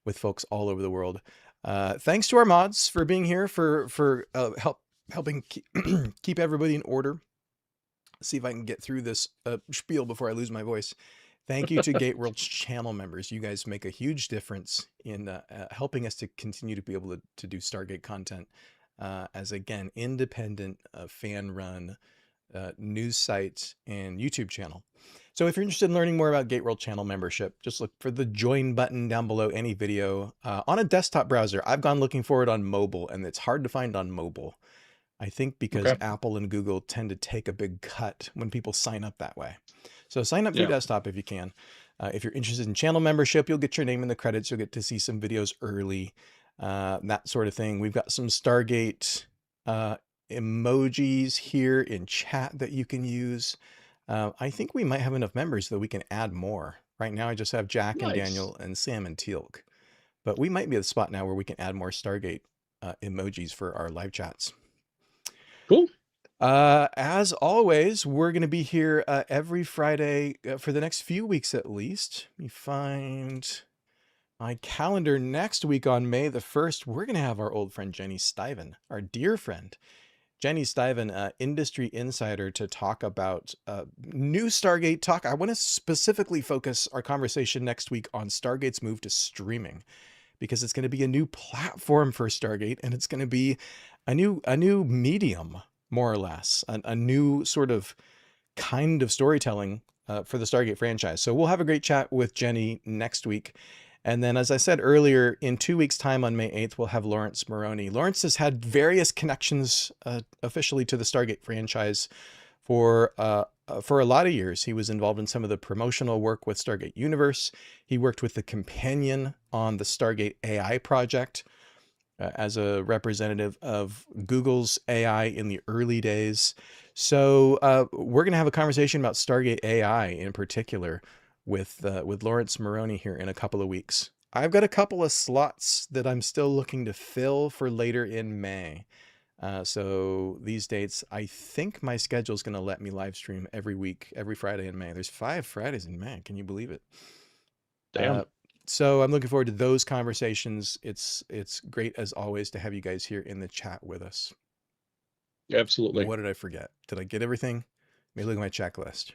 with folks all over the world. Thanks to our mods for being here for helping keep everybody in order. See if I can get through this spiel before I lose my voice. Thank you to Gateworld's channel members. You guys make a huge difference in helping us to continue to be able to do Stargate content as, again, independent, fan-run news site and YouTube channel. So if you're interested in learning more about Gateworld channel membership, just look for the join button down below any video on a desktop browser. I've gone looking for it on mobile, and it's hard to find on mobile. I think because Okay. Apple and Google tend to take a big cut when people sign up that way. So sign up for Yeah. desktop if you can. If you're interested in channel membership, you'll get your name in the credits. You'll get to see some videos early, that sort of thing. We've got some Stargate emojis here in chat that you can use. I think we might have enough members that we can add more. Right now, I just have Jack and Nice. Daniel and Sam and Teal'c. But we might be at the spot now where we can add more Stargate emojis for our live chats. Cool. As always, we're going to be here every Friday for the next few weeks at least. Let me find my calendar. Next week on May the 1st, we're going to have our old friend Jenny Stiven, our dear friend Jenny Stiven, industry insider, to talk about new Stargate talk. I want to specifically focus our conversation next week on Stargate's move to streaming, because it's going to be a new platform for Stargate, and it's going to be a new medium, more or less, a new sort of kind of storytelling for the Stargate franchise. So we'll have a great chat with Jenny next week. And then, as I said earlier, in 2 weeks' time on May 8th, we'll have Lawrence Moroney. Lawrence has had various connections officially to the Stargate franchise for a lot of years. He was involved in some of the promotional work with Stargate Universe. He worked with the Companion on the Stargate AI project as a representative of Google's AI in the early days. So we're going to have a conversation about Stargate AI in particular with Lawrence Moroney here in a couple of weeks. I've got a couple of slots that I'm still looking to fill for later in May. So these dates, I think my schedule is going to let me live stream every week, every Friday in May. There's 5 Fridays in May. Can you believe it? Damn. So I'm looking forward to those conversations. It's great, as always, to have you guys here in the chat with us. Absolutely. What did I forget? Did I get everything? Let me look at my checklist.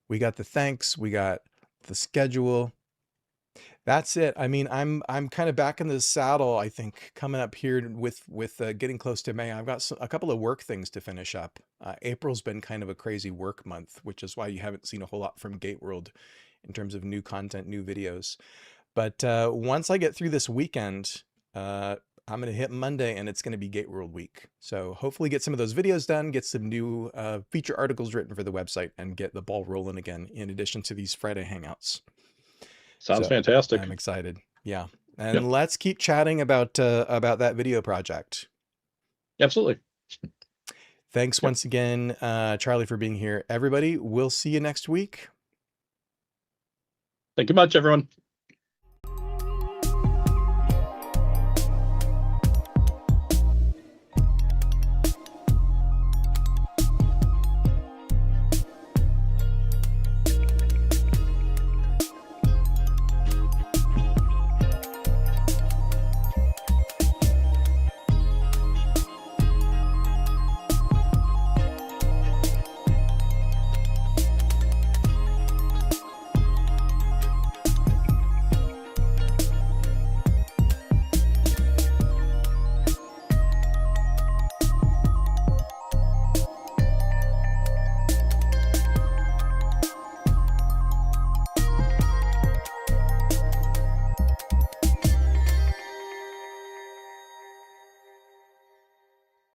We got the thanks. We got the schedule. That's it. I mean, I'm kind of back in the saddle, I think, coming up here with getting close to May. I've got a couple of work things to finish up. April's been kind of a crazy work month, which is why you haven't seen a whole lot from Gateworld in terms of new content, new videos. But once I get through this weekend, I'm going to hit Monday, and it's going to be Gateworld week. So hopefully get some of those videos done, get some new feature articles written for the website, and get the ball rolling again, in addition to these Friday Hangouts. Sounds So fantastic. I'm excited. Yeah. And let's keep chatting about that video project. Absolutely. Thanks once again, Charlie, for being here. Everybody, we'll see you next week. Thank you much, everyone.